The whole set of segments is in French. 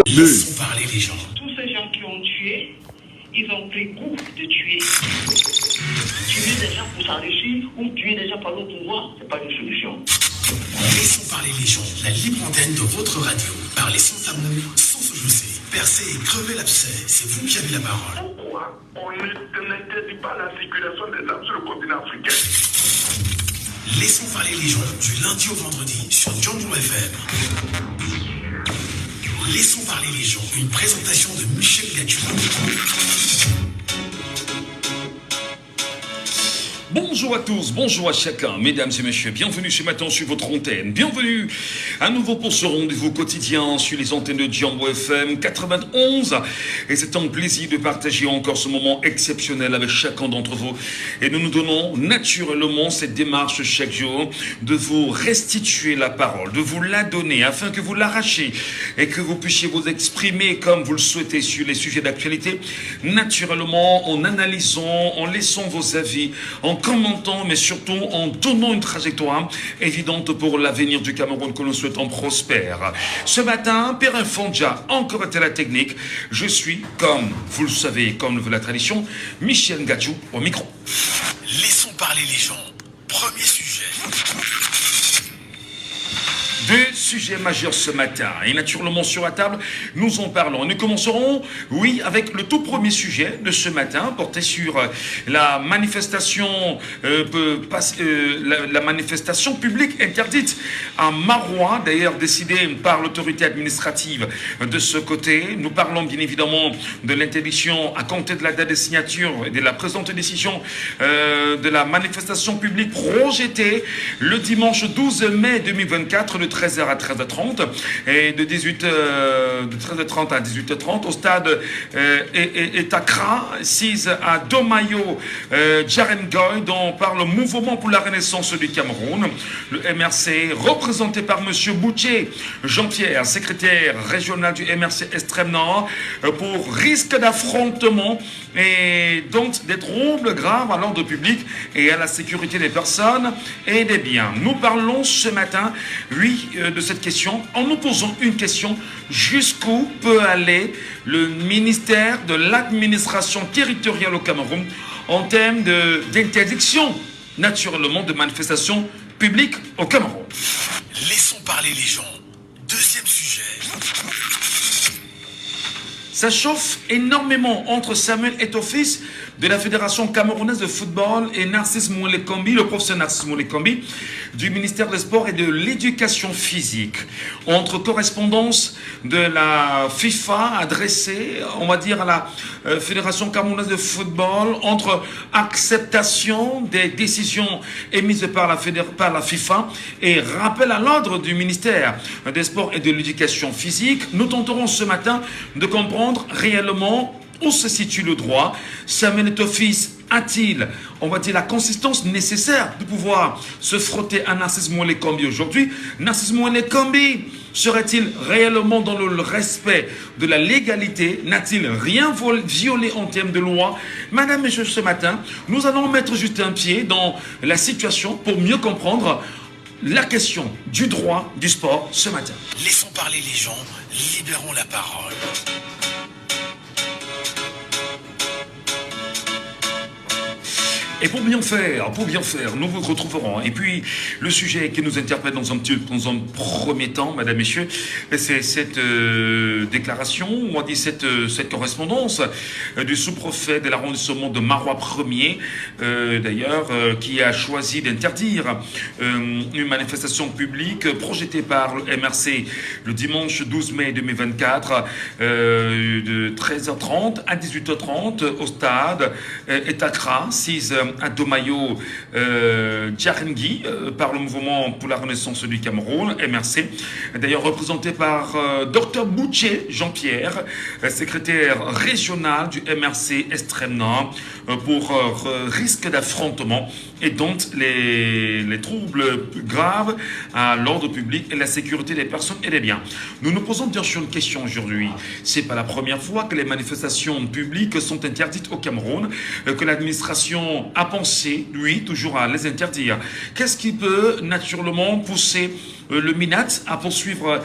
Laissons parler les gens. Tous ces gens qui ont tué, ils ont pris goût de tuer. Tuer des gens pour s'enrichir ou tuer des gens par le pouvoir, ce n'est pas une solution. Laissons parler les gens. La libre antenne de votre radio. Parlez sans tabou, sans se jousser. Percez et crevez l'abcès. C'est vous qui avez la parole. Pourquoi on n'interdit pas la circulation des armes sur le continent africain? Laissons parler les gens du lundi au vendredi sur Django FM. Laissons parler les gens. Une présentation de Michel Gachou. Bonjour à tous, bonjour à chacun, mesdames et messieurs, bienvenue ce matin sur votre antenne, bienvenue à nouveau pour ce rendez-vous quotidien sur les antennes de Django FM 91, et c'est un plaisir de partager encore ce moment exceptionnel avec chacun d'entre vous, et nous nous donnons naturellement cette démarche chaque jour de vous restituer la parole, de vous la donner afin que vous l'arrachiez et que vous puissiez vous exprimer comme vous le souhaitez sur les sujets d'actualité, naturellement en analysant, en laissant vos avis, en commentant, mais surtout en donnant une trajectoire évidente pour l'avenir du Cameroun que nous souhaitons prospère. Ce matin, Père Fondja, encore à la technique, je suis, comme vous le savez, comme le veut la tradition, Michel Gachou au micro. Laissons parler les gens. Premier sujet. Deux sujets majeurs ce matin, et naturellement sur la table, nous en parlons. Nous commencerons, oui, avec le tout premier sujet de ce matin, porté sur la manifestation, la manifestation publique interdite à Maroua, d'ailleurs décidée par l'autorité administrative de ce côté. Nous parlons bien évidemment de l'interdiction à compter de la date de signature et de la présente décision de la manifestation publique projetée le dimanche 12 mai 2024, de 13h à 13h30 et de 13h30 à 18h30 au stade Etakra, 6 à Domayo, Djarengoy, dont par le Mouvement pour la Renaissance du Cameroun. Le MRC, représenté par M. Boutier Jean-Pierre, secrétaire régional du MRC Extrême Nord, pour risque d'affrontement et donc des troubles graves à l'ordre public et à la sécurité des personnes et des biens. Nous parlons ce matin, oui, de cette question en nous posant une question: jusqu'où peut aller le ministère de l'administration territoriale au Cameroun en termes d'interdiction, naturellement, de manifestations publiques au Cameroun? Laissons parler les gens. Deuxième sujet. Ça chauffe énormément entre Samuel Eto'o-Fils de la Fédération camerounaise de football et Narcisse Moulékambi, le professeur Narcisse Moulékambi du ministère des Sports et de l'Éducation physique. Entre correspondance de la FIFA adressée, on va dire, à la Fédération camerounaise de football, entre acceptation des décisions émises par la FIFA et rappel à l'ordre du ministère des Sports et de l'Éducation physique, nous tenterons ce matin de comprendre réellement où se situe le droit. Samuel Eto'o-Fils a-t-il, on va dire, la consistance nécessaire de pouvoir se frotter à Narcisse Moulékambi aujourd'hui? Narcisse Moulékambi serait-il réellement dans le respect de la légalité? N'a-t-il rien violé en termes de loi? Madame et messieurs, ce matin, nous allons mettre juste un pied dans la situation pour mieux comprendre la question du droit du sport ce matin. Laissons parler les gens, libérons la parole. Et pour bien faire, nous vous retrouverons. Et puis, le sujet qui nous interpelle dans un premier temps, mesdames, messieurs, c'est cette déclaration, on dit cette correspondance du sous-préfet de l'arrondissement de Maroua 1er, d'ailleurs, qui a choisi d'interdire une manifestation publique projetée par le MRC le dimanche 12 mai 2024, de 13h30 à 18h30 au stade Etakra, 6 à Domayo, Djarengui, par le Mouvement pour la Renaissance du Cameroun, MRC, d'ailleurs représenté par Dr Boutier Jean-Pierre, secrétaire régional du MRC Extrême Nord, pour risque d'affrontement et donc les troubles graves à l'ordre public et la sécurité des personnes et des biens. Nous nous posons bien sûr une question aujourd'hui. C'est pas la première fois que les manifestations publiques sont interdites au Cameroun, que l'administration a pensé, lui, toujours à les interdire. Qu'est-ce qui peut naturellement pousser le MINAT à poursuivre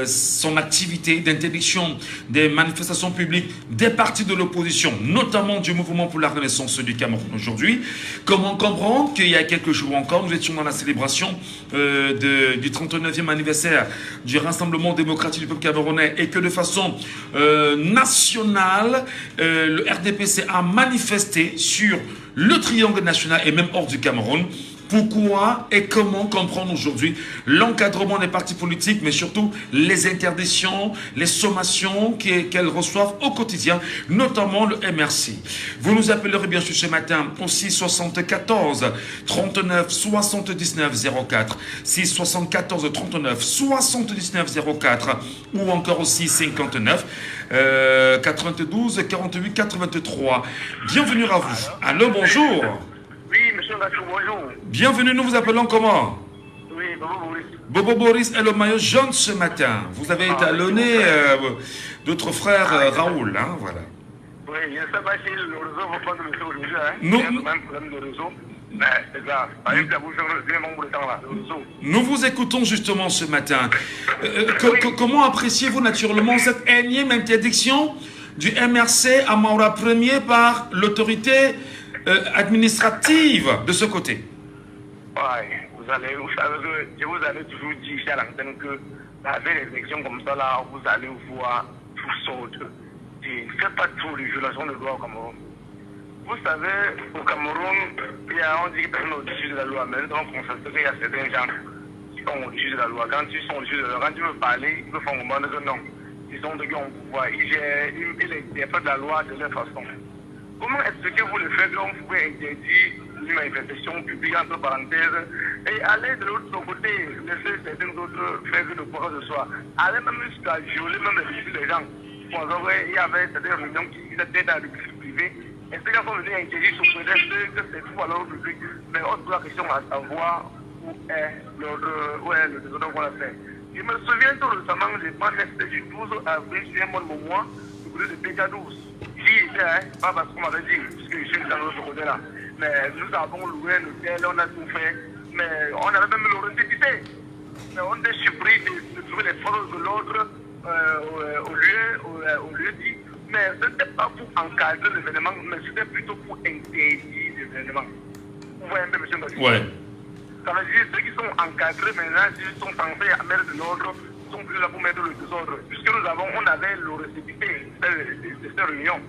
son activité d'interdiction des manifestations publiques des partis de l'opposition, notamment du Mouvement pour la Renaissance du Cameroun aujourd'hui. Comment comprendre qu'il y a quelques jours encore, nous étions dans la célébration du 39e anniversaire du Rassemblement démocratique du peuple camerounais et que de façon nationale, le RDPC a manifesté sur le triangle national et même hors du Cameroun. Pourquoi et comment comprendre aujourd'hui l'encadrement des partis politiques, mais surtout les interdictions, les sommations qu'elles reçoivent au quotidien, notamment le MRC. Vous nous appellerez bien sûr ce matin au 674 39 79 04, 674 39 79 04 ou encore aussi 59 92 48 83. Bienvenue à vous. Allô, bonjour. Oui, monsieur Gachou, bonjour. Bienvenue, nous vous appelons comment? Oui, Bobo Boris. Bobo Boris est le maillot jaune ce matin. Vous avez étalonné d'autres frères Raoul, hein, voilà. Oui, je ne sais pas si le réseau va prendre le feu aujourd'hui, hein. Non. Il y a quand même un problème de réseau. Mais c'est ça. Par exemple, vous faites un nombre de temps là, le réseau. Nous vous écoutons justement ce matin. Comment appréciez-vous naturellement cette énième interdiction du MRC à Maura 1er par l'autorité administrative de ce côté? Ouais, vous savez que je vous avais toujours dit ici à l'antenne que avec les élections comme ça là, vous allez voir toutes sortes. Et faites pas trop de violations de loi au Cameroun. Vous savez, au Cameroun, on dit que personne n'est au-dessus de la loi, mais nous avons constaté qu'il y a certains gens qui sont au-dessus de la loi. Quand ils sont au-dessus de la loi, quand tu veux parler, ils me font comprendre que non. Ils sont de qui ont pouvoir. Ils interprètent la loi de leur façon. Comment est-ce que vous le faites donc vous pouvez interdire une manifestation publique entre parenthèses et aller de l'autre côté, laisser certains autres faire de quoi que ce soit, aller même jusqu'à violer même les gens. Il y avait certaines réunions qui étaient dans le privé. Est-ce qu'ils sont venus interdire sous prétexte que c'est tout à l'ordre public? Mais on pose la question à savoir où est le désordre qu'on a fait. Je me souviens tout récemment des manifestations du 12 avril, c'est un bon moment, du côté de PK12. J'y étais, pas parce qu'on m'avait dit, puisque je suis dans l'autre côté là. Mais nous avons loué l'hôtel, on a tout fait, mais on avait même l'honnêteté. Mais on était surpris de trouver les forces de l'ordre au lieu dit. Mais ce n'était pas pour encadrer l'événement, mais c'était plutôt pour interdire l'événement. Vous voyez un peu, monsieur Mbadi? Ouais. Ça veut dire ceux qui sont encadrés maintenant, s'ils sont censés mettre de l'ordre, sont plus là pour mettre le désordre. Puisque on avait le récipité de ces réunions.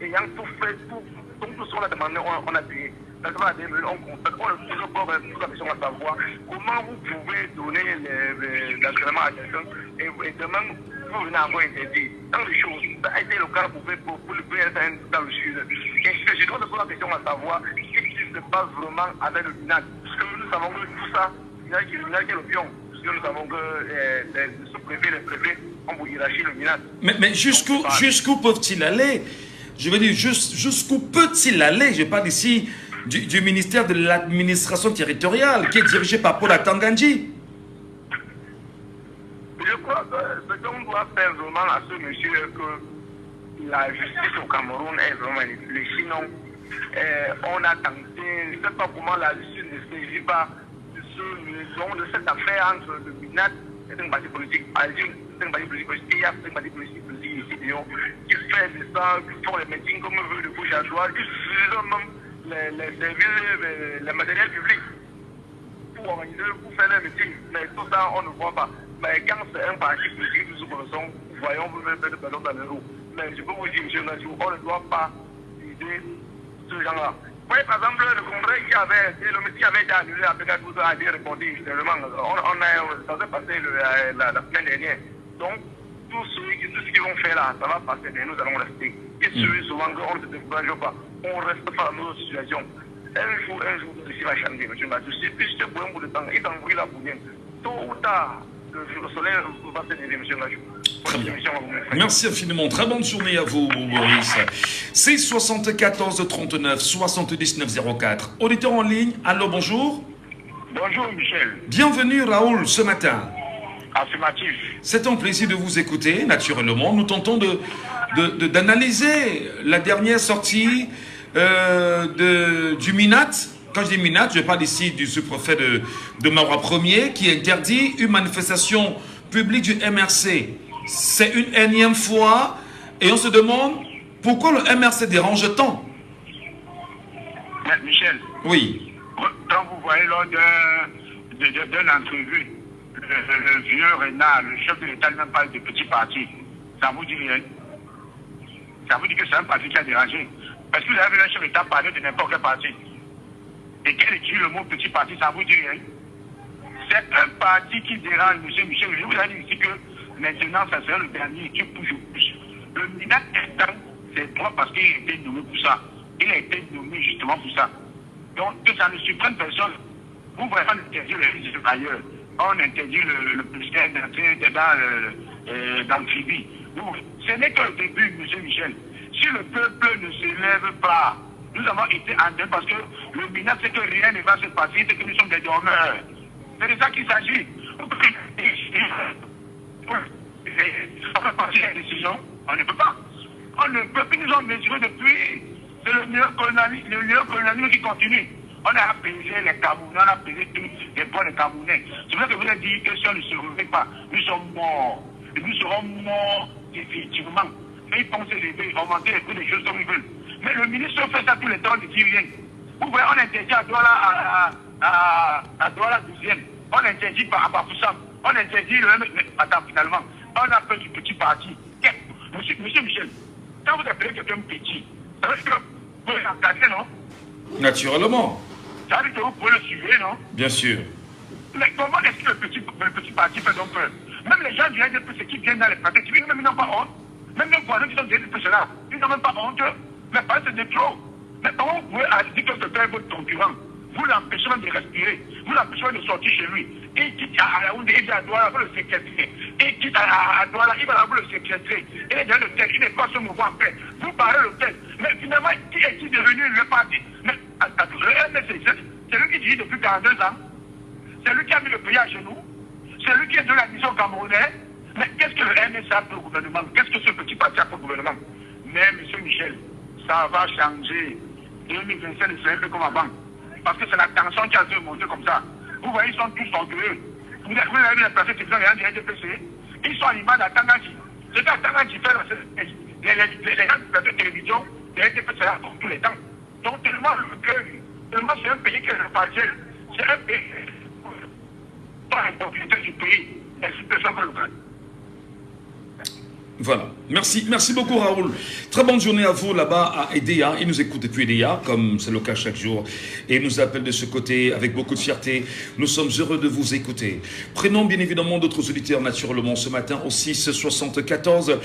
Ayant tout fait, tout ce qu'on a demandé, on a payé. On constate, on a toujours pas la question à savoir comment vous pouvez donner l'agrément à quelqu'un et demain vous venez avoir interdit. Tant de choses, ça a été le cas pour le pays dans le sud. Et je dois poser la question à savoir ce qui se passe vraiment avec le MINAT. Parce que nous savons que tout ça, il y a le pion. Parce que nous savons que les sous-préfets, les préfets ont pour hiérarchie le MINAT. Mais jusqu'où peuvent-ils aller? Je veux dire, jusqu'où peut-il aller? Je parle ici du ministère de l'administration territoriale qui est dirigé par Paul Atangandji. Je crois que ce qu'on doit faire vraiment à ce monsieur est que la justice au Cameroun est vraiment manipulée. Sinon, on a tenté, je ne sais pas comment la justice ne saisit pas de cette affaire entre le MINAT et un parti politique algérien, un parti politique un parti politique ici, qui fait de ça, qui font les meetings comme veut de gauche à droite, qui utilisent même les services, les matériels publics pour organiser, pour faire les meetings. Mais tout ça, on ne voit pas. Mais quand c'est un parti politique, nous connaissons, voyons, vous faire de ballons dans les roues. Mais je peux vous dire, M. Nassou, on ne doit pas aider ce genre-là. Vous voyez, par exemple, le congrès qui avait été annulé à Pégatou a bien répondu, justement. Ça s'est passé la semaine dernière. Donc, tout ce qu'ils vont faire là, ça va passer, mais nous allons rester. Et celui souvent qu'on ne se décourage pas, on reste pas dans notre situation. Un jour, ceci va changer, M. Nassou. Si plus de pour un bout de temps, il t'envoie là pour bien. Tôt ou tard, le soleil va se lever, M. Nassou. Merci infiniment. Très bonne journée à vous, Boris. C'est 74 39 79 04. Auditeur en ligne, allô, bonjour. Bonjour, Michel. Bienvenue, Raoul, ce matin. Affirmatif. C'est un plaisir de vous écouter, naturellement. Nous tentons d'analyser la dernière sortie du MINAT quand je dis minage, je parle ici du sous-préfet de Marois 1er qui interdit une manifestation publique du MRC. C'est une énième fois et on se demande pourquoi le MRC dérange tant. Michel. Oui. Quand vous voyez lors d'une entrevue, le vieux Renard, le chef de l'État lui-même parle de petits partis, ça vous dit rien. Ça vous dit que c'est un parti qui a dérangé. Parce que vous avez vu un chef de l'État parler de n'importe quel parti. Et qu'elle utilise le mot petit parti, ça vous dit rien. C'est un parti qui dérange, monsieur Michel. Je vous ai dit ici que maintenant, ça sera le dernier qui bouge plus. Le ministre instant, c'est droit parce qu'il a été nommé pour ça. Il a été nommé justement pour ça. Donc, que ça ne surprenne personne. Vous vraiment interdire le risque ailleurs. On interdit le président d'entrer dans le tribu. Ce n'est que le début, monsieur Michel. Si le peuple ne s'élève pas, nous avons été en deuil parce que le ministre sait que rien ne va se passer, c'est que nous sommes des dormeurs. C'est de ça qu'il s'agit. On peut passer la décision, on ne peut pas. On ne peut plus, nous ont mesuré depuis. C'est le néocolonialisme qui continue. On a apaisé les Camerounais, on a apaisé tous les points des Camerounais. C'est vrai que vous avez dit que si on ne se réveille pas, nous sommes morts. Et nous serons morts définitivement. Mais ils pensent élever, augmenter les prix des choses comme ils veulent. Mais le ministre fait ça tous les temps, on ne dit rien. Vous voyez, on interdit à Douala 12e. On interdit à Bafoussam. On interdit le même. Attends, finalement, on a fait du petit parti. Monsieur Michel, quand vous appelez quelqu'un petit, ça veut dire que vous pouvez l'encadrer, non? Naturellement. Ça veut dire que vous pouvez le suivre, non? Bien sûr. Mais comment est-ce que le petit parti fait donc peur? Même les gens du RDPC qui viennent dans les partis, ils n'ont pas honte. Même les voisins qui sont du RDPC là, ils n'ont même pas honte. Mais pas c'est de trop. Mais comment vous pouvez dire que quelqu'un est votre concurrent? Vous l'empêchez même de respirer. Vous l'empêchez même de sortir chez lui. Il quitte à la Houndé, il va à Douala, il va le séquestrer. Il quitte à Douala, il va là, le séquestrer. Il est dans l'hôtel, il n'est pas se mouvant en paix. Vous parlez de l'hôtel. Mais finalement, qui est-il devenu le parti? Mais le MSC, c'est lui qui dirige depuis 42 ans. C'est lui qui a mis le pays à genoux. C'est lui qui est de la mission camerounaise. Mais qu'est-ce que le MSC a pour le gouvernement? Qu'est-ce que ce petit parti a pour le gouvernement? Mais, M. Michel, ça va changer. 2025 ne serait plus comme avant. Parce que c'est la tension qui a se monter comme ça. Vous voyez, ils sont tous orgueilleux. Vous avez vu les personnes qui sont des RDPC. Ils sont à l'image d'Atangaji. C'est Atangaji qui fait les gens de la télévision, les RDPC là pour tous les temps. Donc, tellement c'est un pays qui est réparti. C'est un pays pas la propriété du pays. Et c'est ça que le gagne. Voilà. Merci beaucoup Raoul. Très bonne journée à vous là-bas à Edea. Il nous écoute depuis Edea, comme c'est le cas chaque jour. Et il nous appelle de ce côté avec beaucoup de fierté. Nous sommes heureux de vous écouter. Prenons bien évidemment d'autres auditeurs naturellement ce matin au 6 74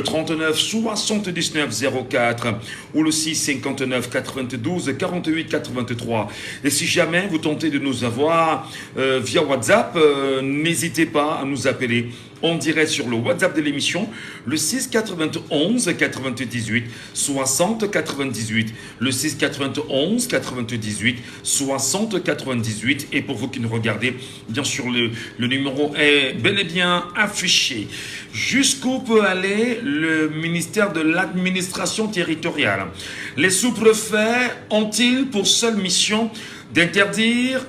39 79 04 ou le 6 59 92 48 83. Et si jamais vous tentez de nous avoir via WhatsApp, n'hésitez pas à nous appeler. On dirait sur le WhatsApp de l'émission, le 6 91 98 60 98. Le 6 91 98 60 98. Et pour vous qui nous regardez, bien sûr, le numéro est bel et bien affiché. Jusqu'où peut aller le ministère de l'administration territoriale? Les sous-préfets ont-ils pour seule mission d'interdire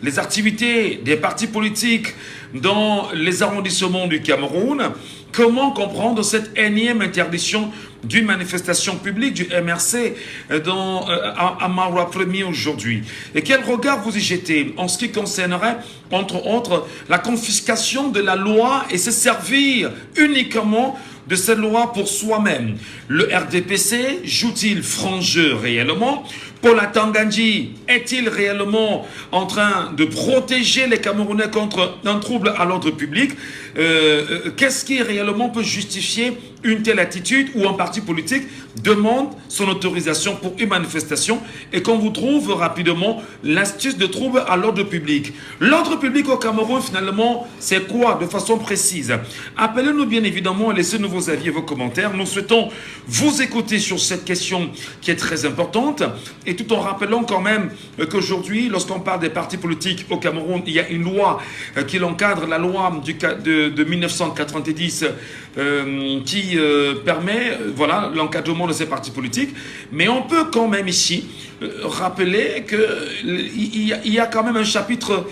les activités des partis politiques dans les arrondissements du Cameroun? Comment comprendre cette énième interdiction d'une manifestation publique du MRC à Marois 1er aujourd'hui? Et quel regard vous y jetez en ce qui concernerait, entre autres, la confiscation de la loi et se servir uniquement de cette loi pour soi-même? Le RDPC joue-t-il franc jeu réellement? Paul Atangaji est-il réellement en train de protéger les Camerounais contre un trouble à l'ordre public? Qu'est-ce qui réellement peut justifier une telle attitude où un parti politique demande son autorisation pour une manifestation et qu'on vous trouve rapidement l'astuce de trouble à l'ordre public? L'ordre public au Cameroun, finalement, c'est quoi de façon précise? Appelez-nous bien évidemment et laissez-nous vos avis et vos commentaires. Nous souhaitons vous écouter sur cette question qui est très importante, et tout en rappelant quand même qu'aujourd'hui, lorsqu'on parle des partis politiques au Cameroun, il y a une loi qui l'encadre, la loi de 1990 qui permet voilà l'encadrement de ces partis politiques. Mais on peut quand même ici rappeler qu'il y a quand même un chapitre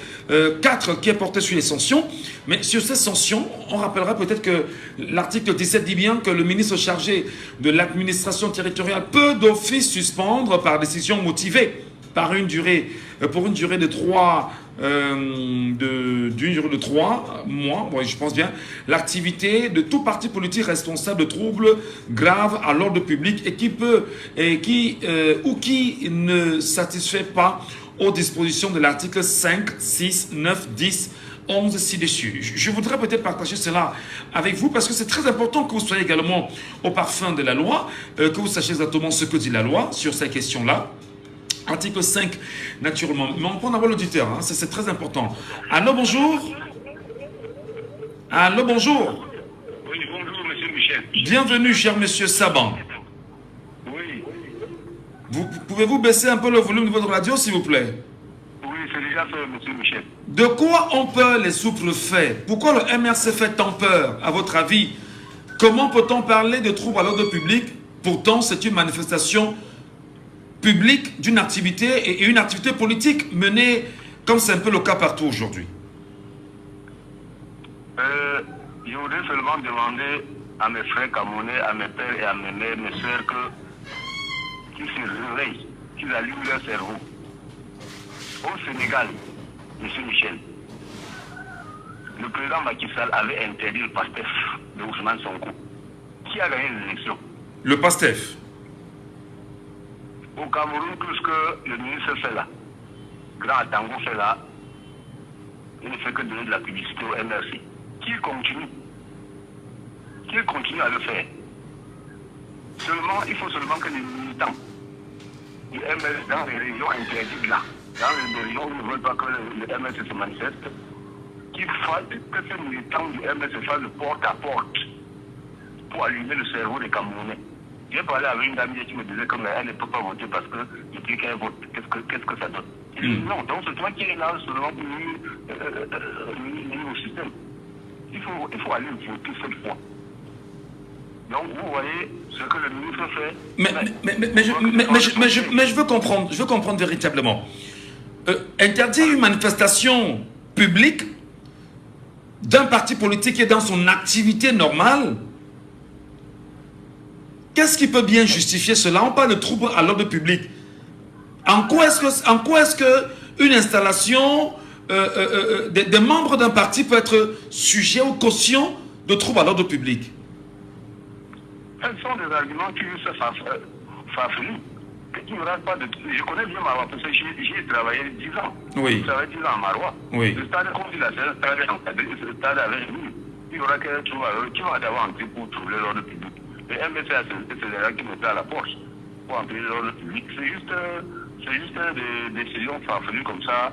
4 qui est porté sur les sanctions. Mais sur ces sanctions, on rappellera peut-être que l'article 17 dit bien que le ministre chargé de l'administration territoriale peut d'office suspendre par décision motivée pour une durée de 3 mois, bon, je pense bien, l'activité de tout parti politique responsable de troubles graves à l'ordre public et qui ne satisfait pas aux dispositions de l'article 5, 6, 9, 10, 11 ci-dessus. Je voudrais peut-être partager cela avec vous parce que c'est très important que vous soyez également au parfum de la loi, que vous sachiez exactement ce que dit la loi sur ces questions-là. Article 5, naturellement. Mais on peut en avoir l'auditeur, hein, c'est très important. Allô, bonjour. Allô, bonjour. Oui, bonjour, monsieur Michel. Bienvenue, cher monsieur Saban. Oui. Pouvez-vous baisser un peu le volume de votre radio, s'il vous plaît? Oui, c'est déjà fait, monsieur Michel. De quoi ont peur les sous-préfets? Pourquoi le MRC fait tant peur, à votre avis? Comment peut-on parler de troubles à l'ordre public? Pourtant, c'est une manifestation publique d'une activité et une activité politique menée comme c'est un peu le cas partout aujourd'hui. Je voudrais seulement demander à mes frères camerounais, à mes pères et à mes mères, mes soeurs, qu'ils se réveillent, qu'ils allument leur cerveau. Au Sénégal, monsieur Michel, le président Macky Sall avait interdit le PASTEF de Ousmane Sonko. Qui a gagné les élections? Le PASTEF. Au Cameroun, tout ce que le ministre fait là, Grand Tango fait là, il ne fait que donner de la publicité au MRC. Qu'il continue à le faire. Seulement, il faut seulement que les militants du MRC dans les régions interdites là, dans les régions où ils ne veulent pas que le MRC se manifeste, que ces militants du MRC fassent le porte-à-porte pour allumer le cerveau des Camerounais. J'ai parlé avec une dame qui me disait qu'elle ne peut pas voter parce que depuis qu'elle vote, qu'est-ce que ça donne? Non, donc c'est toi qui es là seulement pour nuire au système. Il faut aller voter cette fois. Donc vous voyez ce que le ministre fait. Mais je veux comprendre véritablement. Interdire une manifestation publique d'un parti politique qui est dans son activité normale, qu'est-ce qui peut bien justifier cela? On parle de troubles à l'ordre public. En quoi est-ce que une installation des membres d'un parti peut être sujet ou caution de troubles à l'ordre public? Quels sont des arguments qui se farfelus? Je connais bien Marois parce que j'y ai travaillé 10 ans. Oui. J'ai travaillé 10 ans à Marois. Oui. Le stade, comme dit la c'est un stade encadré, ce stade avec nous. Il y aura quelqu'un qui va d'abord entrer pour troubler l'ordre public. Le MBC, c'est les gens qui mettent à la poche pour entrer l'ordre public. C'est juste des décisions farfelues comme ça.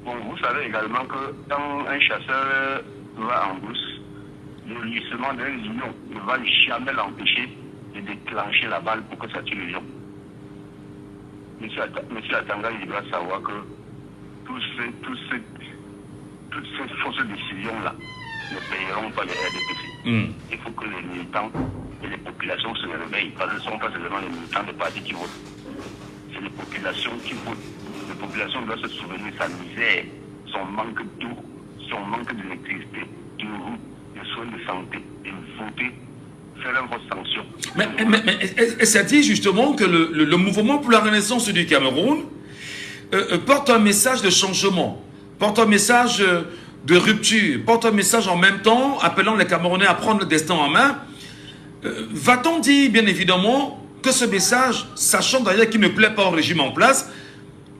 Bon, vous savez également que quand un chasseur va en brousse, le glissement d'un lion ne va jamais l'empêcher de déclencher la balle pour que ça tue le lion. Monsieur Atanga, il doit savoir que toutes ces fausses décisions-là ne payeront pas les RDPC. Il faut que les militants et les populations se réveillent, parce que ce ne sont pas seulement les militants de partis qui votent. C'est les populations qui votent. Les populations doivent se souvenir de sa misère, son manque d'eau, son manque d'électricité, de route, de soins de santé, et voter, faire un vote sanction. Mais ça dit justement que le mouvement pour la renaissance du Cameroun porte un message de changement, porte un message de rupture, porte un message en même temps appelant les Camerounais à prendre le destin en main. Va-t-on dire bien évidemment que ce message, sachant d'ailleurs qu'il ne plaît pas au régime en place,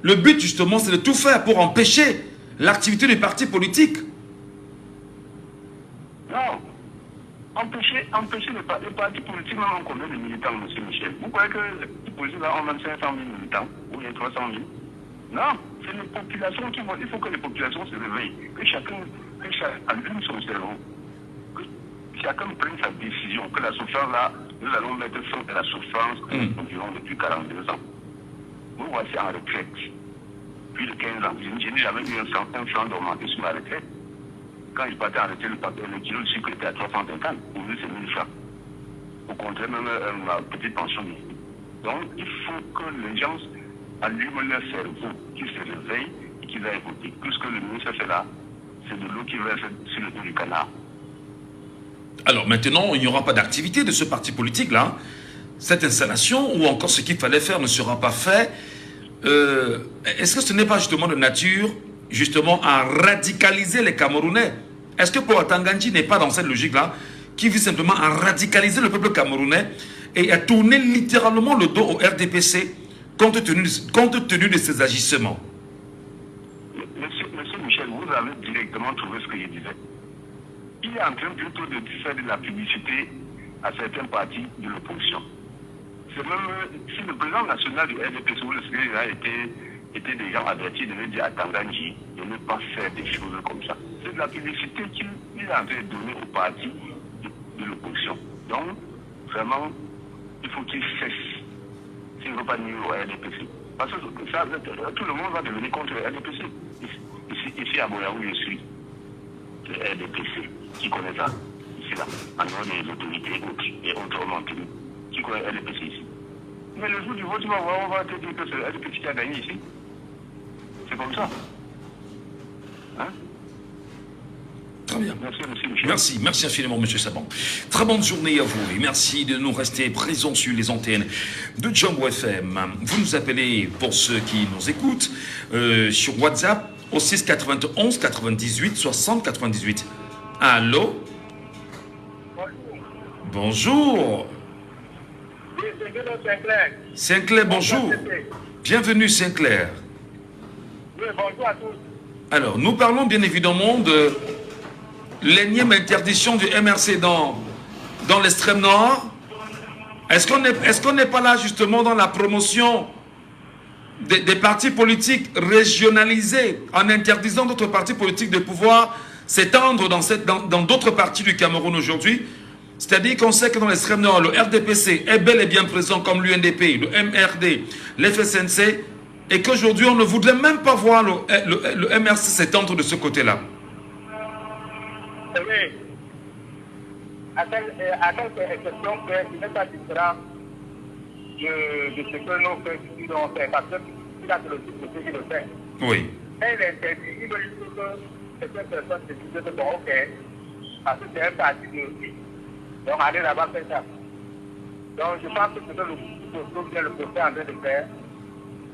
le but justement c'est de tout faire pour empêcher l'activité des partis politiques? Non. Empêcher les partis politiques, même en combien de militants, M. Michel? Vous croyez que les partis politiques là ont même 500 000 militants ou bien 300 000? Non, c'est les populations qui votent. Il faut que les populations se réveillent, que chacun allume son cerveau, que chacun prenne sa décision, que la souffrance là, nous allons mettre fin à la souffrance que nous vivons depuis 42 ans. Vous voici en retraite, plus de 15 ans. Je n'ai jamais eu un franc d'augmenter sur ma retraite. Quand je partais en retraite, le kilo de sucre était à 350, aujourd'hui c'est 1000 francs. au contraire, même la petite pension. Donc, il faut que les gens allument leur cerveau, qu'ils se réveillent et qu'ils aillent voter. Tout ce que le ministre fait là, c'est de l'eau qui verse sur le dos du canard. Alors maintenant, il n'y aura pas d'activité de ce parti politique-là. Cette installation, ou encore ce qu'il fallait faire, ne sera pas fait. Est-ce que ce n'est pas justement de nature, justement, à radicaliser les Camerounais? Est-ce que Paul Atanga n'est pas dans cette logique-là, qui vise simplement à radicaliser le peuple camerounais et à tourner littéralement le dos au RDPC compte tenu de ses agissements? Monsieur Michel, vous avez directement trouvé ce que je disais. Il est en train plutôt de faire de la publicité à certains partis de l'opposition. C'est même si le président national du RDPC, vous le savez, il a été déjà averti de lui dire à Tanganji de ne pas faire des choses comme ça. C'est de la publicité qu'il est en train de donner aux partis de l'opposition. Donc, vraiment, il faut qu'il cesse s'il ne veut pas nuire au RDPC. Parce que ça, tout le monde va devenir contre le RDPC. Ici à Boya où je suis, le RDPC, qui connaît ça, ici là, en dehors des autorités et autrement, qui connaît le RDPC ici. Mais le jour du vote, on va te dire que c'est le RDPC qui a gagné ici. C'est comme ça. Hein? Très bien. Merci, monsieur Michel. Merci infiniment, monsieur Saban. Très bonne journée à vous et merci de nous rester présents sur les antennes de Jambo FM. Vous nous appelez, pour ceux qui nous écoutent, sur WhatsApp au 6 91 98 60 98. Allô? Bonjour. Sinclair, bonjour. Bienvenue, Sinclair. Oui, bonjour à tous. Alors, nous parlons bien évidemment de l'énième interdiction du MRC dans l'extrême nord. Est-ce qu'on n'est pas là justement dans la promotion des partis politiques régionalisés en interdisant d'autres partis politiques de pouvoir s'étendre dans d'autres parties du Cameroun aujourd'hui? C'est-à-dire qu'on sait que dans l'extrême nord, le RDPC est bel et bien présent comme l'UNDP, le MRD, l'FSNC, et qu'aujourd'hui on ne voudrait même pas voir le MRC s'étendre de ce côté-là. Oui. À quelques exceptions, il n'est pas différent de ce que nos frères ont fait, parce qu'il a le type de ce qu'il le fait. Oui. Mais il est interdit, il veut juste que certaines personnes se disent que bon, ok, parce que c'est un parti de... Donc, allez là-bas faire ça. Donc, je pense que c'est ce que le groupe vient le procès en train de faire.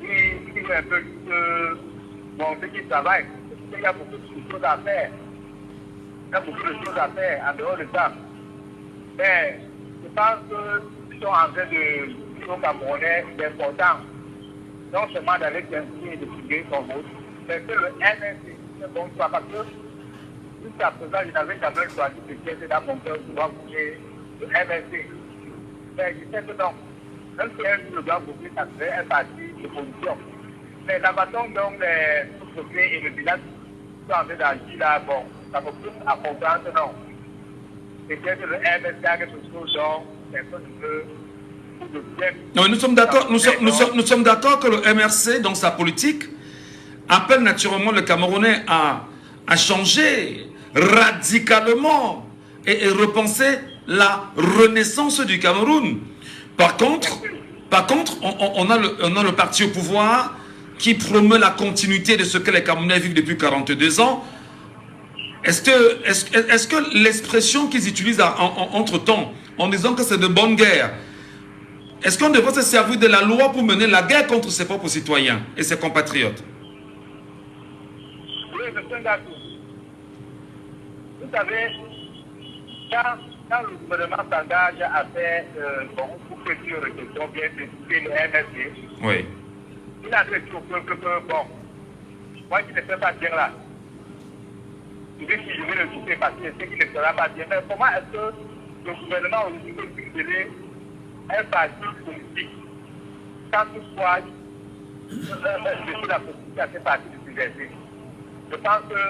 Il veut un peu montrer qu'il travaille. Il y a beaucoup de choses à faire. Il y a beaucoup de choses à faire en dehors de ça. Mais je pense qu'ils sont en train de dire aux Camerounais d'important, non seulement d'aller s'inscrire et de figurer son vote, mais que le MNC, c'est bon choix. Parce que jusqu'à présent, je n'avais jamais choisi de pièces dans mon cœur pour bouger le MNC. Mais je sais que non. Même si un jour le doit bouger, ça serait un parti de position. Mais la façon dont les sous-préfets et le village sont en train d'agir là, bon, ça me pousse à comprendre que non. C'est bien que le MNC a quelque chose dont personne ne veut. Non, nous sommes d'accord que le MRC, dans sa politique, appelle naturellement le Camerounais à changer radicalement et repenser la renaissance du Cameroun. Par contre, on a le parti au pouvoir qui promeut la continuité de ce que les Camerounais vivent depuis 42 ans. Est-ce que l'expression qu'ils utilisent entre-temps, en disant que c'est de bonne guerre, est-ce qu'on devrait se servir de la loi pour mener la guerre contre ses propres citoyens et ses compatriotes? Oui, je suis d'accord. Vous savez, quand le gouvernement s'engage à faire pour que tu réflexions bien spécifier le MSC, oui. Il a dit au peuple que, bon, moi qui ne fais pas bien là, je vais le toucher parce que je sais qu'il ne sera pas bien. Mais comment est-ce que le gouvernement aujourd'hui peut utiliser un parti politique sans toutefois laisser la possibilité à ces partis de s'exercer? Je pense que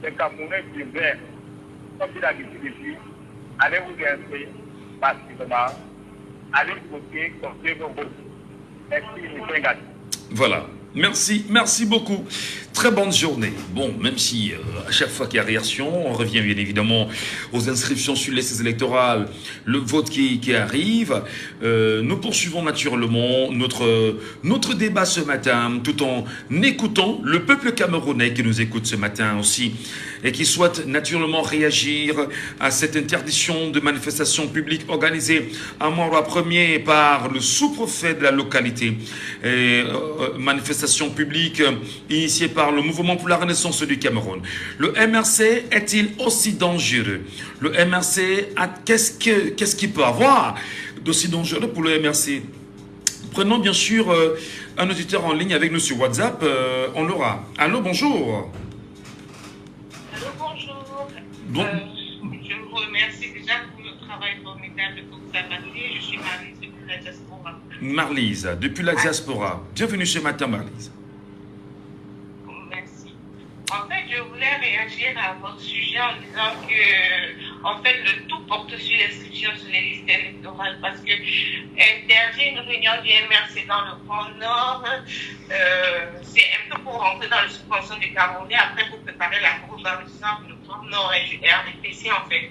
les Camerounais devraient, comme il a dit ici, allez vous inscrire massivement, allez voter, compter vos votes. Merci, M. Ngati. Voilà. Merci, merci beaucoup. Très bonne journée. Bon, même si à chaque fois qu'il y a réaction, on revient bien évidemment aux inscriptions sur les listes électorales, le vote qui arrive. Nous poursuivons naturellement notre débat ce matin, tout en écoutant le peuple camerounais qui nous écoute ce matin aussi et qui souhaite naturellement réagir à cette interdiction de manifestation publique organisée à Maroua 1er par le sous-préfet de la localité. Et, manifestation publique initiée par le Mouvement pour la Renaissance du Cameroun. Le MRC est-il aussi dangereux? Le MRC, qu'est-ce qu'il peut avoir d'aussi dangereux pour le MRC? Prenons bien sûr un auditeur en ligne avec nous sur WhatsApp. On l'aura. Allô, bonjour. Allô, bonjour. Bon. Je vous remercie déjà pour le travail formidable que vous avez fait. Je suis Marlise depuis la diaspora. Marlise, depuis la diaspora. Bienvenue ce matin, Marlise. Merci. En fait, je voulais réagir à votre sujet en disant que, en fait, le tout porte sur l'inscription sur les listes électorales parce que interdire une réunion du MRC dans le Grand Nord, c'est un peu pour rentrer dans le subvention du Camerounais, après pour préparer la course dans le centre, le Grand Nord et du RDPC, en fait.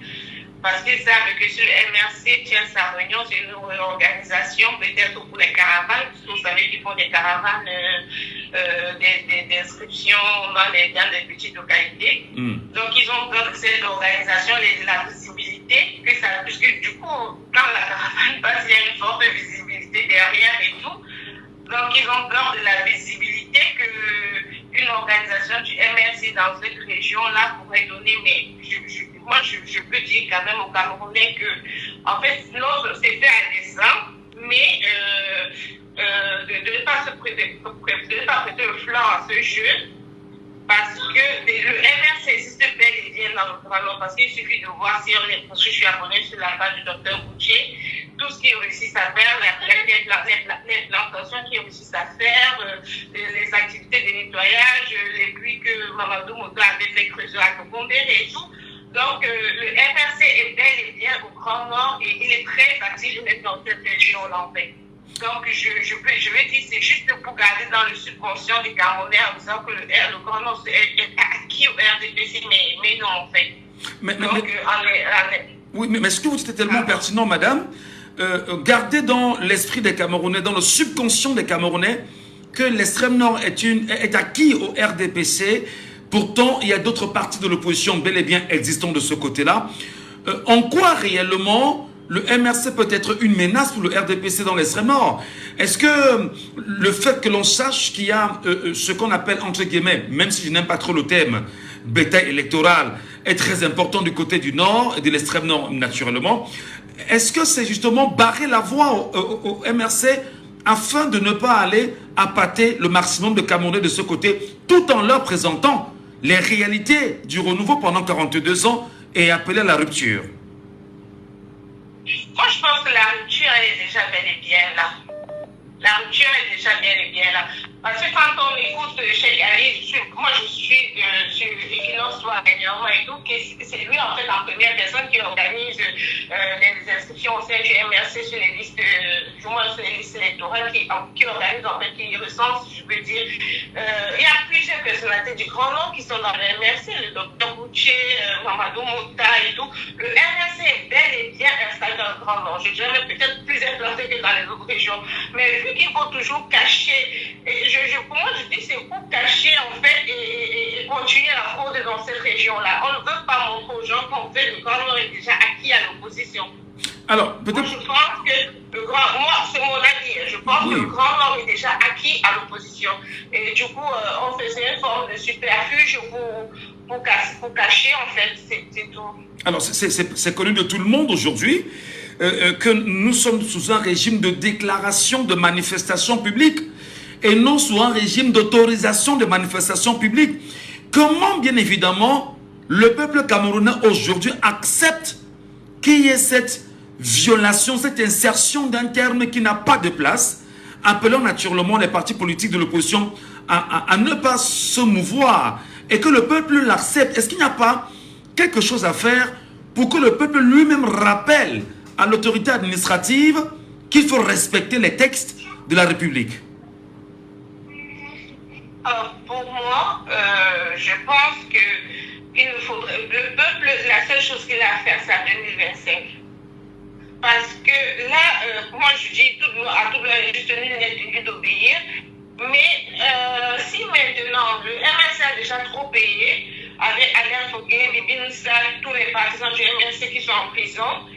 Parce qu'ils savent que si le MRC tient sa réunion, c'est une réorganisation, peut-être pour les caravanes, parce que vous savez qu'ils font des caravanes d'inscription dans les petites localités. Donc, ils ont besoin de cette organisation, la visibilité, puisque du coup, quand la caravane passe, il y a une forte visibilité derrière et tout. Donc, ils ont peur de la visibilité qu'une organisation du MRC dans cette région-là pourrait donner. Mais moi, je peux dire quand même aux Camerounais que, en fait, non, c'est fait à dessein, mais de ne pas prêter le flanc à ce jeu, parce que le MRC existe bel et bien dans le Grand Nord, parce qu'il suffit de voir si on est, parce que je suis abonné sur la page du docteur Boutier, tout ce qu'ils réussissent à faire, l'implantation qu'ils réussissent à faire, les activités de nettoyage, les puits que Mamadou Moto avait fait creuser à Kokondéré et tout. Donc, le MRC est bel et bien au Grand Nord et il est très facile d'être dans cette région-là, en fait. Donc, je vais dire, c'est juste pour garder dans le subconscient des Camerounais en disant que le Grand Nord est acquis au RDPC, mais non, en fait. Oui, mais ce que vous dites est tellement pertinent, madame. Gardez dans l'esprit des Camerounais, dans le subconscient des Camerounais, que l'extrême nord est acquis au RDPC. Pourtant, il y a d'autres partis de l'opposition bel et bien existants de ce côté-là. En quoi réellement le MRC peut être une menace pour le RDPC dans l'extrême nord? Est-ce que le fait que l'on sache qu'il y a ce qu'on appelle, entre guillemets, même si je n'aime pas trop le thème, bétail électoral, est très important du côté du nord et de l'extrême nord naturellement, est-ce que c'est justement barrer la voie au MRC afin de ne pas aller appâter le maximum de Camerounais de ce côté, tout en leur présentant les réalités du renouveau pendant 42 ans et appeler à la rupture? Moi, je pense que la rupture, elle est déjà bel et bien là. La rupture est déjà bel et bien là. Parce que quand on écoute Cheikh Ali, moi je suis sur Equinox régulièrement et tout, c'est lui en fait la première personne qui organise les inscriptions au sein du MRC sur les listes, du moins sur les listes électorales, qui organise en fait, qui recense, je peux dire. Il y a plusieurs personnalités du Grand Nord qui sont dans le MRC, le docteur Boutier, Mamadou Mota et tout. Le MRC est bel et bien installé dans le Grand Nord. Je dirais peut-être plus implanté que dans les autres régions. Mais vu qu'il faut toujours cacher, pour moi je dis c'est pour cacher en fait et continuer la fraude dans cette région-là. On ne veut pas montrer aux gens qu'en fait le Grand Nord est déjà acquis à l'opposition. Alors, peut-être... Je pense que moi, c'est mon avis, je pense que le Grand Nord est déjà acquis à l'opposition. Et du coup, on faisait une forme de superfuge pour cacher en fait, c'est tout. Alors, c'est connu de tout le monde aujourd'hui que nous sommes sous un régime de déclaration de manifestation publique et non sous un régime d'autorisation de manifestation publique. Comment, bien évidemment, le peuple camerounais aujourd'hui accepte qu'il y ait cette violation, cette insertion d'un terme qui n'a pas de place, appelant naturellement les partis politiques de l'opposition à ne pas se mouvoir et que le peuple l'accepte? Est-ce qu'il n'y a pas quelque chose à faire pour que le peuple lui-même rappelle à l'autorité administrative qu'il faut respecter les textes de la République? je pense qu'il faudrait, le peuple, la seule chose qu'il a à faire, c'est en 2025. Parce que là, moi je dis à tout le monde, juste tenu d'obéir. Mais si maintenant le MRC a déjà trop payé, avec Alain Foguet, Bibine Sall, tous les partisans du MRC qui sont en prison,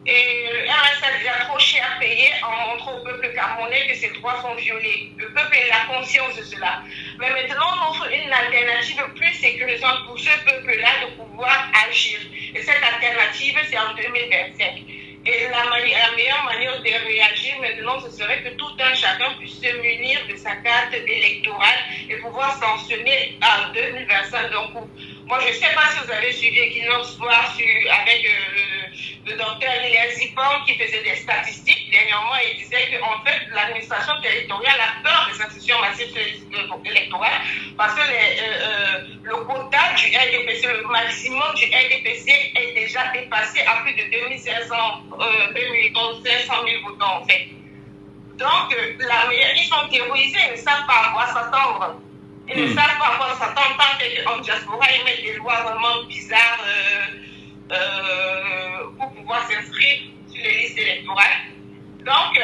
et le MRC a déjà trop cher payé en montrant au peuple camerounais que ses droits sont violés. Le peuple a conscience de cela. Mais maintenant, on offre une alternative plus sécurisante pour ce peuple-là de pouvoir agir. Et cette alternative, c'est en 2025. Et la meilleure manière de réagir maintenant, ce serait que tout un chacun puisse se munir de sa carte électorale et pouvoir sanctionner en 2025. Donc, moi, je ne sais pas si vous avez suivi Equinox Soir avec le docteur Elias Zipon qui faisait des statistiques. Dernièrement, il disait qu'en fait, l'administration territoriale a peur des institutions massives électorales parce que le quota du RDPC, le maximum du RDPC est déjà dépassé à plus de 2500 000 votants en fait. Donc, ils sont terrorisés, ils ne savent pas à quoi s'attendre. Ils ne savent pas à quoi s'attendre tant qu'en diaspora, ils mettent des lois vraiment bizarres pour pouvoir s'inscrire sur les listes électorales. Donc,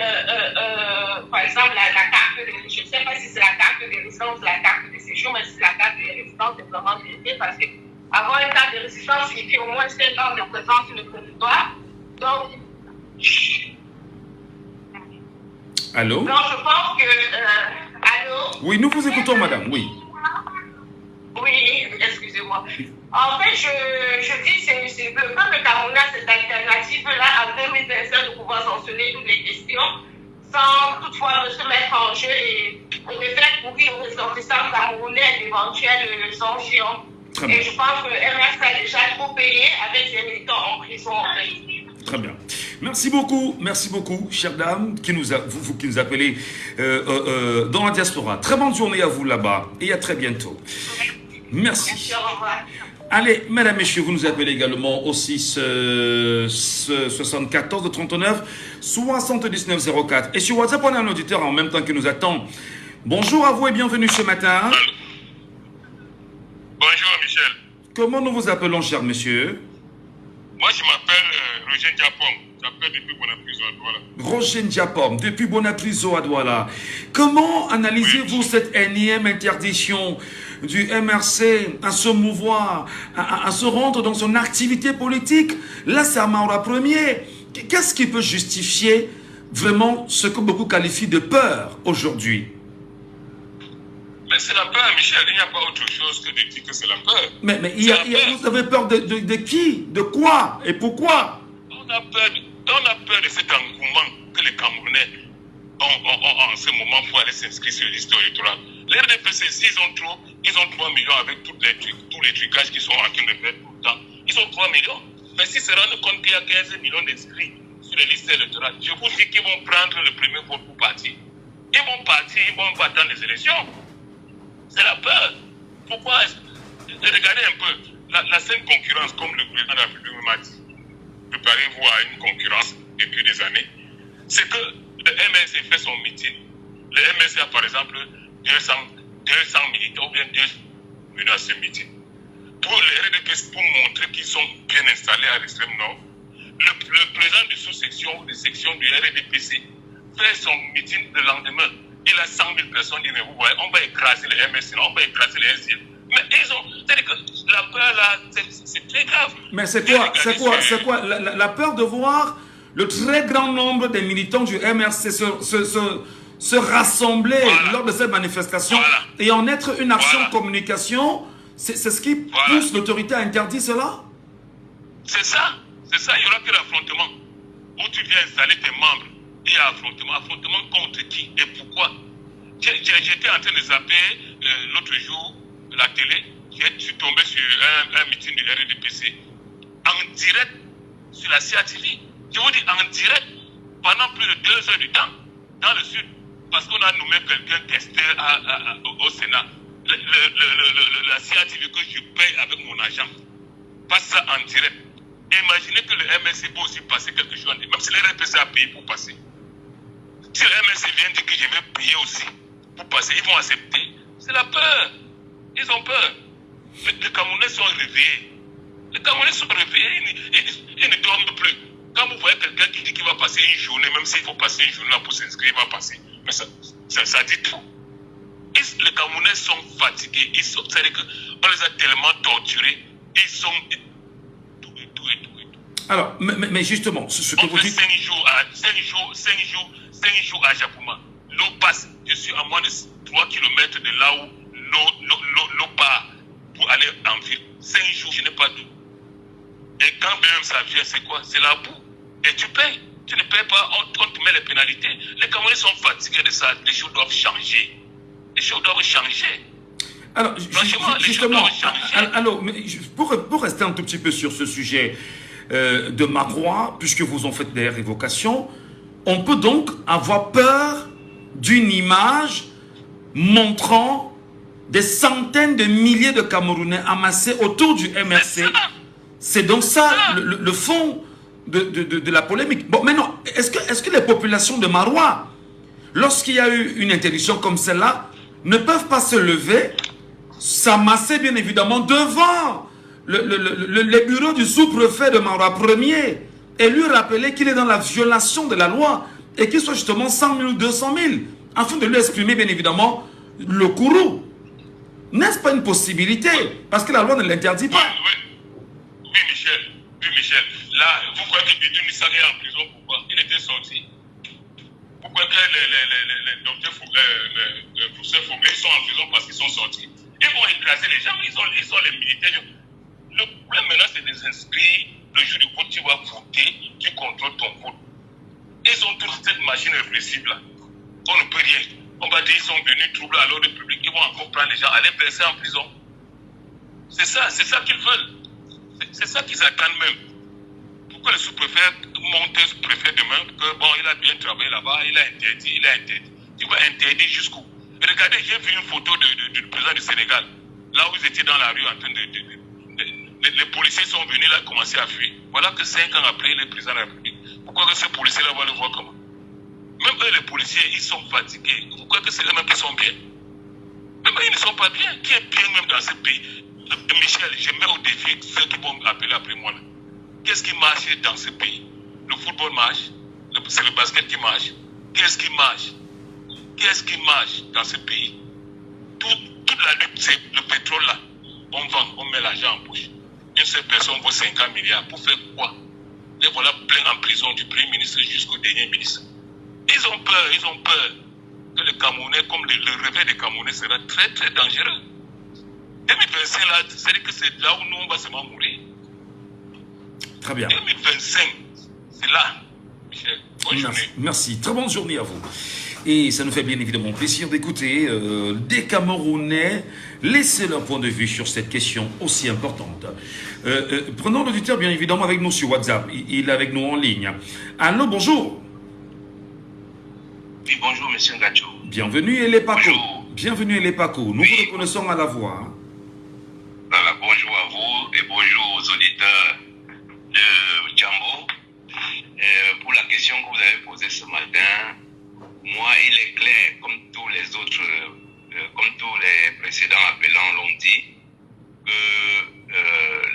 par exemple, la carte, je ne sais pas si c'est la carte de résidence ou la carte de séjour, mais si c'est la carte de résidence, c'est vraiment vérité parce qu'avoir une carte de résidence, il fait au moins 5 ans de présence sur le territoire. Donc, allô? Donc, je pense que... allô? Oui, nous vous écoutons, madame, oui. Oui, excusez-moi. En fait, je dis que c'est le peuple camerounais a cette alternative-là en 2025 de pouvoir sanctionner toutes les questions sans toutefois se mettre en jeu et de faire courir aux ressortissants camerounais d'éventuels sanctions. Et je pense que MRC a déjà trop payé avec ses militants en prison. En fait. Très bien. Merci beaucoup, chère dame, vous qui nous appelez dans la diaspora. Très bonne journée à vous là-bas et à très bientôt. Merci. Merci, au revoir. Allez, mesdames, messieurs, vous nous appelez également au 6 74 39 79 04. Et sur WhatsApp, on a un auditeur en même temps qui nous attend. Bonjour à vous et bienvenue ce matin. Bonjour Michel. Comment nous vous appelons, cher monsieur? Moi, je m'appelle Roger Diapom. J'appelle depuis Bonapriso à Douala. Roger Diapom, depuis Bonapriso à Douala. Comment analysez-vous cette énième interdiction du MRC à se mouvoir, à se rendre dans son activité politique? Là, c'est à Maura Premier. Qu'est-ce qui peut justifier vraiment ce que beaucoup qualifient de peur aujourd'hui? Mais c'est la peur, Michel. Il n'y a pas autre chose que de dire que c'est la peur. Mais vous avez peur de qui? De quoi? Et pourquoi? On a peur de cet engouement que les Camerounais ont en ce moment pour aller s'inscrire sur les listes électorales. Les RDPC, ils ont 3 millions avec tous les trucages qu'ils sont en train de faire tout le temps. Ils ont 3 millions. Mais s'ils se rendent compte qu'il y a 15 millions d'inscrits sur les listes électorales, je vous dis qu'ils vont prendre le premier vote pour partir. Ils vont partir, ils vont pas attendre les élections. C'est la peur. Pourquoi? Regardez un peu la saine concurrence, comme le président de la République m'a dit. Préparez-vous à une concurrence depuis des années. C'est que le MRC fait son meeting. Le MRC a par exemple 200 militants ou bien 2 millions à ce meeting. Pour les RDPC, pour montrer qu'ils sont bien installés à l'extrême nord, le président de sous-section ou de section du RDPC fait son meeting le lendemain. Il a 100 000 personnes, il dit, mais vous voyez, on va écraser le MSC, on va écraser les SIL. Mais c'est-à-dire que la peur là, c'est très grave. Mais c'est quoi la peur de voir le très grand nombre des militants du MRC se rassembler lors de cette manifestation et en être une action de communication, c'est ce qui pousse l'autorité à interdire cela? C'est ça, il y aura que l'affrontement. Où tu viens installer tes membres. Il y a affrontement contre qui et pourquoi? J'étais en train de zapper l'autre jour la télé, je suis tombé sur un meeting du RDPC en direct sur la CATV. Je vous dis en direct pendant plus de 2 heures du temps dans le sud parce qu'on a nommé quelqu'un testeur au Sénat. La CATV que je paye avec mon argent passe ça en direct. Imaginez que le MSC peut aussi passer quelque chose, même si le RDPC a payé pour passer. Si le MSC vient dire que je vais payer aussi pour passer, ils vont accepter. C'est la peur. Ils ont peur. Les Camerounais sont réveillés. Les Camerounais sont réveillés, ils ne dorment plus. Quand vous voyez quelqu'un qui dit qu'il va passer une journée, même s'il faut passer une journée pour s'inscrire, il va passer. Mais ça dit tout. Les Camerounais sont fatigués. C'est-à-dire qu'on les a tellement torturés. Ils sont... Tout. Alors, mais justement, ce que on vous fait dites... 5 jours à Japoma. L'eau passe. Je suis à moins de 3 km de là où l'eau part pour aller en ville. 5 jours, je n'ai pas d'eau. Et quand même ça vient, c'est quoi? C'est la boue. Et tu payes. Tu ne payes pas, on te met les pénalités. Les Camerounais sont fatigués de ça. Les choses doivent changer. Les choses doivent changer. Alors, justement, alors, pour rester un tout petit peu sur ce sujet de Marois, puisque vous en faites des révocations, on peut donc avoir peur d'une image montrant des centaines de milliers de Camerounais amassés autour du MRC. C'est donc ça le fond de la polémique. Bon, maintenant, est-ce que les populations de Marois, lorsqu'il y a eu une interdiction comme celle-là, ne peuvent pas se lever, s'amasser bien évidemment devant les bureaux du sous-préfet de Marois Ier et lui rappeler qu'il est dans la violation de la loi et qu'il soit justement 100 000 ou 200 000 afin de lui exprimer bien évidemment le courroux? N'est-ce pas une possibilité? Parce que la loi ne l'interdit pas. Oui, Michel. Là, vous croyez que Bidou Nissari est en prison? Pourquoi? Il était sorti. Pourquoi que les docteurs professeurs Fouglé sont en prison parce qu'ils sont sortis? Ils vont écraser les gens, ils sont les militaires. Le problème maintenant, c'est de s'inscrire. Le jour du vote, tu vas voter, tu contrôles ton vote. Ils ont toute cette machine répressive là. On ne peut rien. On va dire qu'ils sont venus troubler à l'ordre public, ils vont encore prendre les gens, aller verser en prison. C'est ça qu'ils veulent. C'est ça qu'ils attendent même. Pourquoi le sous-préfet monte le préfet demain que bon, il a bien travaillé là-bas, il a interdit. Tu vas interdire jusqu'où? Regardez, j'ai vu une photo du président du Sénégal, là où ils étaient dans la rue en train les policiers sont venus là commencer à fuir. Voilà que 5 ans après, le président de la République. Pourquoi que ces policiers-là vont le voir comment? Même eux, les policiers, ils sont fatigués. Pourquoi que c'est eux-mêmes qui sont bien? Même eux, ils ne sont pas bien. Qui est bien même dans ce pays? Michel, je mets au défi ceux qui vont appeler après moi. Qu'est-ce qui marche dans ce pays? Le football marche. C'est le basket qui marche. Qu'est-ce qui marche? Qu'est-ce qui marche dans ce pays? Toute la lutte, c'est le pétrole là. On vend, on met l'argent en poche. Une seule personne vaut 50 milliards. Pour faire quoi? Et voilà plein en prison du premier ministre jusqu'au dernier ministre. Ils ont peur que le Camerounais, comme le réveil des Camerounais sera très très dangereux. 2025 là, c'est-à-dire que c'est là où nous on va seulement mourir. Très bien. 2025, c'est là, Michel. Bonne journée. Merci. Très bonne journée à vous. Et ça nous fait bien évidemment plaisir d'écouter des Camerounais laisser leur point de vue sur cette question aussi importante. Prenons l'auditeur bien évidemment avec nous sur WhatsApp. Il est avec nous en ligne. Allô, bonjour. Oui, bonjour, monsieur Ngacho. Bienvenue, Elepaco. Bonjour. Bienvenue, Elepaco. Nous vous reconnaissons à la voix. Voilà, bonjour à vous et bonjour aux auditeurs de Djambo. Pour la question que vous avez posée ce matin, moi, il est clair, comme tous les autres, comme tous les précédents appelants l'ont dit, que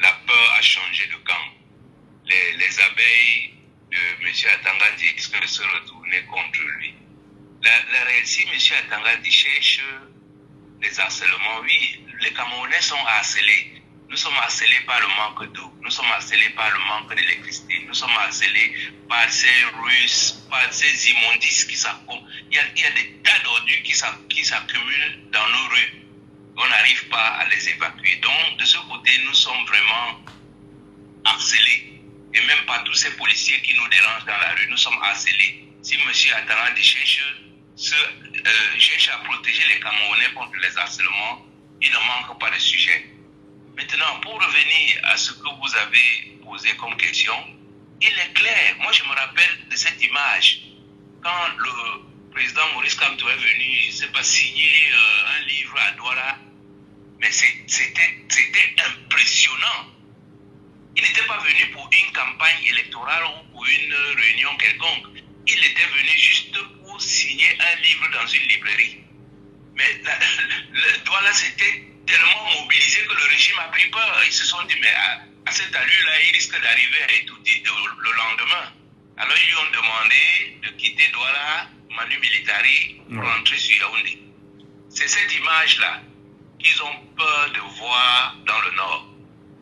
la peur a changé de camp. Les abeilles de M. Atangandi disent qu'elles se retournaient contre lui. La réalité, M. Atangandi cherche des harcèlements. Oui, les Camerounais sont harcelés. Nous sommes harcelés par le manque d'eau. Nous sommes harcelés par le manque d'électricité. Nous sommes harcelés par ces Russes, par ces immondices qui s'accumulent. Il y a des tas d'ordures qui s'accumulent dans nos rues. On n'arrive pas à les évacuer. Donc, de ce côté, nous sommes vraiment harcelés. Et même par tous ces policiers qui nous dérangent dans la rue, nous sommes harcelés. Si M. Atangandi cherche à protéger les Camerounais contre les harcèlements, il ne manque pas de sujet. Maintenant, pour revenir à ce que vous avez posé comme question, il est clair. Moi, je me rappelle de cette image. Quand le président Maurice Kamto est venu, je ne sais pas, signer un livre à Douala, mais c'était impressionnant. Il n'était pas venu pour une campagne électorale ou pour une réunion quelconque. Il était venu juste pour signer un livre dans une librairie. Mais Douala, c'était tellement mobilisés que le régime a pris peur. Ils se sont dit, mais à cette allure-là, il risque d'arriver à Etoudi le lendemain. Alors ils lui ont demandé de quitter Douala, Manu Militari, pour rentrer sur Yaoundé. C'est cette image-là qu'ils ont peur de voir dans le Nord.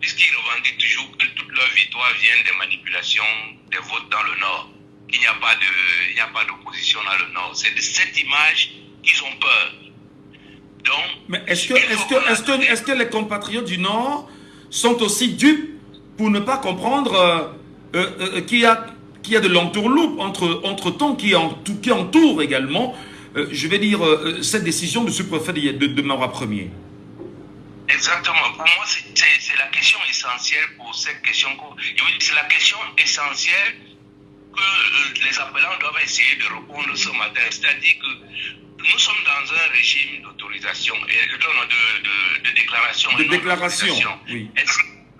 Puisqu'ils revendiquent toujours que toute leur victoire vient des manipulations des votes dans le Nord. Qu'il n'y a pas d'opposition dans le Nord. C'est de cette image qu'ils ont peur. Donc, mais est-ce que les compatriotes du Nord sont aussi dupes pour ne pas comprendre qu'il y a de l'entourloupe entre-temps qui entoure également, je vais dire, cette décision de ce sous-préfet de Marois 1er? Exactement. Pour moi, c'est la question essentielle pour cette question. C'est la question essentielle que les appelants doivent essayer de répondre ce matin. C'est-à-dire que nous sommes dans un régime d'autorisation, de déclaration. De déclaration, oui.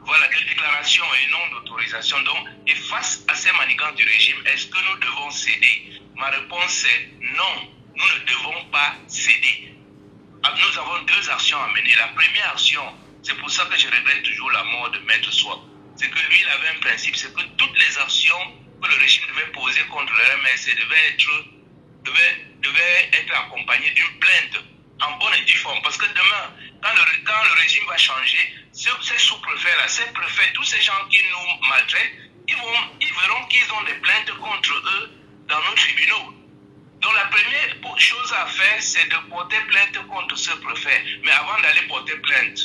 Voilà, de déclaration et non d'autorisation. Donc, et face à ces manigances du régime, est-ce que nous devons céder? Ma réponse est non, nous ne devons pas céder. Nous avons deux actions à mener. La première action, c'est pour ça que je regrette toujours la mort de Maître Swap. C'est que lui, il avait un principe, c'est que toutes les actions que le régime devait poser contre le MSC devaient être accompagnées d'une plainte en bonne et due forme. Parce que demain, quand le régime va changer, ces sous-préfets-là, ces préfets, tous ces gens qui nous maltraitent, ils verront qu'ils ont des plaintes contre eux dans nos tribunaux. Donc la première chose à faire, c'est de porter plainte contre ce préfet. Mais avant d'aller porter plainte,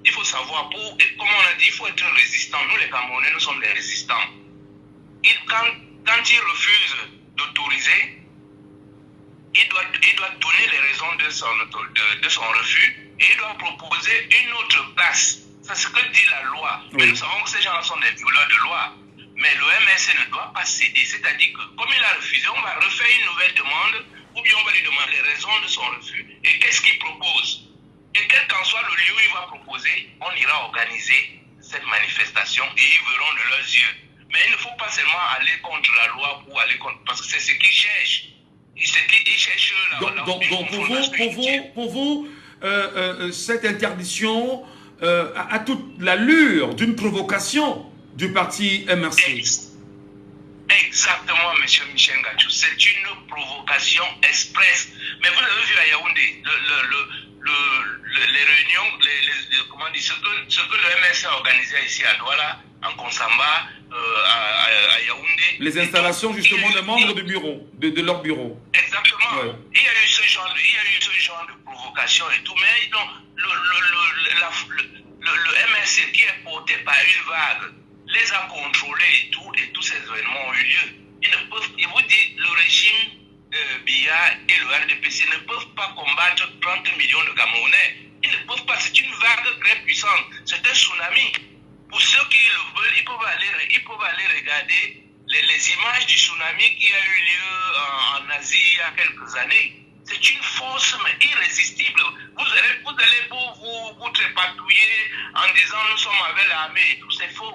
il faut savoir, comme on a dit, il faut être résistant. Nous les Camerounais, nous sommes des résistants. Quand il refuse d'autoriser, il doit donner les raisons de son refus et il doit proposer une autre place. C'est ce que dit la loi. Oui. Mais nous savons que ces gens-là sont des violeurs de loi. Mais le MSC ne doit pas céder. C'est-à-dire que comme il a refusé, on va refaire une nouvelle demande ou bien on va lui demander les raisons de son refus et qu'est-ce qu'il propose. Et quel qu'en soit le lieu où il va proposer, on ira organiser cette manifestation et ils verront de leurs yeux. Mais il ne faut pas seulement aller contre la loi pour aller contre... Parce que c'est ce qu'ils cherchent. Ils cherchent pour vous, cette interdiction a toute l'allure d'une provocation du parti MRC. Exactement, M. Michel Ngachou. C'est une provocation express. Mais vous avez vu à Yaoundé, les réunions, comment dire, ce que le MRC a organisé ici à Douala, en Konsamba, à Yaoundé. Les installations justement des membres du bureau, de leur bureau. Exactement. Ouais. Il y a eu ce genre de provocation et tout, mais donc, le MRC qui est porté par une vague les a contrôlés et tous ces événements ont eu lieu. Ils vous disent, le régime BIA et le RDPC ne peuvent pas combattre 30 millions de Camerounais. Ils ne peuvent pas, c'est une vague très puissante, c'est un tsunami. Pour ceux qui le veulent, ils peuvent aller regarder les images du tsunami qui a eu lieu en Asie il y a quelques années. C'est une force mais irrésistible. Vous allez vous trépatouiller en disant nous sommes avec l'armée et tout, c'est faux.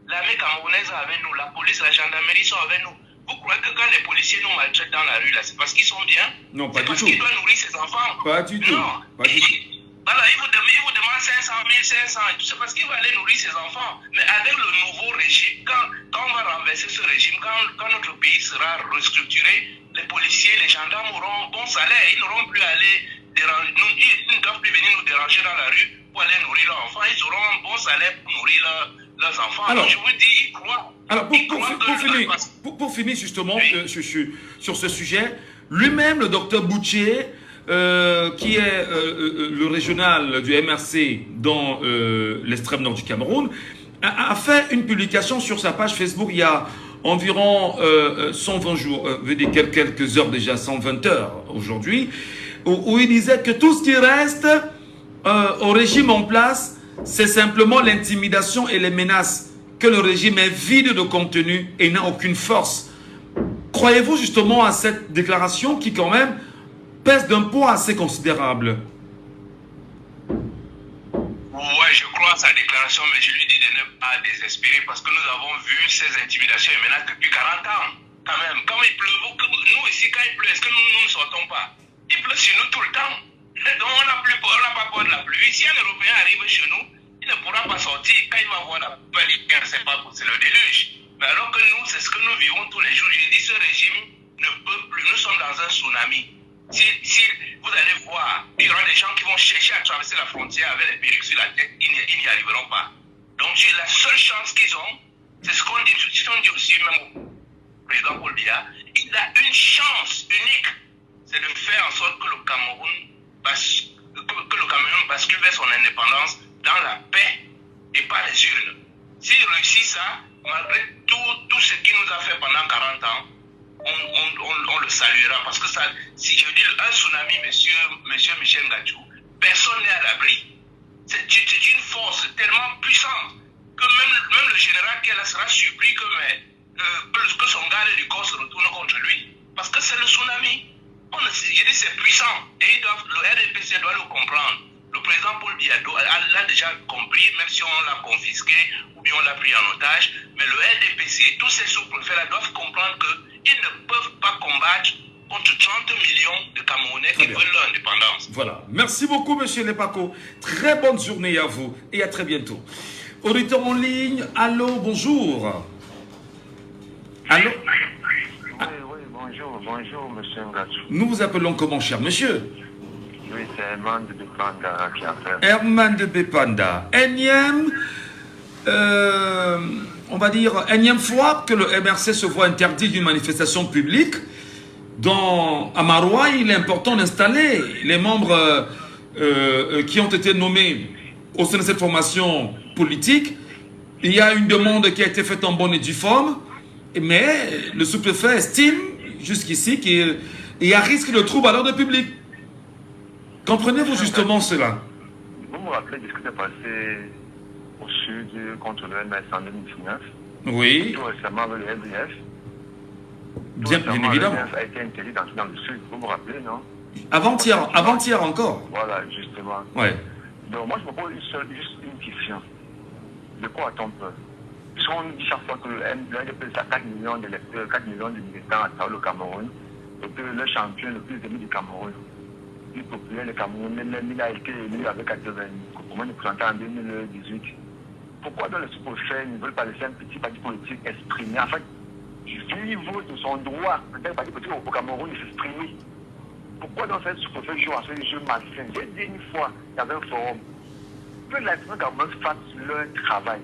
L'armée camerounaise est avec nous, la police, la gendarmerie sont avec nous. Vous croyez que quand les policiers nous maltraitent dans la rue, là, c'est parce qu'ils sont bien? Non, pas du tout. C'est parce qu'ils doivent nourrir ses enfants? Pas du tout. Non. Pas du tout. Voilà, il vous demande 500, 1500, c'est parce qu'il va aller nourrir ses enfants. Mais avec le nouveau régime, quand on va renverser ce régime, quand notre pays sera restructuré, les policiers, les gendarmes auront bon salaire. Ils n'auront plus à aller déranger, ils ne doivent plus venir nous déranger dans la rue pour aller nourrir leurs enfants. Ils auront un bon salaire pour nourrir leurs enfants. Alors, je vous dis, ils croient. Alors, pour finir justement oui. Sur ce sujet, lui-même, le docteur Boutier, qui est le régional du MRC dans l'extrême nord du Cameroun, a fait une publication sur sa page Facebook il y a environ 120 jours, veut dire quelques heures déjà, 120 heures aujourd'hui, où il disait que tout ce qui reste au régime en place, c'est simplement l'intimidation et les menaces, que le régime est vide de contenu et n'a aucune force. Croyez-vous justement à cette déclaration qui quand même pèse d'un poids assez considérable? Oui, je crois à sa déclaration, mais je lui dis de ne pas désespérer parce que nous avons vu ces intimidations et menaces depuis 40 ans. Quand même, quand il pleut, nous ici, quand il pleut, est-ce que nous ne sortons pas? Il pleut sur nous tout le temps. Donc on n'a pas peur de la pluie. S'il y a passer la frontière avec les perruques sur la tête, ils n'y arriveront pas. Donc la seule chance qu'ils ont, c'est ce qu'on dit aussi même au président Paul Biya, il a une chance unique, c'est de faire en sorte que le Cameroun bascule vers son indépendance dans la paix et pas les urnes. S'il réussit ça, malgré tout ce qu'il nous a fait pendant 40 ans, on le saluera. Parce que ça, si je dis un tsunami, monsieur Michel Ngatou, personne n'est à l'abri. C'est une force tellement puissante que même le général qui est là sera surpris que son garde du corps se retourne contre lui. Parce que c'est le tsunami. Je dis c'est puissant. Et le RDPC doit le comprendre. Le président Paul Biya l'a déjà compris, même si on l'a confisqué ou bien on l'a pris en otage. Mais le RDPC et tous ces sous-préfets doivent comprendre qu'ils ne peuvent pas combattre contre 30 millions de Camerounais qui veulent leur indépendance. Voilà. Merci beaucoup, monsieur Lepako. Très bonne journée à vous et à très bientôt. Auditeur en ligne, allô, bonjour. Allô? Oui, bonjour, monsieur Ngatou. Nous vous appelons comment, cher monsieur? Oui, c'est Herman de Bepanda qui a fait. Herman de Bepanda. On va dire, énième fois que le MRC se voit interdit d'une manifestation publique. À Maroua, il est important d'installer les membres qui ont été nommés au sein de cette formation politique. Il y a une demande qui a été faite en bonne et due forme, mais le sous-préfet estime jusqu'ici qu'il y a risque de trouble à l'ordre public. Comprenez-vous justement cela? Vous me rappelez de ce qui s'est passé au sud contre le MS en 2019? Oui. Tout récemment avec le LDF. Bien évidemment. Le LDF a été interdit d'entrer dans le sud, vous me rappelez, non? Avant-hier encore. Voilà, justement. Ouais. Donc moi je me pose juste une question. De quoi a-t-on peur? Puisqu'on nous dit chaque fois que le LDP a 4 millions d'électeurs, 4 millions de militants à travers le Cameroun, et que le champion le plus aimé du Cameroun, le plus populaire, le Cameroun, même il a été élu avec 80%, comment il présentait en 2018. Pourquoi dans le sous-préfet ne veulent pas laisser un petit parti politique exprimer? En fait, vivre de son droit, un parti politique au Cameroun, de s'exprimer. Pourquoi dans ce sous-préfet joue à ce jeu malsain? J'ai dit une fois, il y avait un forum, que l'État Cameroun fasse leur travail.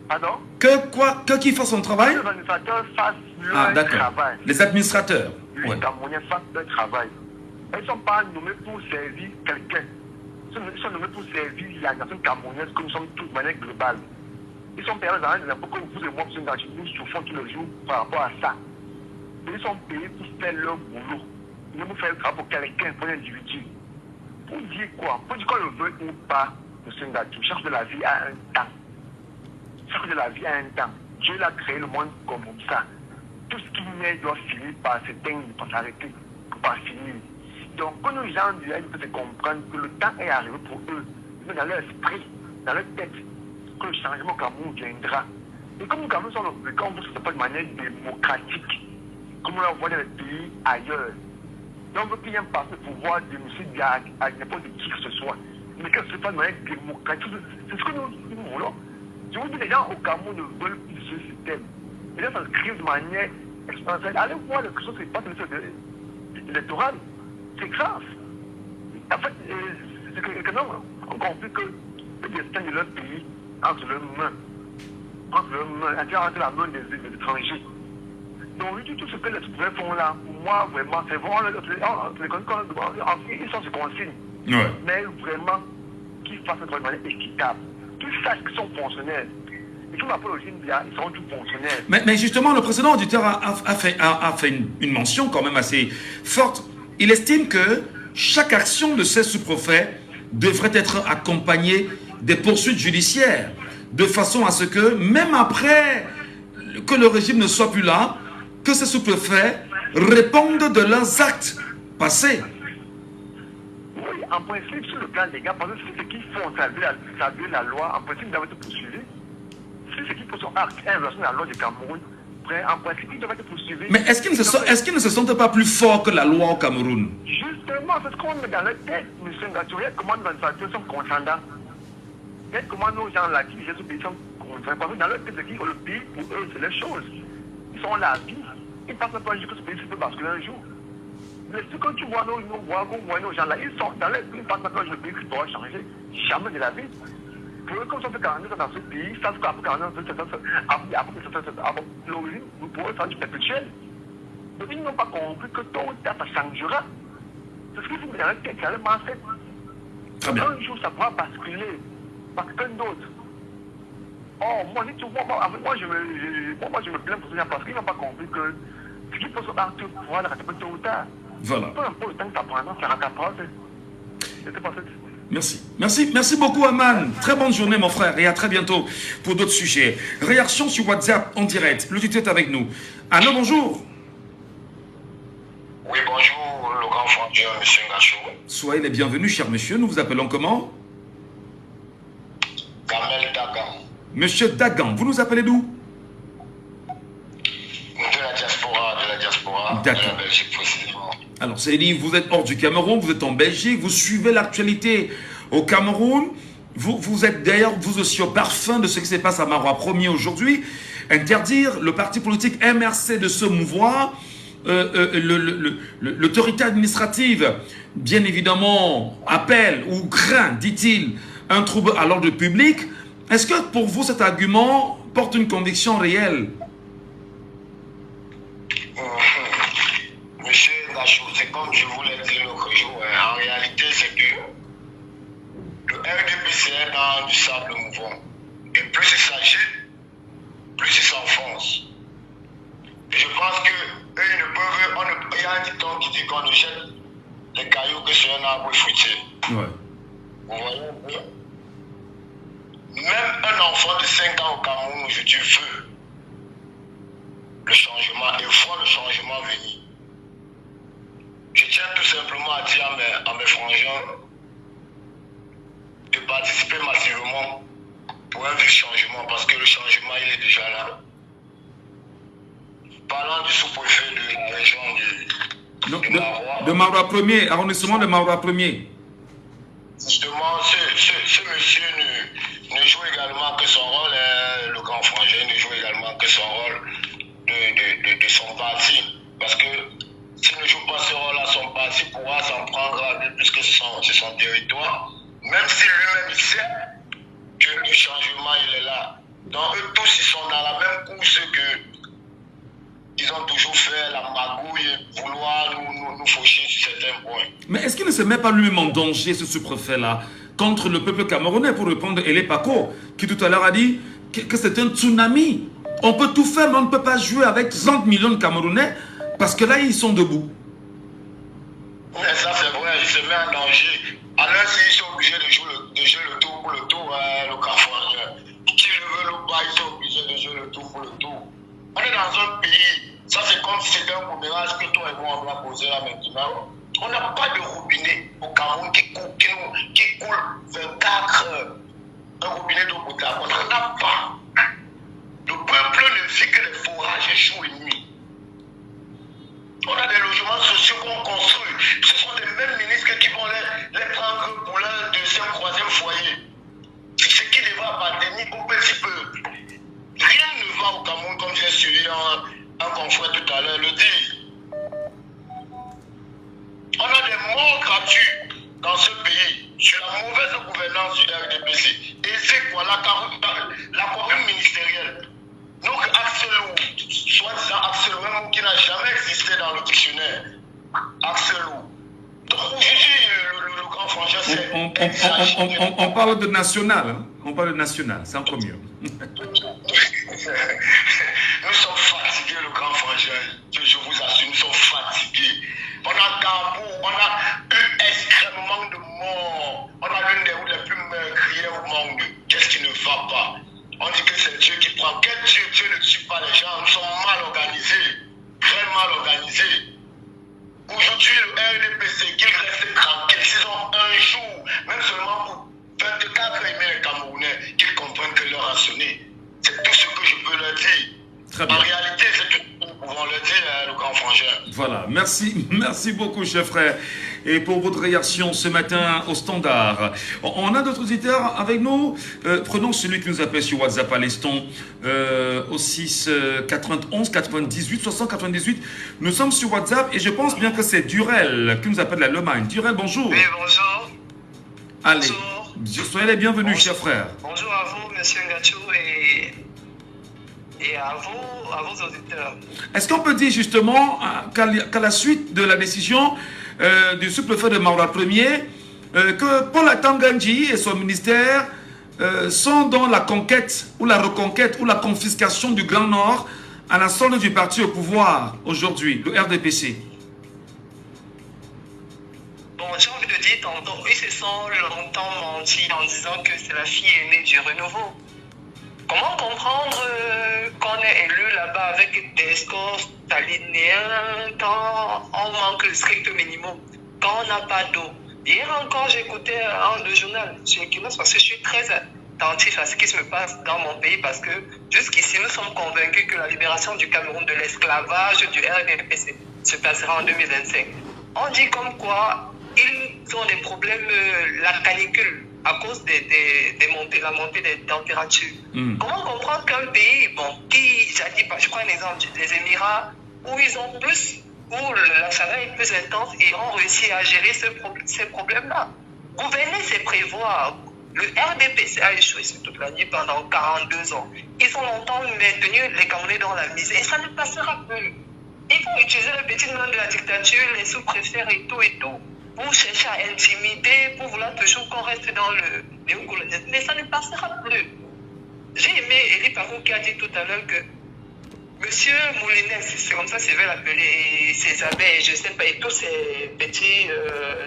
Pardon? Que qui fasse son travail? Que les administrateurs fassent leur travail. Les administrateurs. Les Camerounais fassent leur travail. Ils ne sont pas nommés pour servir quelqu'un. Ils sont nommés pour servir la nation camerounaise que nous sommes tous de manière globale. Ils sont payés dans un impôt que vous et moi, nous souffrons tous les jours par rapport à ça. Ils sont payés pour faire leur boulot. Ils ne vont faire le travail pour quelqu'un, pour un individu. Pour dire quoi? Pour dire qu'on le veut ou pas, M. Ngatou, cherche de la vie à un temps. Cherche de la vie à un temps. Dieu l'a créé le monde comme ça. Tout ce qui naît doit finir par s'éteindre, par s'arrêter, par finir. Donc, quand nous gens du LDP se comprendre que le temps est arrivé pour eux, dans leur esprit, dans leur tête, que le changement au Cameroun viendra. Et comme le Cameroun sont le Cameroun, ce n'est pas de manière démocratique, comme on la voit dans les pays ailleurs. Donc, on veut qu'il y ait un parti de pouvoir de M. à n'importe qui que ce soit. Mais que ce n'est pas de manière démocratique, c'est ce que nous voulons. Je vous dis, les gens au Cameroun ne veulent plus ce système. Les gens s'inscrivent de manière exponentielle. Allez voir ce qui se passe dans le électoral. C'est grave. En fait, c'est que les Canadiens ont compris que le destin de leur pays entre leurs mains, entre la main des étrangers. Donc, tout ce que les sous-préfets font là, pour moi, vraiment, c'est vraiment, ils sont se consignent. Ouais. Mais vraiment, qu'ils fassent de manière équitable. Qu'ils sachent qu'ils sont fonctionnaires. Et comme après l'origine, ils sont tous fonctionnaires. Mais justement, le précédent auditeur a fait une mention quand même assez forte. Il estime que chaque action de ces sous-préfets devrait être accompagnée des poursuites judiciaires, de façon à ce que, même après que le régime ne soit plus là, que ces sous-préfets répondent de leurs actes passés. Oui, en principe, sur le plan légal, parce que c'est ce qu'ils font, ça veut la loi, en principe, ils doivent être poursuivis. Si ce qu'ils font son acte est en relation avec la loi du Cameroun, en principe, ils doivent être poursuivis. Mais est-ce qu'ils ne se sentent pas plus forts que la loi au Cameroun? Justement, c'est ce qu'on met dans leur tête, M. Ngatou. Comment nos administrateurs sont consentants. Comment nos gens là qui sont consentants. Parce que dans leur tête, le pays, pour eux, c'est les choses. Ils sont là à vie. Ils ne passent pas un jour que ce pays peut basculer un jour. blessures que tu vois, nos gens là, ils sont dans les pays, parce que le pays qui doit changer, jamais de la vie. Pour eux, comme ça fait 40 ans dans ce pays, ça se fait après 40 ans, l'origine, pour eux, ça du perpétuel. Donc ils n'ont pas compris que tôt ou tard, ça changera. C'est ce qu'il faut dans la tête, c'est le mindset. Un jour, ça pourra basculer par quelqu'un d'autre. Oh, moi, si tu vois, moi, je me plains pour ça parce qu'ils n'ont pas compris que ce qu'il faut se battre pour pouvoir le rattraper tôt ou tard. Voilà. Peu importe le temps que tu apprends, c'est rattrapable. C'était pas ça. Merci beaucoup Aman. Très bonne journée mon frère et à très bientôt pour d'autres sujets. Réaction sur WhatsApp en direct. Le tuteur est avec nous. Allô, bonjour. Oui, bonjour, le grand frontière, monsieur Ngachou. Soyez les bienvenus, cher monsieur. Nous vous appelons comment? Kamel Dagan. Monsieur Dagan, vous nous appelez d'où? De la diaspora, de la Belgique précisément. Alors, c'est dit, vous êtes hors du Cameroun, vous êtes en Belgique, vous suivez l'actualité au Cameroun. Vous êtes d'ailleurs, vous aussi, au parfum de ce qui se passe à Marois 1er aujourd'hui. Interdire le parti politique MRC de se mouvoir. L'autorité administrative, bien évidemment, appelle ou craint, dit-il, un trouble à l'ordre public. Est-ce que pour vous, cet argument porte une conviction réelle? Monsieur Ngachou, c'est comme je vous l'ai dit l'autre jour. En réalité, c'est que le RDPC est dans du sable mouvant. Et plus il s'agit, plus il s'enfonce. Et je pense que eux, ils ne peuvent. Il y a un dicton qui dit qu'on ne jette les cailloux que sur un arbre fruitier. Ouais. Vous voyez? Même un enfant de 5 ans au Cameroun aujourd'hui veut le changement et voit le changement venir. Je tiens tout simplement à dire à mes frangins de participer massivement pour un vif changement parce que le changement il est déjà là. Parlant du sous-préfet de région de Marois 1er, arrondissement de Marois 1er. Justement, ce monsieur ne joue également que son rôle, le grand frangin ne joue également que son rôle de son parti. Parce que s'il ne joue pas ce rôle-là, son parti pourra s'en prendre à lui puisque c'est son territoire. Même si lui-même il sait que le changement il est là. Donc eux tous ils sont dans la même course que ils ont toujours fait la magouille et vouloir nous faucher sur certains points. Mais est-ce qu'il ne se met pas lui-même en danger, ce sous-préfet-là, contre le peuple camerounais, pour répondre à Elé Paco, qui tout à l'heure a dit que c'est un tsunami. On peut tout faire, mais on ne peut pas jouer avec 30 millions de Camerounais, parce que là, ils sont debout. Mais ça, c'est vrai, il se met en danger. Alors, s'ils sont obligés de jouer le tour pour le tour, le Camerounais, qui le veut ou pas, ils sont obligés de jouer le tour pour le tour. On est dans un pays, ça c'est comme si c'était un commérage que toi et moi on doit poser là maintenant. On n'a pas de robinet au Cameroun qui coule 24 heures. Un robinet d'eau potable, on n'en a pas. Le peuple ne vit que les forages jour et nuit. On a des logements sociaux qu'on construit. Ce sont les mêmes ministres qui vont les prendre pour leur deuxième, troisième foyer. Ce qui devrait appartenir au petit peuple. Rien ne va au Cameroun comme j'ai suivi un confrère tout à l'heure le dit. On a des morts gratuits dans ce pays sur la mauvaise gouvernance du RDPC. Et c'est quoi la corruption ministérielle. Donc Axelou, soi-disant Axelou, qui n'a jamais existé dans le dictionnaire. Axelou. Donc aujourd'hui, le grand frangin, c'est... On parle de national, hein? On parle de national, c'est encore mieux. Nous sommes fatigués, le grand frangin. Je vous assure, nous sommes fatigués. On a Gabou, on a eu extrêmement de morts. On a l'une des routes les plus meurtrières au monde. Qu'est-ce qui ne va pas? On dit que c'est Dieu qui prend. Quel Dieu? Dieu ne tue pas les gens. Nous sommes mal organisés. Très mal organisés. Aujourd'hui, le RDPC, qu'ils restent tranquilles. S'ils ont un jour, même seulement pour 24 les Camerounais, qu'ils comprennent que leur a sonné. C'est tout ce que je peux leur dire. Très bien. En réalité, c'est tout ce que nous pouvons leur dire, le grand frangin. Voilà, merci beaucoup, cher frère. et pour votre réaction ce matin au standard. On a d'autres auditeurs avec nous. Prenons celui qui nous appelle sur WhatsApp à l'instant au 6 91 98 60 98. Nous sommes sur WhatsApp et je pense bien que c'est Durel qui nous appelle de l'Allemagne. Durel, bonjour. Oui, bonjour. Allez, bonjour. Soyez les bienvenus, chers frères. Bonjour à vous, monsieur Ngacho, et à vos auditeurs. Est-ce qu'on peut dire justement qu'à la suite de la décision du sous-préfet de Maura Ier, que Paul Atangandji et son ministère sont dans la conquête ou la reconquête ou la confiscation du Grand Nord à la solde du parti au pouvoir aujourd'hui, le RDPC? Bon, j'ai envie de dire tantôt, ils se sont longtemps menti en disant que c'est la fille aînée du renouveau. Comment comprendre qu'on est élu là-bas avec des scores stalinéens quand on manque le strict minimum, quand on n'a pas d'eau? Hier encore, j'écoutais le journal sur Equinox parce que je suis très attentif à ce qui se passe dans mon pays parce que jusqu'ici, nous sommes convaincus que la libération du Cameroun de l'esclavage du RDPC se passera en 2025. On dit comme quoi ils ont des problèmes, la canicule, à cause de la montée des températures. Comment comprendre qu'un pays, qui, je prends un exemple, les Émirats, où ils ont plus, où la chaleur est plus intense, et ont réussi à gérer ces problèmes-là. Gouverner, c'est prévoir. Le RDPC a échoué sur toute la nuit pendant 42 ans. Ils ont longtemps maintenu les Camerounais dans la misère, et ça ne passera plus. Ils vont utiliser le petit nom de la dictature, les sous-préfets et tout, pour chercher à intimider, pour vouloir toujours qu'on reste dans le néocolonialisme. Mais ça ne passera plus. J'ai aimé Elie Parou qui a dit tout à l'heure que Monsieur Moulinès, c'est comme ça que je vais l'appeler, ses abeilles, je ne sais pas, et tous ces petits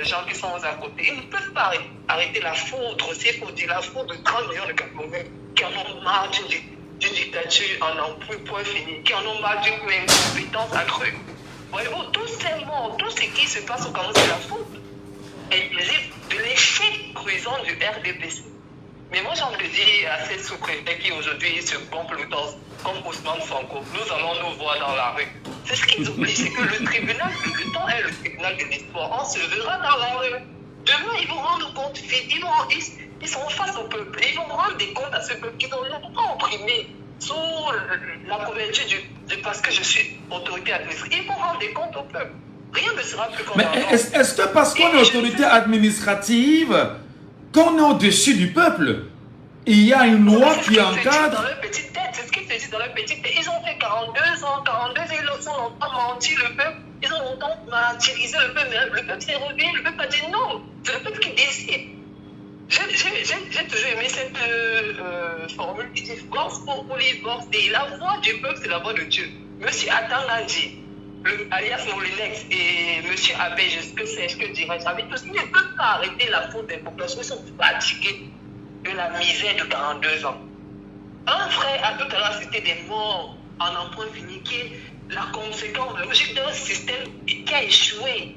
gens qui sont à côté, ils ne peuvent pas arrêter la foudre, s'il faut dire la foudre de 30 millions de Camerounais qui en ont marre d'une dictature en n'en plus point fini, qui en ont marre d'une incompétence accrue. Voyez-vous, tous ces mots, tout ce qui se passe au Cameroun, c'est la faute de l'échec cuisant du RDPC. Mais moi, j'ai envie de dire à ces sous-préfets qui aujourd'hui se complotent comme Ousmane Sonko, nous allons nous voir dans la rue. C'est ce qu'ils oublient, c'est que le tribunal, le temps est le tribunal de l'histoire. On se verra dans la rue. Demain, ils vont rendre compte, ils sont face au peuple. Ils vont rendre des comptes à ce peuple qui ont longtemps opprimé sous la couverture parce que je suis autorité administrative. Ils vont rendre des comptes au peuple. Rien ne sera plus comme Mais est-ce que parce qu'on est autorité administrative, qu'on est au-dessus du peuple, il y a une loi qui encadre? C'est ce qu'ils te disent dans leur petite tête. Ils ont fait 42 ans, ils ont longtemps menti le peuple, ils ont longtemps martyrisé le peuple, mais le peuple s'est réveillé, le peuple a dit non, c'est le peuple qui décide. J'ai toujours aimé cette formule qui dit Vox populi vox Dei. La voix du peuple, c'est la voix de Dieu. Monsieur Atangandji, alias Moulinex, et monsieur Abbé, ce que dirais-je, tous, ils ne peuvent pas arrêter la faute des populations, ils sont fatigués de la misère de 42 ans. Un frère a tout à l'heure cité des morts en un point fini, qui est la conséquence logique d'un système qui a échoué.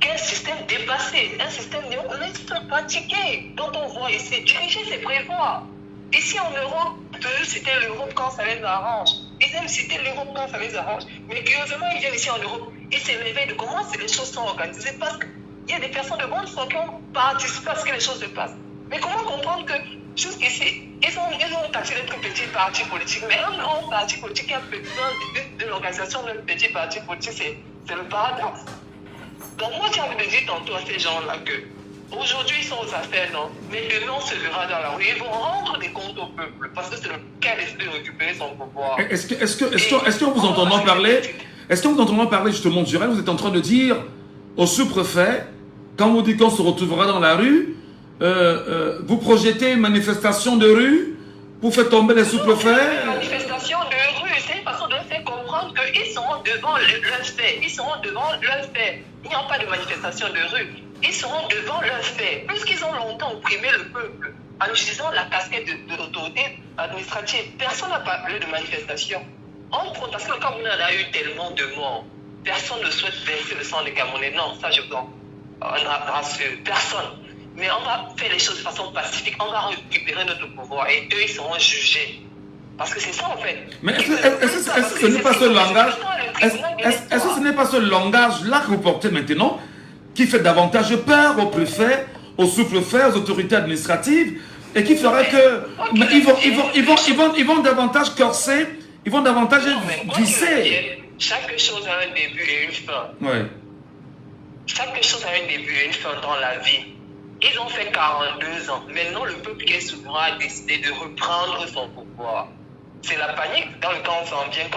Un système dépassé, un système néocolonialiste pratiqué, dont on voit ici. Diriger, c'est prévoir. Ici en Europe, toujours citer l'Europe quand ça les arrange. Ils aiment citer l'Europe quand ça les arrange. Mais curieusement, ils viennent ici en Europe et s'éveillent de comment les choses sont organisées. Parce qu'il y a des personnes de bonne foi qui ont participé à ce que les choses se passent. Mais comment comprendre que jusqu'ici, ils ont taxé d'être petits partis politiques, mais un grand parti politique qui a besoin de l'organisation d'un petit parti politique, c'est le paradoxe. Donc moi, j'ai envie de dire tantôt à ces gens-là que aujourd'hui, ils sont aux affaires, non, mais demain, on se verra dans la rue. Ils vont rendre des comptes au peuple parce que c'est le cas de récupérer son pouvoir. Est-ce que vous entendons parler? Est-ce que vous entendons parler justement du Durel? Vous êtes en train de dire au sous-préfet, quand vous dites qu'on se retrouvera dans la rue, vous projetez une manifestation de rue pour faire tomber les sous-préfets? Une manifestation de rue, c'est une façon de faire comprendre qu'ils seront devant leurs faits. Ils seront devant leurs faits. Il n'y a pas de manifestation de rue. Ils seront devant leurs faits. Puisqu'ils ont longtemps opprimé le peuple en utilisant la casquette de l'autorité administrative, personne n'a parlé de manifestation. Parce que le Cameroun a eu tellement de morts. Personne ne souhaite verser le sang des Camerounais. Non, ça je pense. On rassure personne. Mais on va faire les choses de façon pacifique. On va récupérer notre pouvoir et eux, ils seront jugés. Parce que c'est ça en fait. Mais est-ce que ce n'est pas ce langage? Est-ce que ce n'est pas ce langage-là que vous portez maintenant? qui fait davantage peur aux préfets, aux sous-préfets, aux autorités administratives, et qui ferait que ils vont davantage corser, ils vont davantage visser. Chaque chose a un début et une fin. Ouais. Chaque chose a un début et une fin dans la vie. Ils ont fait 42 ans. Maintenant, le peuple qui est souverain a décidé de reprendre son pouvoir. C'est la panique. Dans le temps, on s'en vient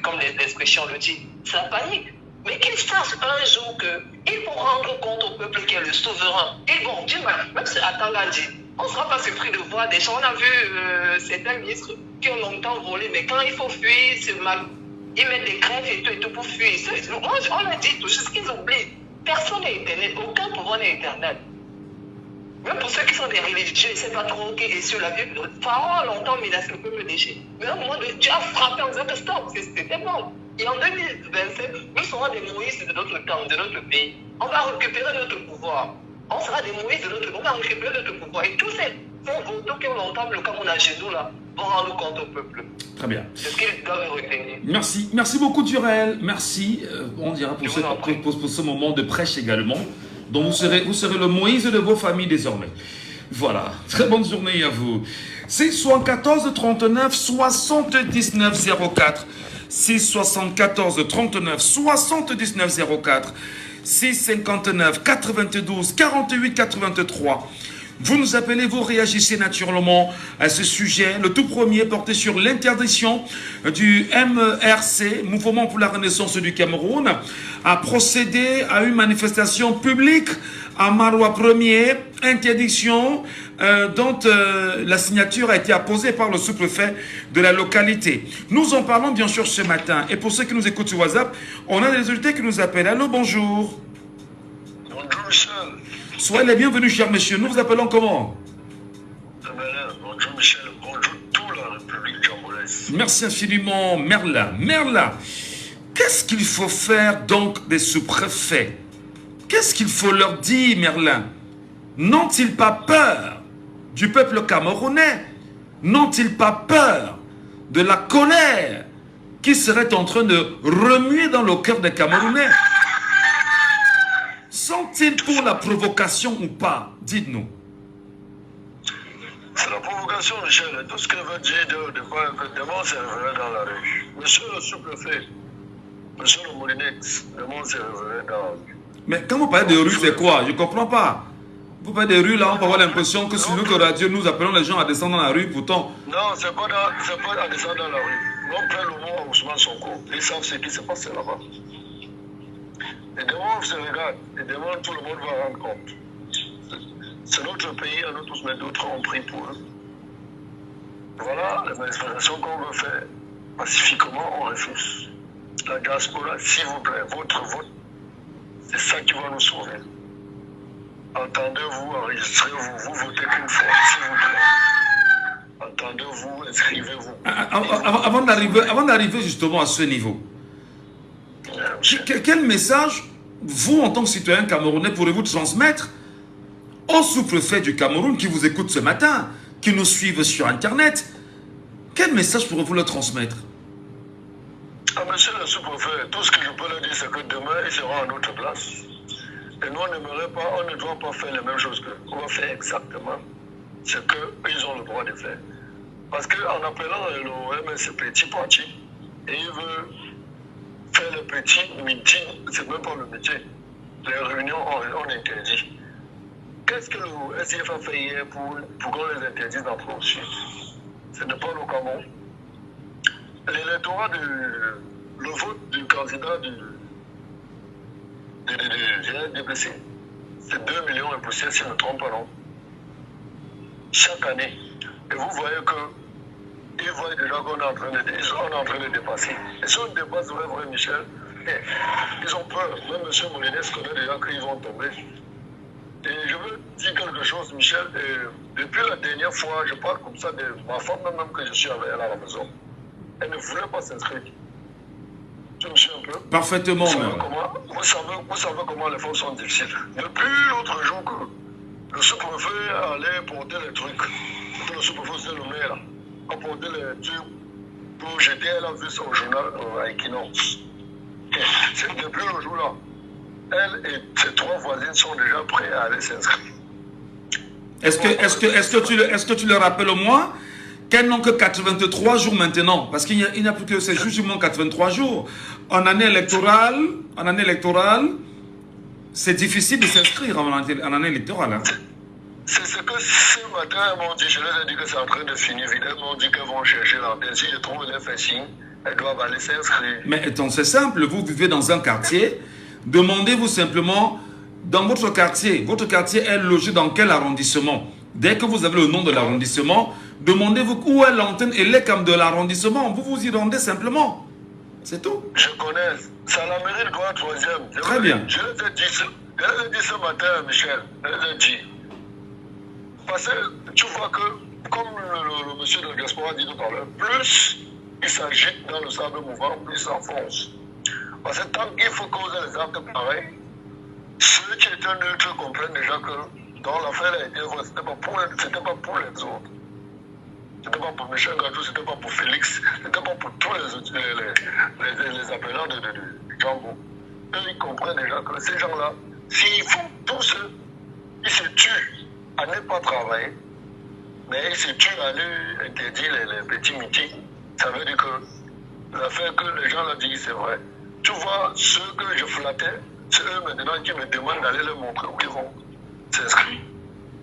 comme l'expression le dit. C'est la panique. Mais qu'ils sachent un jour qu'ils vont rendre compte au peuple qui est le souverain. Ils vont dire, même si Atanga dit, on ne sera pas surpris de voir des gens. On a vu certains ministres qui ont longtemps volé, mais quand il faut fuir, c'est mal. Ils mettent des grèves et tout pour fuir. Moi, on l'a dit tout, juste qu'ils oublient. Personne n'est éternel, aucun pouvoir n'est éternel. Même pour ceux qui sont des religieux, ils ne savent pas trop qui est sur la Bible. Pharaon a longtemps menacé le peuple d'Égypte. Mais au moment de Dieu a frappé en disant que stop, c'était bon. Et en 2027, nous serons des Moïse de notre temps, de notre pays. On va récupérer notre pouvoir. On sera des Moïse de notre pays. On va récupérer notre pouvoir. Et tous ces vautours qui ont longtemps le Cameroun à genoux là vont rendre compte au peuple. Très bien. C'est ce qu'ils doivent retenir. Merci. Merci beaucoup, Turel. Merci. On dira pour ce moment de prêche également. Donc vous serez le Moïse de vos familles désormais. Voilà. Très bonne journée à vous. C'est 74 39 79 04. 6 74 39 79 04. 6 59 92 48 83. Vous nous appelez, vous réagissez naturellement à ce sujet. Le tout premier porté sur l'interdiction du MRC, Mouvement pour la Renaissance du Cameroun, à procéder à une manifestation publique à Maroua 1er, interdiction dont la signature a été apposée par le sous-préfet de la localité. Nous en parlons bien sûr ce matin. Et pour ceux qui nous écoutent sur WhatsApp, on a des résultats qui nous appellent. Allô, bonjour. Bonjour, Michel. Soyez les bienvenus, cher monsieur. Nous vous appelons comment? Bonjour, Michel. Bonjour, toute la République camerounaise. Merci infiniment, Merla. Merla, qu'est-ce qu'il faut faire donc des sous-préfets? Qu'est-ce qu'il faut leur dire, Merlin? N'ont-ils pas peur du peuple camerounais? N'ont-ils pas peur de la colère qui serait en train de remuer dans le cœur des Camerounais? Sont-ils pour la provocation ou pas? Dites-nous. C'est la provocation, Michel. Tout ce qu'elle veut dire demain, c'est révélé dans la rue. Monsieur le sous-préfet, monsieur le Moulinex, demain, c'est révélé dans la rue. Mais quand vous parlez de rue, c'est quoi? Je ne comprends pas. Vous parlez de rue, là, on peut avoir l'impression que c'est nous que radio, nous appelons les gens à descendre dans la rue, pourtant. Non, c'est pas à descendre dans la rue. On prend le mot à Ousmane Sonko. Ils savent ce qui se passe là-bas. Et demain, on se regarde. Et demain, tout le monde va rendre compte. C'est notre pays, à nous tous, mais d'autres ont pris pour eux. Voilà les manifestations qu'on veut faire pacifiquement, on refuse. La diaspora, s'il vous plaît, votre vote, c'est ça qui va nous sauver. Entendez-vous, enregistrez-vous, vous votez qu'une fois, s'il vous plaît. Entendez-vous, inscrivez-vous. Avant d'arriver justement à ce niveau, quel message, vous, en tant que citoyen camerounais, pourrez-vous transmettre aux sous-préfets du Cameroun qui vous écoutent ce matin, qui nous suivent sur Internet? Quel message pourrez-vous leur transmettre? Monsieur le sous-préfet, tout ce que je peux leur dire, c'est que demain, ils seront à notre place. Et nous, on ne doit pas faire les mêmes choses qu'eux. On va faire exactement ce qu'ils ont le droit de faire. Parce qu'en appelant le MSC petit parti, et ils veulent faire le petit meeting, c'est même pas le meeting. Les réunions, on interdit. Qu'est-ce que le SIF a fait hier pour qu'on les interdise d'entrer au sud? Ce n'est pas le Cameroun. L'électorat le vote du candidat du DPC, c'est 2 millions et poussière, si je ne me trompe pas, non? Chaque année. Et vous voyez que ils voient déjà qu'on est en train de dépasser. Et si on dépasse vrai, Michel, ils ont peur. Même M. Molinès connaît déjà qu'ils vont tomber. Et je veux dire quelque chose, Michel. Depuis la dernière fois, je parle comme ça de ma femme, même que je suis avec elle à la maison. Elle ne voulait pas s'inscrire. Tu me suis un peu? Parfaitement. Vous savez comment les choses sont difficiles. Depuis l'autre jour que le sous-préfet allait porter les trucs, le sous-préfet, c'est le maire, là, a porté les trucs pour jeter, elle a vu ça au journal à Equinox. C'est depuis le jour-là. elle et ses 3 voisines sont déjà prêts à aller s'inscrire. Est-ce que tu le rappelles au moins qu'elles n'ont que 83 jours maintenant? Parce qu'il n'y a plus que, c'est justement 83 jours. En année électorale, c'est difficile de s'inscrire en année électorale. Hein. C'est ce que ce matin, elles m'ont dit, je leur ai dit que c'est en train de finir. Elles m'ont dit qu'elles vont chercher l'antenne. Si je trouve les fait signe, elles doivent aller s'inscrire. Mais attends, c'est simple, vous vivez dans un quartier, demandez-vous simplement, dans votre quartier est logé dans quel arrondissement? Dès que vous avez le nom de l'arrondissement, demandez-vous où est l'antenne et l'écam de l'arrondissement. Vous vous y rendez simplement. C'est tout. Je connais. C'est à la mairie de Douala 3e. Très bien. Je les ai dit ce matin, Michel. Je les ai dit. Parce que tu vois que, comme le monsieur de la diaspora a dit tout à l'heure, plus il s'agite dans le sable mouvant, plus il s'enfonce. Parce que tant qu'il faut causer les actes pareils, ceux qui étaient neutres comprennent déjà que dans l'affaire a été vraie, c'était pas pour les autres. C'était pas pour Michel Gatou, c'était pas pour Félix, c'était pas pour tous les appelants de Django. Eux, ils comprennent déjà que ces gens-là, s'ils font tout ce, ils se tuent à ne pas travailler, mais ils se tuent à aller interdire les petits meetings. Ça veut dire que l'affaire que les gens l'ont dit, c'est vrai. Tu vois, ceux que je flattais, c'est eux maintenant qui me demandent d'aller leur montrer où ils vont s'inscrire.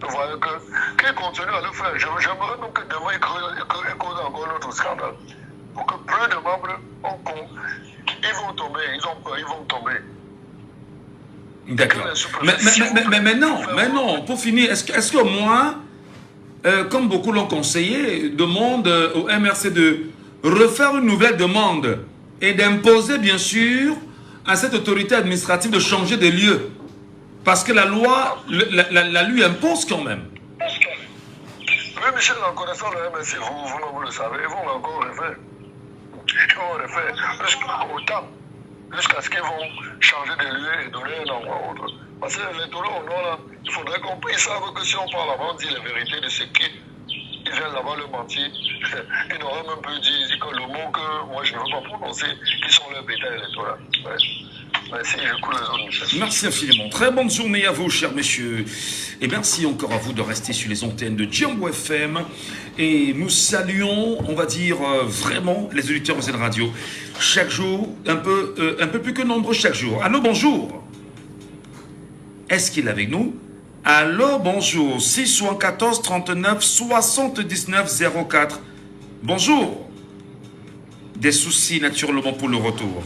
Vous voyez qu'ils continuent à le faire. J'aimerais même que demain ils causent encore notre scandale. Pour que plus de membres ils vont tomber, ils ont peur, ils vont tomber. D'accord. Mais non, pour finir, est-ce que moi, comme beaucoup l'ont conseillé, demande au MRC de refaire une nouvelle demande et d'imposer bien sûr à cette autorité administrative de changer de lieu? Parce que la loi la lui impose quand même. Oui, Michel, en connaissant le MRC, vous le savez, ils vont encore refaire. Ils vont refaire jusqu'à ce qu'ils vont changer de lieu et donner un endroit autre. Parce que les taureaux au nord, là, il faudrait qu'on savent que si on parle avant, on dit la vérité de ce qui ils viennent là-bas le mentir. Ils n'auraient même plus dit que le mot que moi je ne veux pas prononcer, qui sont leurs bétails électoraux. Ouais. Merci, je coule les autres, Michel. Merci infiniment. Très bonne journée à vous, chers messieurs. Et merci encore à vous de rester sur les antennes de Django FM. Et nous saluons, on va dire, vraiment les auditeurs de cette radio. Chaque jour, un peu plus que nombreux chaque jour. Allô, bonjour. Est-ce qu'il est avec nous? Allô, bonjour. 614 39 79 04. Bonjour. Des soucis naturellement pour le retour.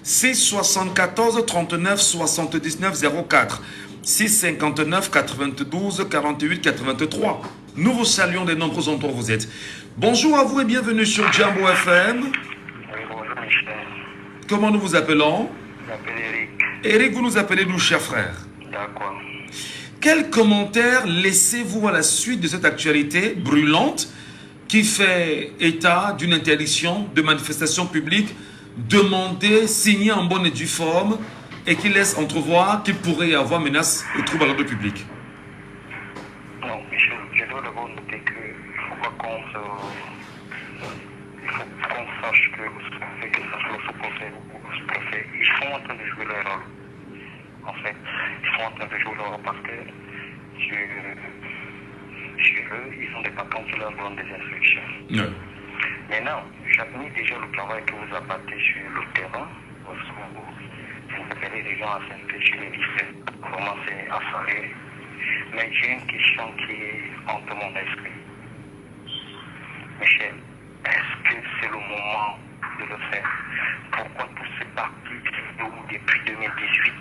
674 39 79 04. 659 92 48 83. Nous vous saluons des nombreux endroits où vous êtes. Bonjour à vous et bienvenue sur Django FM. Oui, bonjour Michel. Comment nous vous appelons? Je m'appelle Eric. Eric, vous nous appelez d'où, cher frère? D'accord. Quel commentaire laissez-vous à la suite de cette actualité brûlante qui fait état d'une interdiction de manifestation publique demandée, signée en bonne et due forme et qui laisse entrevoir qu'il pourrait y avoir menace au trouble à l'ordre public? Non, Michel, je dois d'abord noter qu'il ne faut pas qu'on sache que ça soit le sous-préfet ou le sous-préfet. Ils sont en train de jouer leur rôle. En fait, ils sont en train de jouer leur rôle parce que chez eux, ils ont des patrons qui leur donnent des instructions. Ouais. Maintenant, j'admire déjà le travail que vous abattez sur le terrain. Parce que vous appelez les gens à s'inscrire sur les lycées. Vraiment, c'est affairé. Mais j'ai une question qui est entre mon esprit. Michel, est-ce que c'est le moment de le faire? Pourquoi tous ces partis depuis 2018?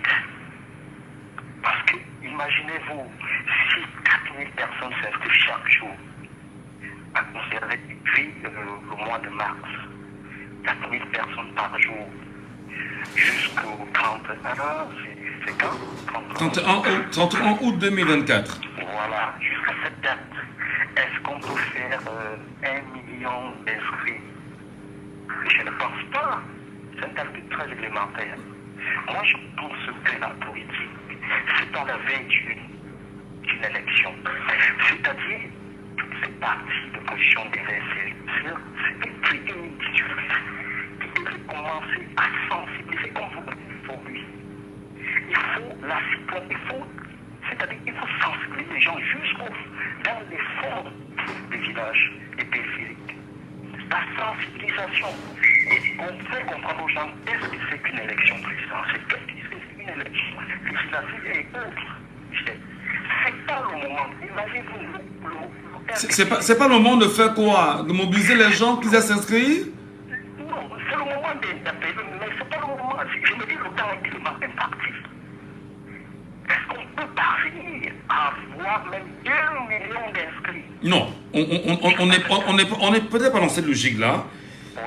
Parce que, imaginez-vous, si 4000 personnes s'inscrivent chaque jour, à conserver depuis le mois de mars, 4000 personnes par jour, jusqu'au 31, c'est quand? 31 août 2024. Voilà, jusqu'à cette date, est-ce qu'on peut faire 1 million d'inscrits? Je ne pense pas. C'est un calcul très élémentaire. Moi, je pense que la politique, c'est à la veille d'une élection. C'est-à-dire, toutes ces parties de position des SL, c'est créer une discussion qui devrait commencer à sensibiliser comme vous pour lui. Il l'organisation. Et on fait comprendre aux gens, est-ce que c'est qu'une élection présidentielle? Qu'est-ce que c'est qu'une élection législative et autres? C'est pas le moment. Imaginez-vous. C'est pas le moment de faire quoi? De mobiliser les gens qui s'inscrivent? Non, c'est le moment d'interpeller, mais c'est pas le moment. Je me dis, le temps est tellement imparti. Est-ce qu'on peut parvenir à avoir même 2 millions d'inscrits? Non, on est peut-être pas dans cette logique-là.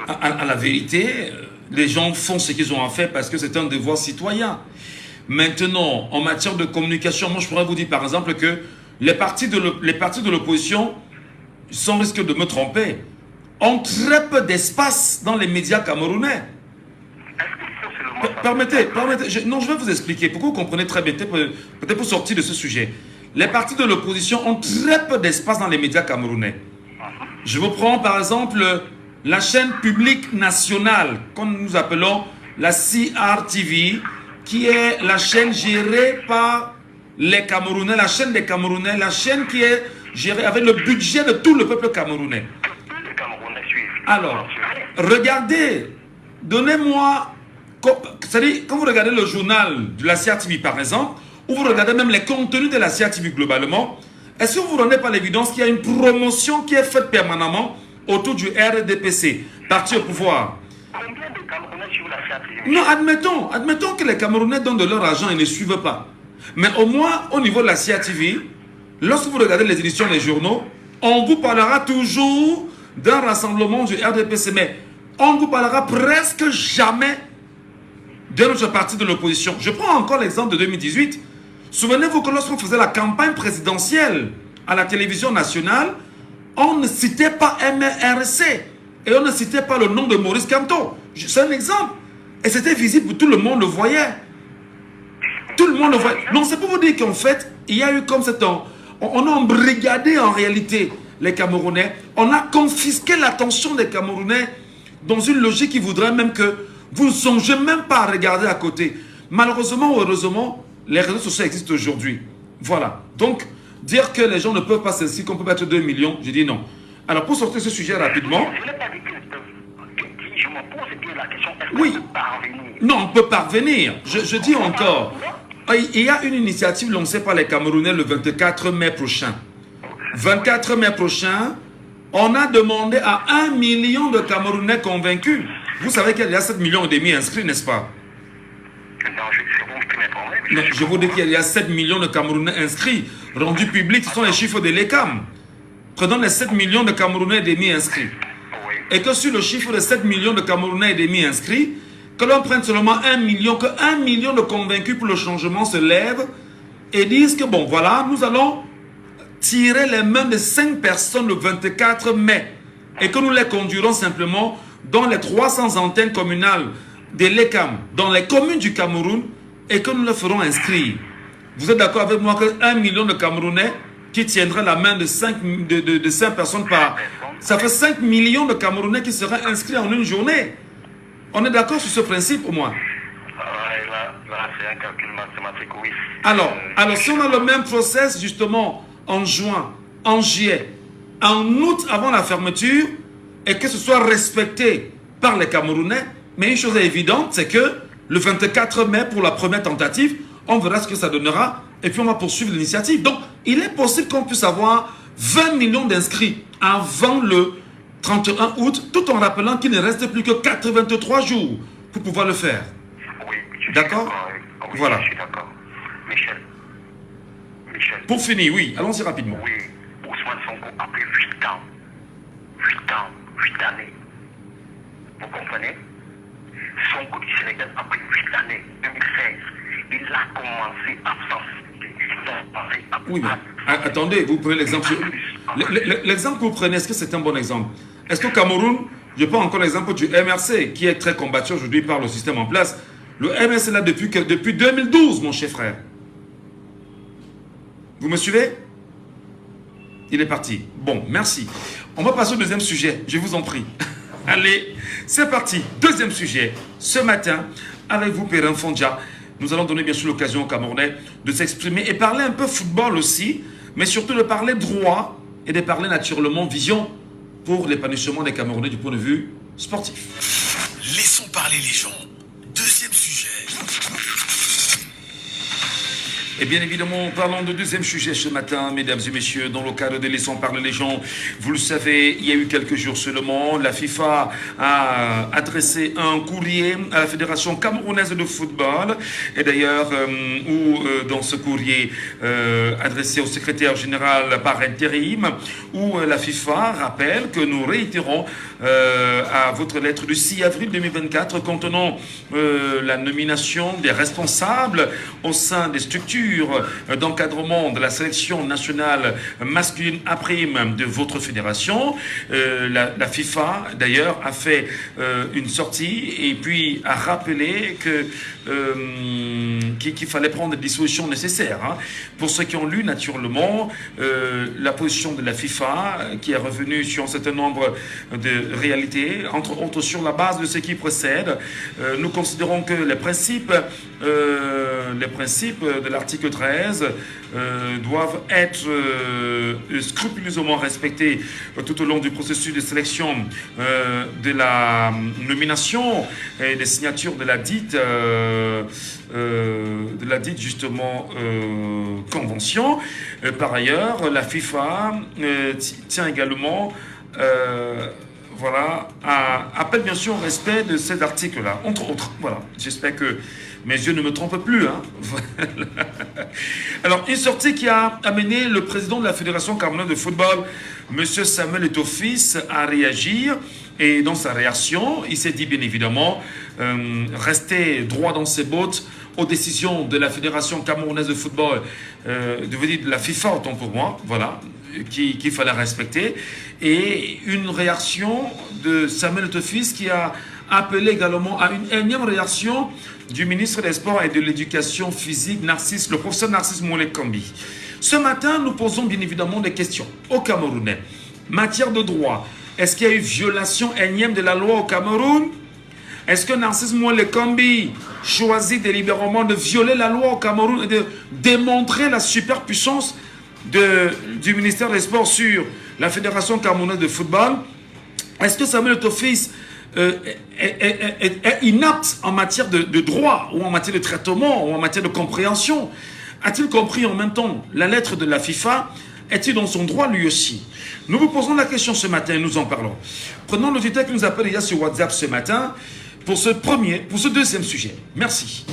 À la vérité, les gens font ce qu'ils ont à faire parce que c'est un devoir citoyen. Maintenant, en matière de communication, moi je pourrais vous dire par exemple que les partis de l'opposition, sans risque de me tromper, ont très peu d'espace dans les médias camerounais. Permettez, non, je vais vous expliquer, pour que vous compreniez très bien, peut-être pour sortir de ce sujet. Les partis de l'opposition ont très peu d'espace dans les médias camerounais. Je vous prends par exemple la chaîne publique nationale, comme nous appelons la CRTV, qui est la chaîne gérée par les Camerounais, la chaîne des Camerounais, la chaîne qui est gérée avec le budget de tout le peuple camerounais. Alors, regardez, donnez-moi, c'est-à-dire, quand vous regardez le journal de la CRTV par exemple, ou vous regardez même les contenus de la CRTV globalement, est-ce que vous ne vous rendez pas l'évidence qu'il y a une promotion qui est faite permanemment autour du RDPC, parti au pouvoir? Combien de Camerounais suivent la CRTV? Non, admettons que les Camerounais donnent de leur argent et ne suivent pas. Mais au moins, au niveau de la CRTV, lorsque vous regardez les éditions des journaux, on vous parlera toujours d'un rassemblement du RDPC, mais on ne vous parlera presque jamais de notre parti de l'opposition. Je prends encore l'exemple de 2018. Souvenez-vous que lorsqu'on faisait la campagne présidentielle à la télévision nationale, on ne citait pas MRC et on ne citait pas le nom de Maurice Kamto. C'est un exemple. Et c'était visible, tout le monde le voyait. Tout le monde le voyait. Non, c'est pour vous dire qu'en fait, il y a eu comme cet an, on a embrigadé en réalité les Camerounais. On a confisqué l'attention des Camerounais dans une logique qui voudrait même que vous ne songez même pas à regarder à côté. Malheureusement ou heureusement, les réseaux sociaux existent aujourd'hui. Voilà. Donc, dire que les gens ne peuvent pas s'inscrire, qu'on peut mettre 2 millions, je dis non. Alors, pour sortir ce sujet rapidement... Je n'ai pas dit que je me pose bien la question, est-ce oui. qu'on peut parvenir? Non, on peut parvenir. Je dis encore, il y a une initiative lancée par les Camerounais le 24 mai prochain. 24 mai prochain, on a demandé à 1 million de Camerounais convaincus. Vous savez qu'il y a 7,5 millions inscrits, n'est-ce pas? Non, je vous dis qu'il y a 7 millions de Camerounais inscrits, rendus publics, ce sont les chiffres de l'ECAM. Prenons les 7 millions de Camerounais et demi inscrits. Et que sur le chiffre de 7 millions de Camerounais et demi inscrits, que l'on prenne seulement 1 million, que 1 million de convaincus pour le changement se lèvent et disent que bon, voilà, nous allons tirer les mains de 5 personnes le 24 mai et que nous les conduirons simplement dans les 300 antennes communales de l'ECAM, dans les communes du Cameroun, et que nous les ferons inscrire. Vous êtes d'accord avec moi que 1 million de Camerounais qui tiendraient la main de 5 personnes par... Ça fait 5 millions de Camerounais qui seraient inscrits en une journée. On est d'accord sur ce principe au moins? Là, c'est un calcul mathématique, oui. Alors, si on a le même process justement en juin, en juillet, en août avant la fermeture, et que ce soit respecté par les Camerounais, mais une chose est évidente, c'est que le 24 mai, pour la première tentative, on verra ce que ça donnera, et puis on va poursuivre l'initiative. Donc, il est possible qu'on puisse avoir 20 millions d'inscrits avant le 31 août, tout en rappelant qu'il ne reste plus que 83 jours pour pouvoir le faire. Oui, d'accord? Oui, voilà. Je suis d'accord. Michel. Pour finir, oui, allons-y rapidement. Oui, Ousmane Sonko a pris 8 ans. 8 années. Vous comprenez? Sonko du Sénégal a pris 8 années, 2016. Il a commencé à sensibiliser. Oui, mais attendez, vous prenez l'exemple. L'exemple que vous prenez, est-ce que c'est un bon exemple? Est-ce qu'au Cameroun, je prends encore l'exemple du MRC, qui est très combattu aujourd'hui par le système en place. Le MRC est là depuis 2012, mon cher frère. Vous me suivez? Il est parti. Bon, merci. On va passer au deuxième sujet, je vous en prie. Allez, c'est parti. Deuxième sujet. Ce matin, avec vous, Perrin Fondja, nous allons donner bien sûr l'occasion aux Camerounais de s'exprimer et parler un peu football aussi, mais surtout de parler droit et de parler naturellement vision pour l'épanouissement des Camerounais du point de vue sportifs. Laissons parler les gens. Deuxième sujet. Et bien évidemment, parlons de deuxième sujet ce matin, mesdames et messieurs, dans le cadre de Laissons parler les gens. Vous le savez, il y a eu quelques jours seulement, la FIFA a adressé un courrier à la Fédération camerounaise de football. Et d'ailleurs, dans ce courrier adressé au secrétaire général par intérim, où la FIFA rappelle que nous réitérons à votre lettre du 6 avril 2024 contenant la nomination des responsables au sein des structures d'encadrement de la sélection nationale masculine A' de votre fédération. La FIFA d'ailleurs a fait une sortie et puis a rappelé qu'il fallait prendre des dispositions nécessaires. Pour ceux qui ont lu naturellement la position de la FIFA qui est revenue sur un certain nombre de réalités, entre autres sur la base de ce qui précède, nous considérons que les principes de l'article 13 doivent être scrupuleusement respectés tout au long du processus de sélection de la nomination et des signatures de la dite justement convention. Par ailleurs, la FIFA tient également appelle bien sûr au respect de cet article-là, entre autres. Voilà, j'espère que mes yeux ne me trompent plus. Alors, une sortie qui a amené le président de la Fédération camerounaise de football, M. Samuel Eto'o-Fils, à réagir. Et dans sa réaction, il s'est dit bien évidemment rester droit dans ses bottes aux décisions de la Fédération camerounaise de football, de la FIFA autant pour moi, voilà, qu'il fallait respecter. Et une réaction de Samuel Eto'o-Fils qui a appelé également à une énième réaction du ministre des Sports et de l'Éducation physique, le professeur Narcisse Moulé-Kambi. Ce matin, nous posons bien évidemment des questions aux Camerounais. Matière de droit, est-ce qu'il y a eu violation énième de la loi au Cameroun? Est-ce que Narcisse Moulé-Kambi choisit délibérément de violer la loi au Cameroun et de démontrer la superpuissance du ministère des Sports sur la Fédération camerounaise de football? Est-ce que Samuel Eto'o-Fils est inapte en matière de droit ou en matière de traitement ou en matière de compréhension? A-t-il compris en même temps la lettre de la FIFA? Est-il dans son droit lui aussi? Nous vous posons la question ce matin et nous en parlons. Prenons l'auditeur qui nous appelle déjà sur WhatsApp ce matin pour ce deuxième sujet. Merci.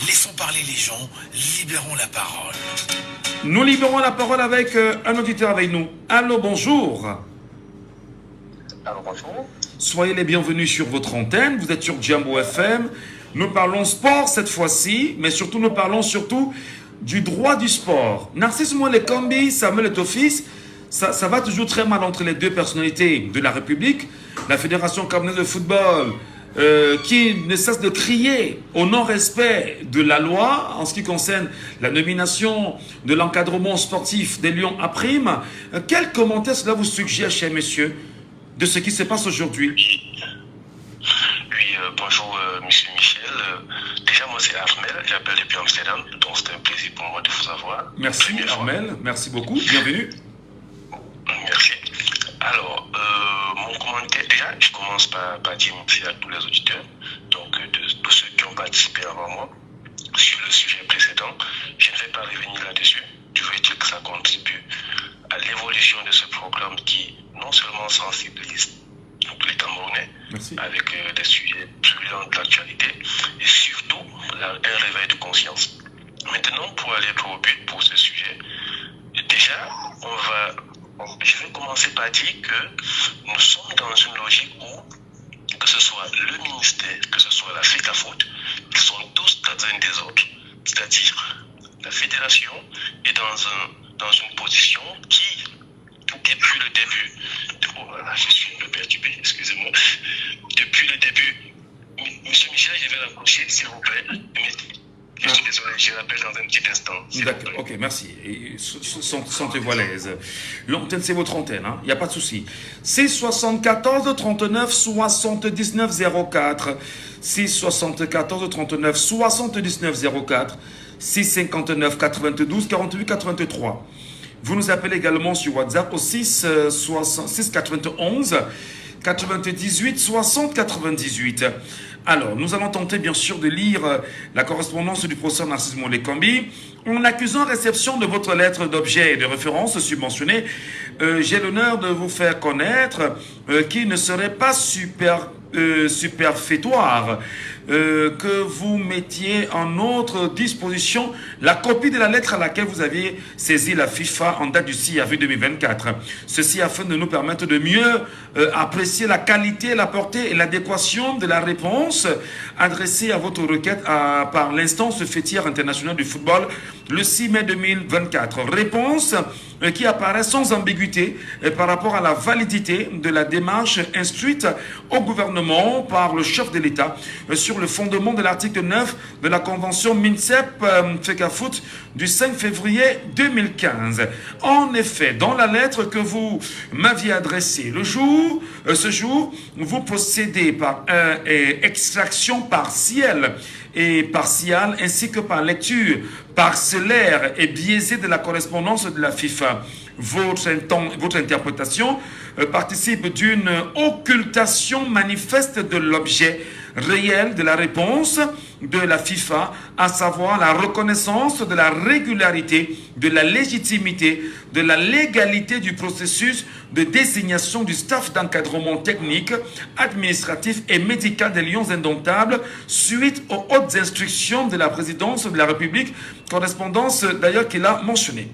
Laissons parler les gens, libérons la parole. Nous libérons la parole avec un auditeur avec nous. Allô, bonjour. Allô, bonjour. Soyez les bienvenus sur votre antenne. Vous êtes sur Jambo FM. Nous parlons sport cette fois-ci, mais surtout nous parlons du droit du sport. Narcisse Moulé-Kambi, Samuel Eto'o-Fils, ça va toujours très mal entre les deux personnalités de la République. La Fédération camerounaise de football qui ne cesse de crier au non-respect de la loi en ce qui concerne la nomination de l'encadrement sportif des Lions A'. Quel commentaire cela vous suggère, cher monsieur, de ce qui se passe aujourd'hui? Oui, bonjour, monsieur Michel. Déjà, moi, c'est Armel. J'appelle depuis Amsterdam. Donc, c'est un plaisir pour moi de vous avoir. Merci, Armel. Merci beaucoup. Bienvenue. Merci. Alors, mon commentaire, déjà, je commence par dire merci à tous les auditeurs, donc de tous ceux qui ont participé avant moi sur le sujet précédent. Je ne vais pas revenir là-dessus. Je veux dire que ça contribue à l'évolution de ce programme qui non seulement sensibilise les Camerounais avec des sujets brûlants de l'actualité et surtout un réveil de conscience. Maintenant, pour aller droit au but pour ce sujet, déjà, je vais commencer par dire que nous sommes dans une logique où, que ce soit le ministère, que ce soit la FECAFOOT, ils sont tous dans un désordre. C'est-à-dire, la fédération est dans une position qui, depuis le début, voilà, je suis un peu perturbé, excusez-moi. Depuis le début, monsieur Michel, je vais l'approcher, s'il vous plaît. Je suis désolé, je rappelle dans un petit instant. D'accord, ok, merci. Sentez-vous à l'aise. L'antenne, c'est votre antenne, il n'y a pas de souci. C'est 74 39 79 04. 674 39 79 04. 659 92 48 83. Vous nous appelez également sur WhatsApp au 691 98 60 98. Alors, nous allons tenter bien sûr de lire la correspondance du professeur Narcisse Molekambi. En accusant réception de votre lettre d'objet et de référence subventionnée, j'ai l'honneur de vous faire connaître qu'il ne serait pas superfétoire que vous mettiez en autre disposition la copie de la lettre à laquelle vous aviez saisi la FIFA en date du 6 avril 2024. Ceci afin de nous permettre de mieux apprécier la qualité, la portée et l'adéquation de la réponse adressée à votre requête par l'instance fêtière internationale du football le 6 mai 2024. Réponse qui apparaît sans ambiguïté par rapport à la validité de la démarche instruite au gouvernement par le chef de l'État sur le fondement de l'article 9 de la convention MINCEP-FECAFOOT du 5 février 2015. En effet, dans la lettre que vous m'aviez adressée ce jour, vous procédez par extraction partielle et partiale ainsi que par lecture parcellaire et biaisée de la correspondance de la FIFA. Votre interprétation participe d'une occultation manifeste de l'objet réel de la réponse de la FIFA, à savoir la reconnaissance de la régularité, de la légitimité, de la légalité du processus de désignation du staff d'encadrement technique, administratif et médical des Lions Indomptables suite aux hautes instructions de la présidence de la République, correspondance d'ailleurs qu'il a mentionnée.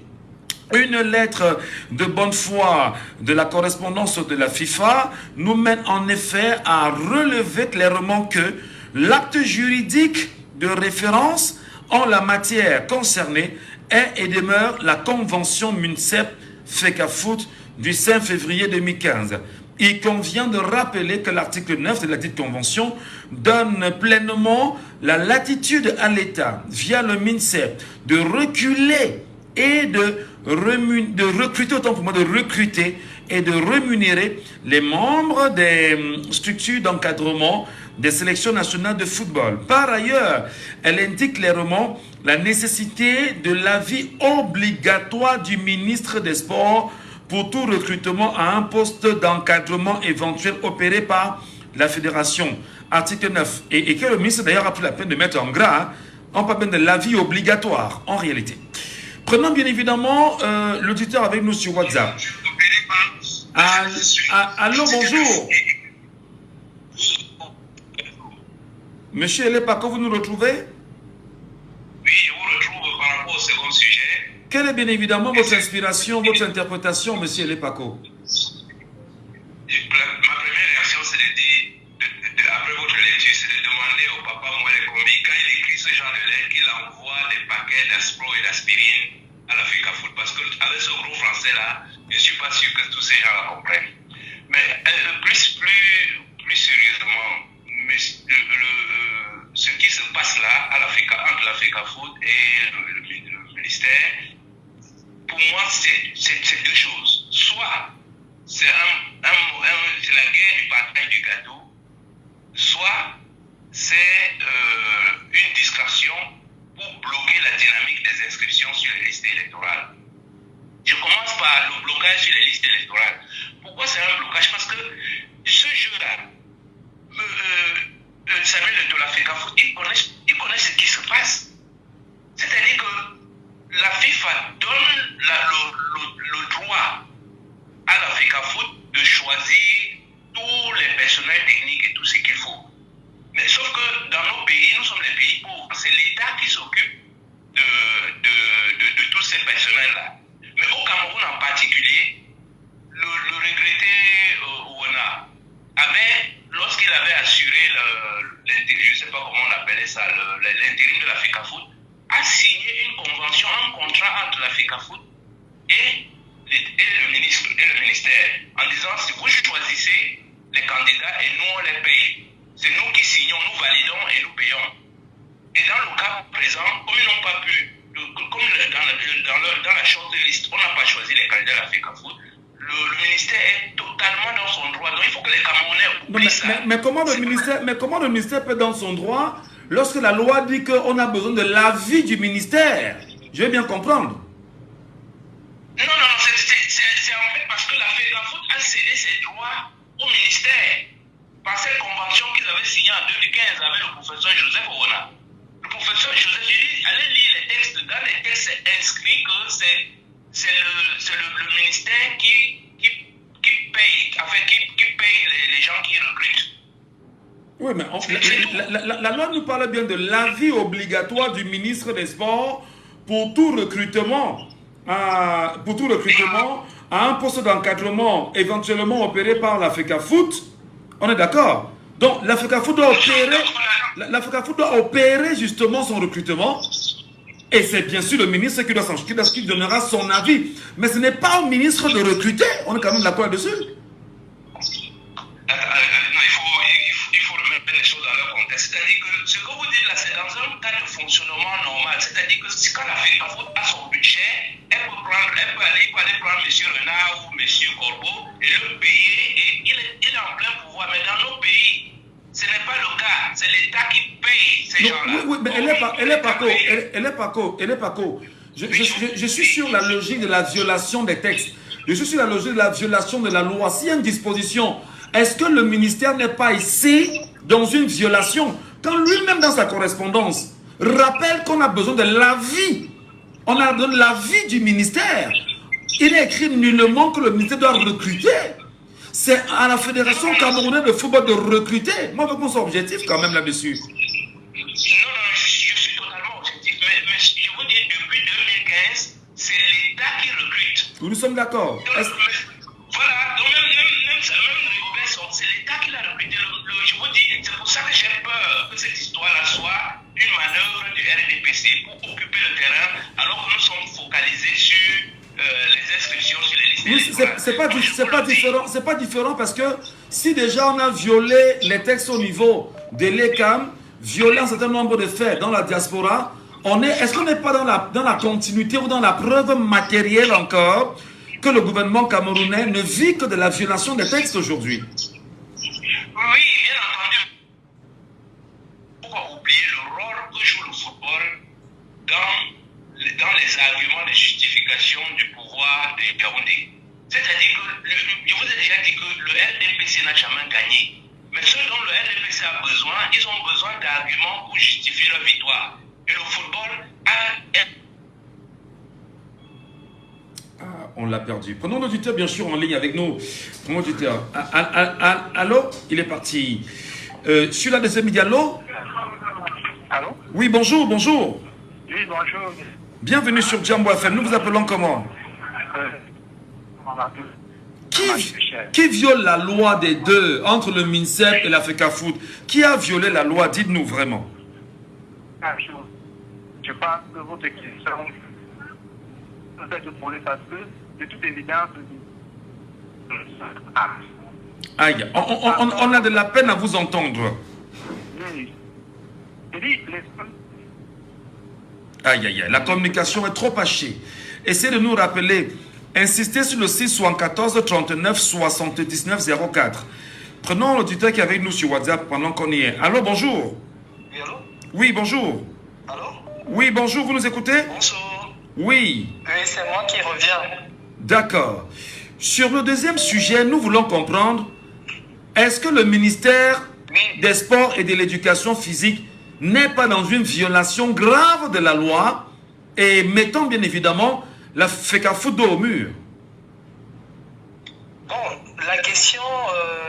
Une lettre de bonne foi de la correspondance de la FIFA nous mène en effet à relever clairement que l'acte juridique de référence en la matière concernée est et demeure la convention MINCEP-FECAFOOT du 5 février 2015. Il convient de rappeler que l'article 9 de la dite convention donne pleinement la latitude à l'État, via le MINCEP, de reculer et de recruter, autant pour moi, de recruter et de rémunérer les membres des structures d'encadrement des sélections nationales de football. Par ailleurs, elle indique clairement la nécessité de l'avis obligatoire du ministre des Sports pour tout recrutement à un poste d'encadrement éventuel opéré par la fédération. Article 9. Et que le ministre d'ailleurs a pris la peine de mettre en gras, on parle bien de l'avis obligatoire en réalité. Prenons bien évidemment l'auditeur avec nous sur WhatsApp. Allô, bonjour. Monsieur Elepako, vous nous retrouvez? Oui, je vous retrouve par rapport au second sujet. Quelle est bien évidemment votre inspiration, votre interprétation, monsieur Elepako? Ma première réaction, c'est de dire, après votre lecture, c'est de demander au papa Molekambi, quand il écrit ce genre de lettre, qu'il envoie des paquets d'Aspro et d'aspirine à la FECAFOOT. Parce qu'avec ce gros français-là, je ne suis pas sûr que tous ces gens la comprennent. Mais plus sérieusement, ce qui se passe là entre la FECAFOOT et le ministère, pour moi, c'est deux choses. Soit c'est la guerre du partage du gâteau, soit c'est une distraction pour bloquer la dynamique des inscriptions sur les listes électorales. Je commence par le blocage sur les listes électorales. Pourquoi c'est un blocage? Parce que ce jeu-là, Samuel de la FECAFOOT, il connaît ce qui se passe. C'est-à-dire que la FIFA donne le droit à la FECAFOOT de choisir tous les personnels techniques et tout ce qu'il faut. Mais sauf que dans nos pays, nous sommes les pays pauvres. C'est l'État qui s'occupe de tous ces personnels-là. Mais au Cameroun en particulier, le regretté Ouona lorsqu'il avait assuré l'intérim, je ne sais pas comment on appelait ça, l'intérim de la FECAFOOT, a signé une convention, un contrat entre la FECAFOOT et le ministère, en disant si vous choisissez les candidats et nous on les paye. C'est nous qui signons, nous validons et nous payons. Et dans le cas présent, comme ils n'ont pas pu, comme dans la shortlist, on n'a pas choisi les candidats à la FECAFOOT, le ministère est totalement dans son droit. Donc il faut que les Camerounais oublient ça. Mais comment le ministère peut être dans son droit lorsque la loi dit qu'on a besoin de l'avis du ministère? Je vais bien comprendre. Non, c'est en fait parce que la FECAFOOT a cédé ses droits au au ministère par cette convention qu'ils avaient signée en 2015 avec le professeur Joseph Owona. Le professeur Joseph, j'ai dit, allez lire les textes. Dans les textes, c'est inscrit que c'est le ministère qui paye, enfin, qui paye les gens qui recrutent. Oui, mais la loi nous parle bien de l'avis obligatoire du ministre des Sports pour tout recrutement à un poste d'encadrement éventuellement opéré par l'Africa Foot. On est d'accord? Donc l'Africa Foot doit opérer justement son recrutement. Et c'est bien sûr le ministre qui donnera son avis. Mais ce n'est pas au ministre de recruter. On est quand même d'accord dessus. Il faut remettre les choses dans leur contexte. C'est-à-dire que ce que vous dites là, c'est dans un cas de fonctionnement normal. C'est-à-dire que quand l'Africa Foot a son budget, elle peut aller prendre M. Renard ou M. Corbeau et le payer. Et il est en plein pouvoir. Mais dans nos pays, ce n'est pas le cas. C'est l'État qui paye ces gens-là. Oui, mais elle est pas co. Je suis sur la logique de la violation des textes. Je suis sur la logique de la violation de la loi. S'il y a une disposition, est-ce que le ministère n'est pas ici dans une violation? Quand lui-même dans sa correspondance rappelle qu'on a besoin de l'avis. On a besoin de l'avis du ministère. Il est écrit nullement que le ministère doit recruter. C'est à la Fédération camerounaise de football de recruter. Moi, je pense objectif quand même là-dessus. Non, je suis totalement objectif. Mais je vous dis, depuis 2015, c'est l'État qui recrute. Nous sommes d'accord. Voilà, donc même Rigobert, c'est l'État qui l'a recruté. Je vous dis, c'est pour ça que j'ai peur que cette histoire-là soit une manœuvre du RDPC pour occuper le terrain, alors que nous sommes focalisés sur les inscriptions sur les listes. Oui, c'est pas différent parce que si déjà on a violé les textes au niveau de l'ECAM, violé un certain nombre de faits dans la diaspora, est-ce qu'on n'est pas dans la continuité ou dans la preuve matérielle encore que le gouvernement camerounais ne vit que de la violation des textes aujourd'hui? Oui, bien entendu. Pourquoi oublier le rôle que joue le football dans les arguments de justification du pouvoir des Yaoundé? C'est-à-dire que, je vous ai déjà dit que le RDPC n'a jamais gagné. Mais ceux dont le RDPC a besoin, ils ont besoin d'arguments pour justifier leur victoire. Et le football on l'a perdu. Prenons l'auditeur bien sûr en ligne avec nous. Prenons l'auditeur. Allô? Il est parti. Sur la deuxième média, allô? Allô? Oui, bonjour. Oui, bonjour. Bienvenue sur Jambo FM. Nous vous appelons comment? Qui viole la loi des deux entre le MINSEP et l'Africa Foot? Qui a violé la loi? Dites-nous vraiment. Je pense que votre question peut être posée parce que, de toute évidence, aïe, on a de la peine à vous entendre. Oui. Aïe, la communication est trop hachée. Essayez de nous rappeler. Insistez sur le 674 39 79 04. Prenons l'auditeur qui est avec nous sur WhatsApp pendant qu'on y est. Allô, bonjour. Oui, allô? Oui, bonjour. Allô? Oui, bonjour, vous nous écoutez? Bonjour. Oui. Oui, c'est moi qui reviens. D'accord. Sur le deuxième sujet, nous voulons comprendre, est-ce que le ministère des Sports et de l'Éducation physique n'est pas dans une violation grave de la loi et mettant bien évidemment la FECA Foot au mur? Bon, la question,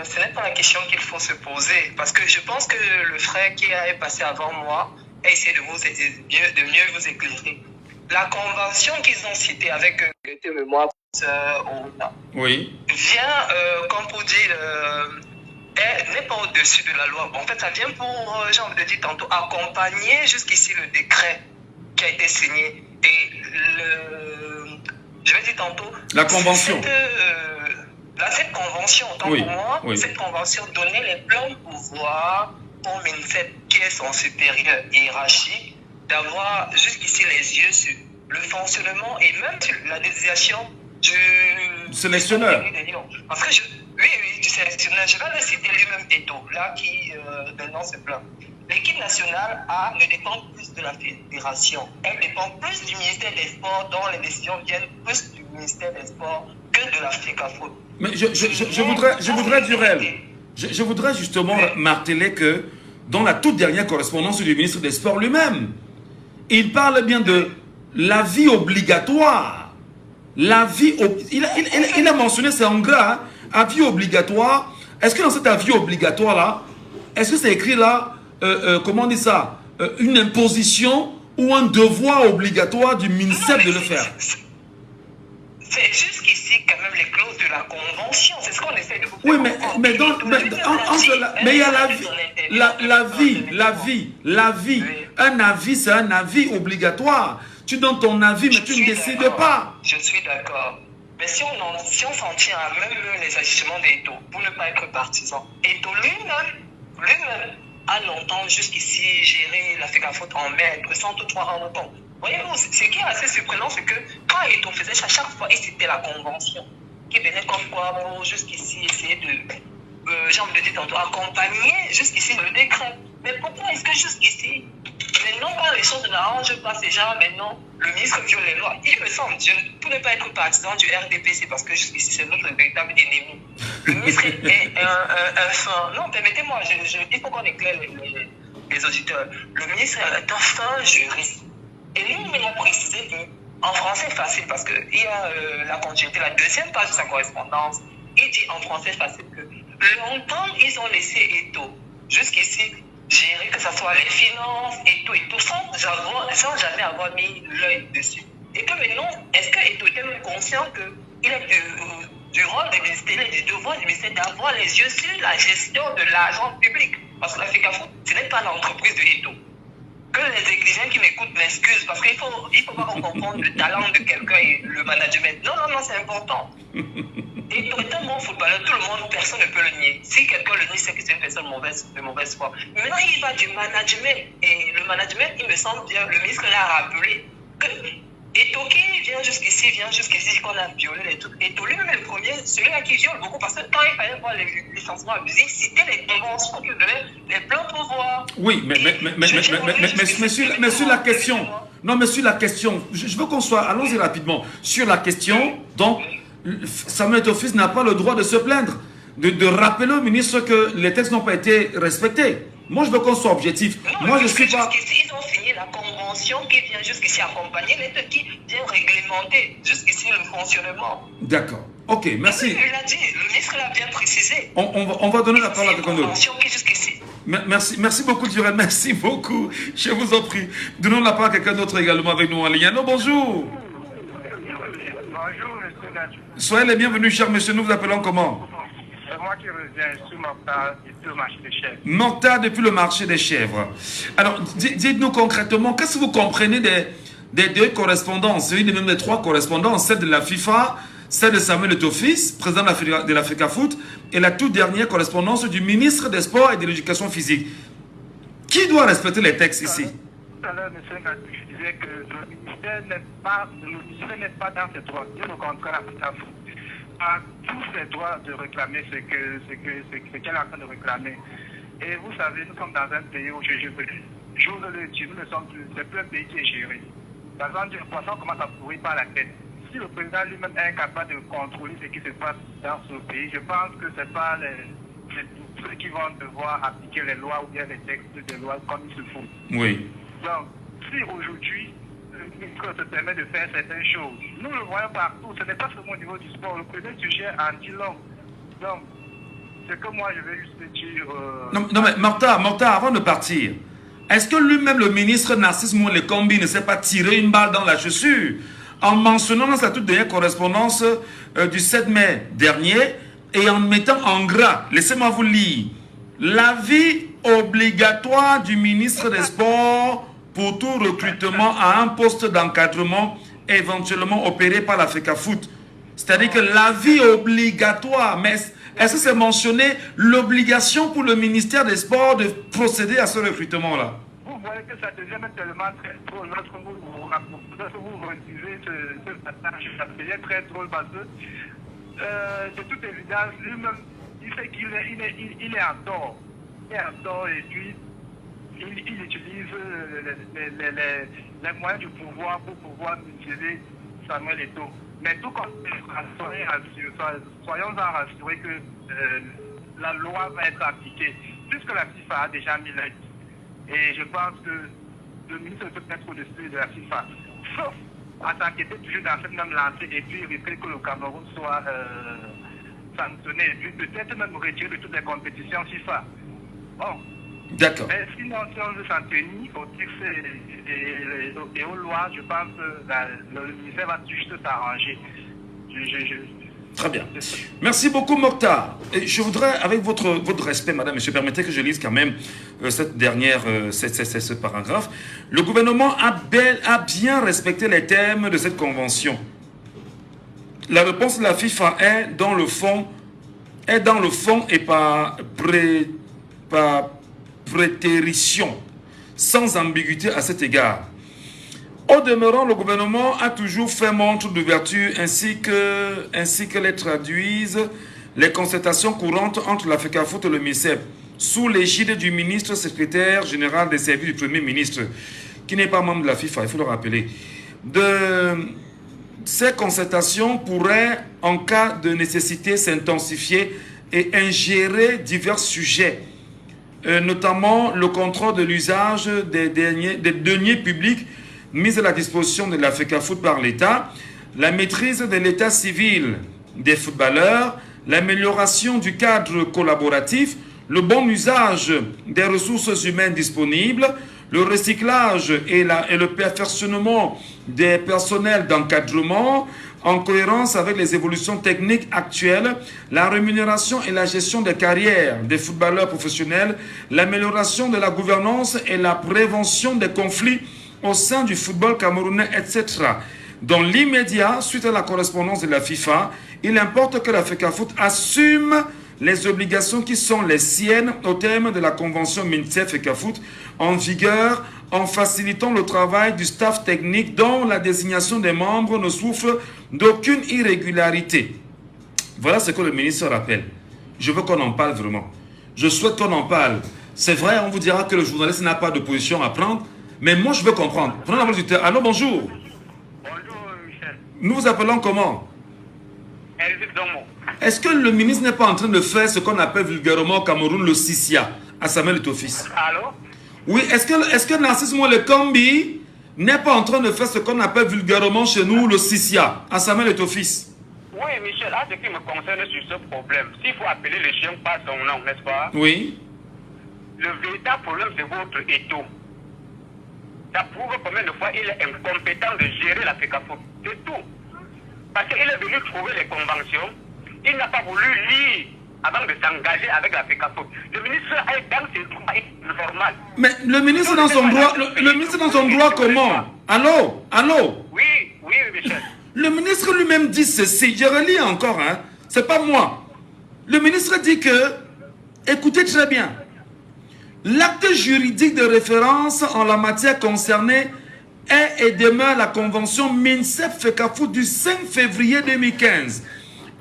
ce n'est pas la question qu'il faut se poser. Parce que je pense que le frère qui est passé avant moi a essayé de mieux vous éclairer. La convention qu'ils ont citée avec le mémoire oui, vient, comme pour dire, n'est pas au-dessus de la loi. En fait, ça vient pour, j'ai envie de dire tantôt, accompagner jusqu'ici le décret qui a été signé. Et je vais dire tantôt... La convention. Cette convention, autant pour moi, cette convention donnait les pleins pouvoirs au MINSEP, qui est son supérieur hiérarchique, d'avoir jusqu'ici les yeux sur le fonctionnement et même sur la désignation du sélectionneur. Parce que du sélectionneur. Je vais le citer lui-même Eto, là qui maintenant se plaint. L'équipe nationale ne dépend plus de la fédération. Elle dépend plus du ministère des Sports, dont les décisions viennent plus du ministère des Sports que de la FECAFOOT. Mais je voudrais Durel, je voudrais justement marteler que dans la toute dernière correspondance du ministre des Sports lui-même, il parle bien de l'avis obligatoire. Il a mentionné, c'est en gras, hein, avis obligatoire. Est-ce que dans cet avis obligatoire-là, est-ce que c'est écrit là, comment on dit ça, une imposition ou un devoir obligatoire du ministère de le faire? C'est jusqu'ici quand même les clauses de la convention, c'est ce qu'on essaie de vous Oui, mais il y a la vie. Un avis, c'est un avis obligatoire. Tu donnes ton avis, mais tu ne décides pas. Je suis d'accord. Mais si on s'en tient à même les agissements d'Eto, pour ne pas être partisan, Eto lui-même a longtemps jusqu'ici géré la FECAFOOT en maître, sans toutefois rendre compte. Voyez-vous, ce qui est assez surprenant, c'est que quand Eto faisait ça, chaque fois, il citait la convention, qui venait comme quoi pour jusqu'ici essayer de, j'ai envie de dire tantôt, accompagner jusqu'ici le décret. Mais pourquoi est-ce que jusqu'ici, maintenant quand les choses n'arrangent pas ces gens, maintenant le ministre viole les lois? Il me semble, pour ne pas être partisan du RDPC, parce que jusqu'ici c'est notre véritable ennemi. Le ministre est un fin. Non, permettez-moi, il faut qu'on éclaire les auditeurs. Le ministre est un fin juriste. Et lui, il a précisé qu'en français facile, parce qu'il y a la continuité, la deuxième page de sa correspondance, il dit en français facile que longtemps, ils ont laissé Eto, jusqu'ici, gérer que ce soit les finances, Eto, sans jamais avoir mis l'œil dessus. Et que maintenant, est-ce que Eto est même conscient qu'il a du rôle du ministère, du devoir du ministère d'avoir les yeux sur la gestion de l'argent public? Parce que la FECAFOOT, ce n'est pas l'entreprise de Eto. Que les exigeants qui m'écoutent m'excusent, parce qu'il faut pas qu'on confonde le talent de quelqu'un et le management. Non, c'est important. Eto est un bon footballeur, tout le monde, personne ne peut le nier. Si quelqu'un le nie, c'est que c'est une personne de mauvaise foi. Maintenant, il va du management. Et le management, il me semble bien, le ministre l'a rappelé, que Eto qui vient jusqu'ici, qu'on a violé les trucs. Eto lui-même est le premier, celui-là qui viole beaucoup, parce que quand il fallait voir les licenciements abusifs, c'était les conventions qui donnaient les plans pouvoirs. Oui, mais sur la question, non, mais sur la question, je veux qu'on soit, allons-y rapidement, sur la question, donc, Samuel Eto'o n'a pas le droit de se plaindre, de rappeler au ministre que les textes n'ont pas été respectés. Moi, je veux qu'on soit objectif. Non, moi, je suis pas... Ils ont signé la convention qui vient jusqu'ici accompagner les qui vient réglementer jusqu'ici le fonctionnement. D'accord. Ok, merci. Il l'a dit, le ministre l'a bien précisé. On va donner la parole à quelqu'un d'autre. Jusqu'ici. Merci beaucoup, Durel. Merci beaucoup. Je vous en prie. Donnons la parole à quelqu'un d'autre également avec nous en ligne. Allô, bonjour. Bonjour, monsieur Nadjou. Soyez les bienvenus, cher monsieur. Nous vous appelons comment? C'est moi qui reviens sur Mokhtar depuis le marché des chèvres. Mokhtar depuis le marché des chèvres. Alors, dites-nous concrètement, qu'est-ce que vous comprenez des deux correspondances, même des trois correspondances, celle de la FIFA, celle de Samuel Eto'o, président de la FECAFOOT, et la toute dernière correspondance du ministre des Sports et de l'Éducation physique. Qui doit respecter les textes ici? Tout à l'heure, monsieur Nadjou, je disais que le ministère n'est pas dans ses droits. Bien au contraire, la FECAFOOT a tous ses droits de réclamer ce qu'elle est en train de réclamer. Et vous savez, nous sommes dans un pays où j'ose le dire, c'est plus un pays qui est géré. Par exemple, le poisson commence à pourrir par la tête. Si le président lui-même est incapable de contrôler ce qui se passe dans ce pays, je pense que ce n'est pas ceux qui vont devoir appliquer les lois ou bien les textes des lois comme il se faut. Oui. Donc, si aujourd'hui, le ministre se permet de faire certaines choses, nous le voyons partout, ce n'est pas seulement au niveau du sport, le premier sujet en dit long. Donc, c'est que moi je vais juste dire... Non mais Mokhtar, avant de partir, est-ce que lui-même le ministre Narcisse Moulekombi ne s'est pas tiré une balle dans la chaussure en mentionnant dans sa toute dernière correspondance du 7 mai dernier et en mettant en gras, laissez-moi vous lire, l'avis obligatoire du ministre des Sports pour tout recrutement à un poste d'encadrement éventuellement opéré par la FECAFOOT. C'est-à-dire que l'avis obligatoire, mais est-ce que c'est mentionné l'obligation pour le ministère des Sports de procéder à ce recrutement-là? Vous voyez que ça devient tellement très drôle lorsque vous refusez ce passage. Ça devient très drôle parce que de toute évidence, lui-même, il sait qu'il est en tort. Il est en tort et puis il utilise les moyens du pouvoir pour pouvoir mutiler Samuel Eto'o. Mais tout comme soyons rassurés que la loi va être appliquée, puisque la FIFA a déjà mis l'aide. Et je pense que le ministre peut être au-dessus de la FIFA. Sauf à s'inquiéter toujours dans cette même lancée et puis éviter que le Cameroun soit sanctionné et puis peut-être même retiré de toutes les compétitions FIFA. Bon. D'accord. Mais sinon, si on veut s'en tenir au texte et aux lois, je pense que le ministère va juste s'arranger. Très bien. Merci beaucoup, Mokhtar. Et je voudrais, avec votre respect, madame, monsieur, permettez que je lise quand même cette dernière, ce paragraphe. Le gouvernement a bien respecté les termes de cette convention. La réponse de la FIFA est dans le fond et par prétérition, sans ambiguïté à cet égard. Au demeurant, le gouvernement a toujours fait montre d'ouverture ainsi que les traduisent les concertations courantes entre la FECAFOOT et le MINSEP, sous l'égide du ministre secrétaire général des services du Premier ministre, qui n'est pas membre de la FIFA, il faut le rappeler. Ces concertations pourraient, en cas de nécessité, s'intensifier et ingérer divers sujets, notamment le contrôle de l'usage des deniers publics mis à la disposition de la FECAFOOT par l'État, la maîtrise de l'état civil des footballeurs, l'amélioration du cadre collaboratif, le bon usage des ressources humaines disponibles, le recyclage et le perfectionnement des personnels d'encadrement en cohérence avec les évolutions techniques actuelles, la rémunération et la gestion des carrières des footballeurs professionnels, l'amélioration de la gouvernance et la prévention des conflits au sein du football camerounais, etc. Dans l'immédiat, suite à la correspondance de la FIFA, il importe que la FECAFOOT assume les obligations qui sont les siennes au terme de la convention MINSEP-FECAFOOT en vigueur, en facilitant le travail du staff technique dont la désignation des membres ne souffre d'aucune irrégularité. Voilà ce que le ministre rappelle. Je veux qu'on en parle vraiment. Je souhaite qu'on en parle. C'est vrai, on vous dira que le journaliste n'a pas de position à prendre, mais moi je veux comprendre. Prenons la voix du terrain. Allô, bonjour. Bonjour, Michel. Nous vous appelons comment? Elvis Domo. Est-ce que le ministre n'est pas en train de faire ce qu'on appelle vulgairement au Cameroun le Sissia à Samuel Eto'o fils? Allô? Oui, est-ce que Narcisse Moule Kombi n'est pas en train de faire ce qu'on appelle vulgairement chez nous le Sissia à Samuel Eto'o fils? Oui, Michel, à ce qui me concerne sur ce problème, s'il faut appeler le chien par son nom, n'est-ce pas? Oui. Le véritable problème, c'est votre Eto'o. Ça prouve combien de fois il est incompétent de gérer la FECAFOOT. C'est tout. Parce qu'il est venu trouver les conventions, il n'a pas voulu lire avant de s'engager avec la FECAFOOT. Le ministre est dans ses droits normaux. Mais le ministre dans son droit, le ministre dans son droit comment? Allô? Allô? Oui, Michel. Le ministre lui-même dit ceci, je relis encore, hein. C'est pas moi. Le ministre dit que, écoutez très bien, l'acte juridique de référence en la matière concernée est et demeure la convention MINSEP-FECAFOOT du 5 février 2015.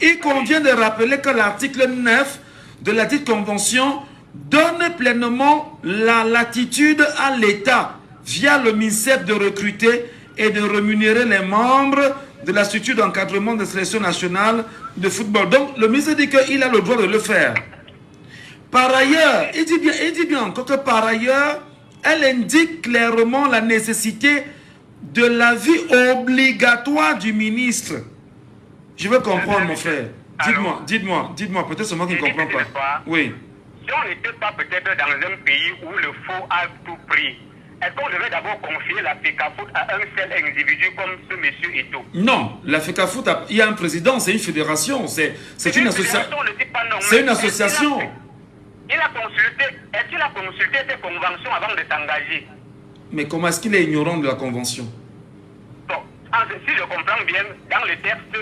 Il convient de rappeler que l'article 9 de la dite convention donne pleinement la latitude à l'État, via le MINSEP, de recruter et de rémunérer les membres de la structure d'encadrement de sélection nationale de football. Donc, le ministre dit qu'il a le droit de le faire. Par ailleurs, il dit bien encore que par ailleurs, elle indique clairement la nécessité de l'avis obligatoire du ministre. Je veux comprendre, mon frère. Dites-moi, peut-être c'est moi qui ne comprends pas. Oui. Si on n'était pas peut-être dans un pays où le faux a tout pris, est-ce qu'on devait d'abord confier la FECAFOOT à un seul individu comme ce monsieur Eto'o? Non, la FECAFOOT, il y a un président, c'est une fédération, c'est une association. C'est une association. Est-ce qu'il a consulté ces conventions avant de s'engager? Mais comment est-ce qu'il est ignorant de la convention? Bon, si je comprends bien, dans le texte de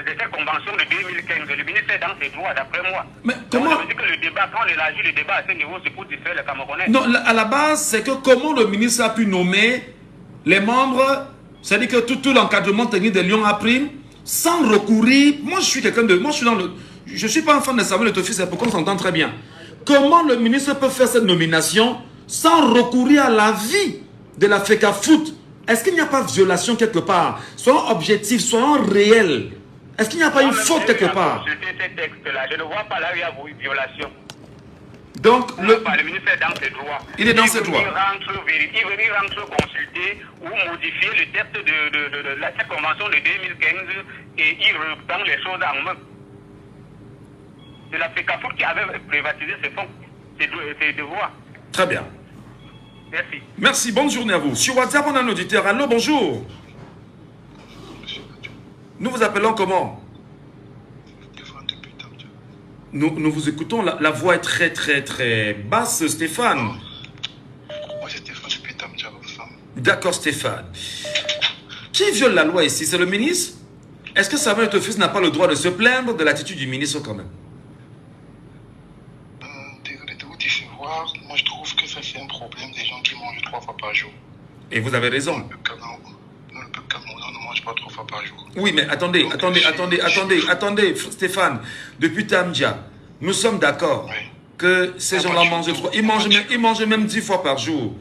cette convention de 2015, le ministre est dans ses droits, d'après moi. Mais comment? Donc, que le débat, quand on élargit le débat à ce niveau, c'est pour distraire les Camerounais. Non, à la base, c'est que comment le ministre a pu nommer les membres, c'est-à-dire que tout l'encadrement technique de Lyon a pris, sans recourir. Moi, je suis quelqu'un de... Moi, je suis pas un fan de Samuel Eto'o fils, c'est pourquoi on s'entend très bien. Comment le ministre peut faire cette nomination sans recourir à l'avis de la FECAFOOT est-ce qu'il n'y a pas de violation quelque part? Soyons objectifs, soyons réels. Est-ce qu'il n'y a pas une faute quelque part? Ces textes-là, je ne vois pas là où il y a une violation. Donc, le ministre est dans ses droits. Il est dans ses droits. Il rentre consulter ou modifier le texte de la convention de 2015 et il reprend les choses en main. C'est la FECAFO qui avait privatisé ses fonds, ses devoirs. Très bien. Merci. Merci, bonne journée à vous. Sur WhatsApp, on a un auditeur. Allô, bonjour. Nous vous appelons comment? Nous vous écoutons. La voix est très, très, très basse, Stéphane. Moi, c'est Stéphane depuis Tamja. D'accord, Stéphane. Qui viole la loi ici? C'est le ministre? Est-ce que Samuel Eto'o-Fils n'a pas le droit de se plaindre de l'attitude du ministre quand même? Désolé de vous décevoir. Moi, je trouve que ça, c'est un problème des gens qui mangent 3 fois par jour. Et vous avez raison. Le peuple camerounais ne mange pas 3 fois par jour. Oui, mais attendez, Stéphane. Depuis Tamja, nous sommes d'accord que ces gens-là mangent 3. Ils mangent même 10 fois par jour.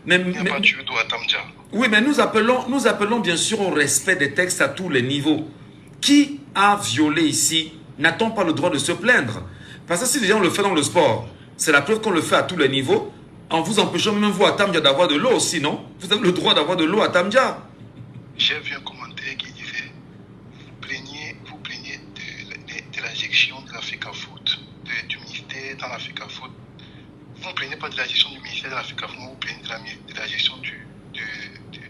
Il n'y a pas de judo à Tamja. Oui, mais nous appelons bien sûr au respect des textes à tous les niveaux. Qui a violé ici? N'a-t-on pas le droit de se plaindre? Parce que si les gens le font dans le sport, c'est la preuve qu'on le fait à tous les niveaux. En vous empêchant même vous à Tamja d'avoir de l'eau aussi, non? Vous avez le droit d'avoir de l'eau à Tamja. J'ai vu un commentaire qui disait vous plaignez de la gestion de la FECAFOOT, du ministère dans la FECAFOOT. Vous ne plaignez pas de la gestion du ministère de la FECAFOOT, vous plaignez de la gestion de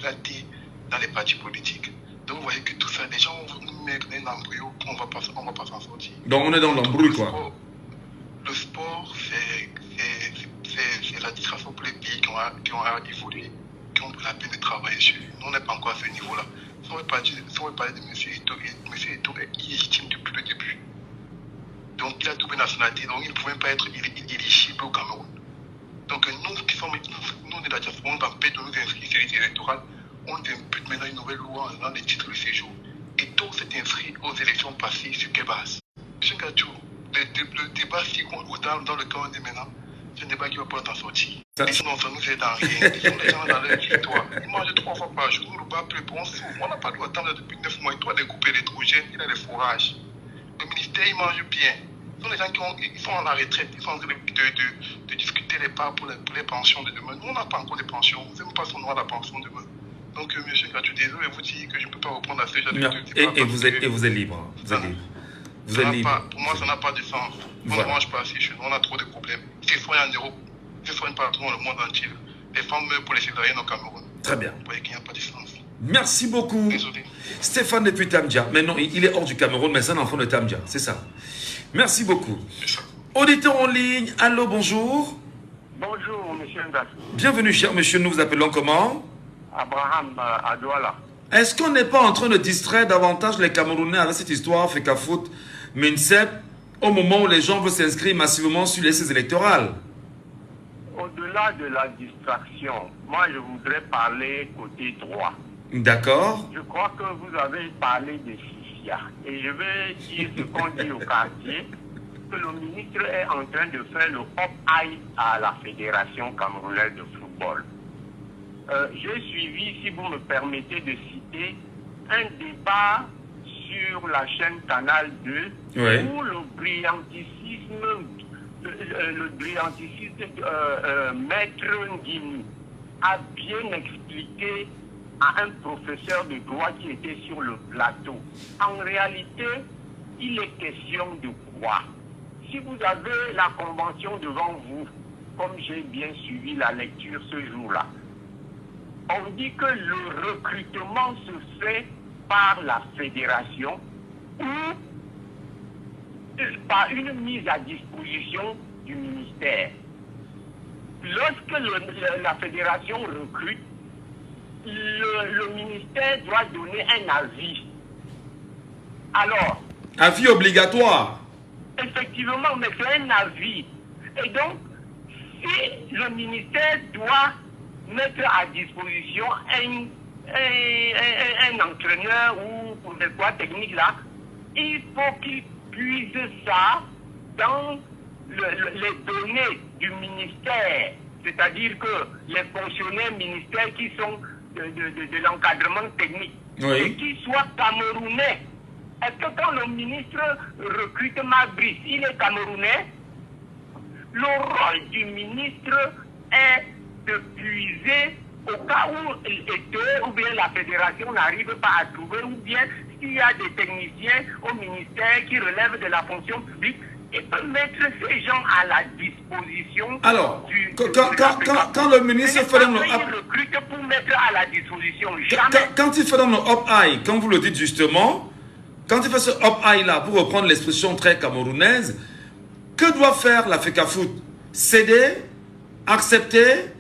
l'AT dans les partis politiques. Donc vous voyez que tout ça, les gens vont nous mettre un embryo, on ne va pas s'en sortir. Donc on est dans l'embrouille, quoi. Le sport, c'est la distraction pour les pays qui ont évolué, qui ont pris la peine de travailler sur. Nous, on n'est pas encore à ce niveau-là. Si on veut parler de M. Eto'o est illégitime depuis le début. Donc il a double nationalité, donc il ne pouvait pas être éligible au Cameroun. Donc nous, on est la diaspora, on empêche de nous inscrire sur les listes électorales. On impute maintenant une nouvelle loi dans les titres de séjour. Et tout s'est inscrit aux élections passées sur quelle base? M. Gadjou, le débat, si on dans le cas où on est maintenant, c'est un débat qui ne va pas t'en sortir. Sinon, ça nous aide en rien. Ils sont les gens dans leur victoire. Ils mangent 3 fois par jour, nous le bas plus bon sou. On n'a pas le droit d'attendre depuis 9 mois. Il doit découper l'électrogène, il a les fourrages. Le ministère, il mange bien. Ce sont les gens qui sont à la retraite. Ils sont en train de discuter les parts pour les pensions de demain. Nous, on n'a pas encore de pensions. Nous n'avons pas son droit à la pension demain. Donc, M. Gadjou, désolé, vous dire que je ne peux pas reprendre à ce genre de débat. Et vous êtes libre. Vous êtes libre. Pour moi, ça n'a pas de sens. On ne mange pas assez chez nous. On a trop de problèmes. C'est soit en Europe, c'est soit partout dans le monde entier. Les femmes meurent pour les césariennes au Cameroun. Très bien. Vous voyez qu'il n'y a pas de sens. Merci beaucoup. Désolé. Stéphane depuis Tamja. Mais non, il est hors du Cameroun, mais c'est un enfant de Tamja. C'est ça. Merci beaucoup. Auditeur en ligne. Allô, bonjour. Bonjour, monsieur Ndas. Bienvenue, cher monsieur. Nous vous appelons comment? Abraham à Douala. Est-ce qu'on n'est pas en train de distraire davantage les Camerounais avec cette histoire FECAFOOT, MINSEP, au moment où les gens veulent s'inscrire massivement sur les listes électorales? Au-delà de la distraction, moi je voudrais parler côté droit. D'accord. Je crois que vous avez parlé de FIFIA. Et je vais dire ce qu'on dit au quartier, que le ministre est en train de faire le hop-eye à la Fédération camerounaise de football. J'ai suivi, si vous me permettez de citer, un débat sur la chaîne Canal 2 où le brillantisme Maître Nguini a bien expliqué à un professeur de droit qui était sur le plateau. En réalité, il est question de quoi? Si vous avez la convention devant vous, comme j'ai bien suivi la lecture ce jour-là, on dit que le recrutement se fait par la fédération ou par une mise à disposition du ministère. Lorsque la fédération recrute, le ministère doit donner un avis. Alors... Avis obligatoire. Effectivement, mais c'est un avis. Et donc, si le ministère doit mettre à disposition un entraîneur ou pour des quoi techniques là, il faut qu'il puise ça dans les données du ministère. C'est-à-dire que les fonctionnaires ministères qui sont de l'encadrement technique, Oui. et qui soit camerounais. Est-ce que quand le ministre recrute Mabrice, il est camerounais? Le rôle du ministre est de puiser au cas où l'État ou bien la fédération n'arrive pas à trouver, ou bien s'il y a des techniciens au ministère qui relèvent de la fonction publique, il peut mettre ces gens à la disposition. Alors, quand le ministre fait le recrute pour mettre à la disposition, jamais. Quand il fait dans le up-high, comme vous le dites justement, quand il fait ce up-high là, pour reprendre l'expression très camerounaise, que doit faire la FECAFOOT? Céder? Accepter?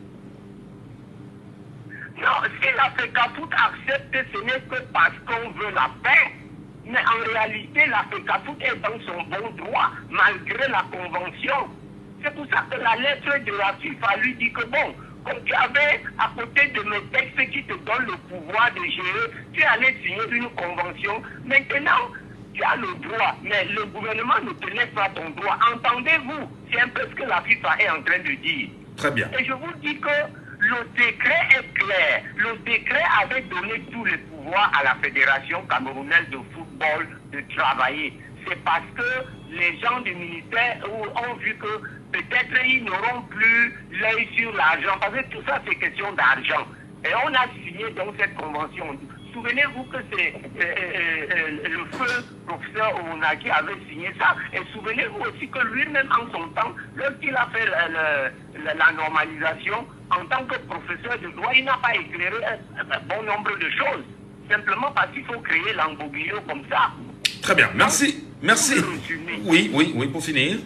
Non, si la FECAFOOT accepte, ce n'est que parce qu'on veut la paix. Mais en réalité, la FECAFOOT est dans son bon droit, malgré la convention. C'est pour ça que la lettre de la FIFA lui dit que bon, comme tu avais à côté de mes textes qui te donnent le pouvoir de gérer, tu allais signer une convention. Maintenant, tu as le droit, mais le gouvernement ne te laisse pas ton droit. Entendez-vous? C'est un peu ce que la FIFA est en train de dire. Très bien. Et je vous dis que le décret est clair. Le décret avait donné tous les pouvoirs à la Fédération camerounaise de football de travailler. C'est parce que les gens du ministère ont vu que peut-être ils n'auront plus l'œil sur l'argent. Parce que tout ça, c'est question d'argent. Et on a signé donc cette convention. Souvenez-vous que c'est le feu professeur Ouna qui avait signé ça. Et souvenez-vous aussi que lui-même, en son temps, lorsqu'il a fait la normalisation, en tant que professeur de droit, il n'a pas éclairé un bon nombre de choses. Simplement parce qu'il faut créer l'embobignot comme ça. Très bien, merci. Merci. Oui, pour finir.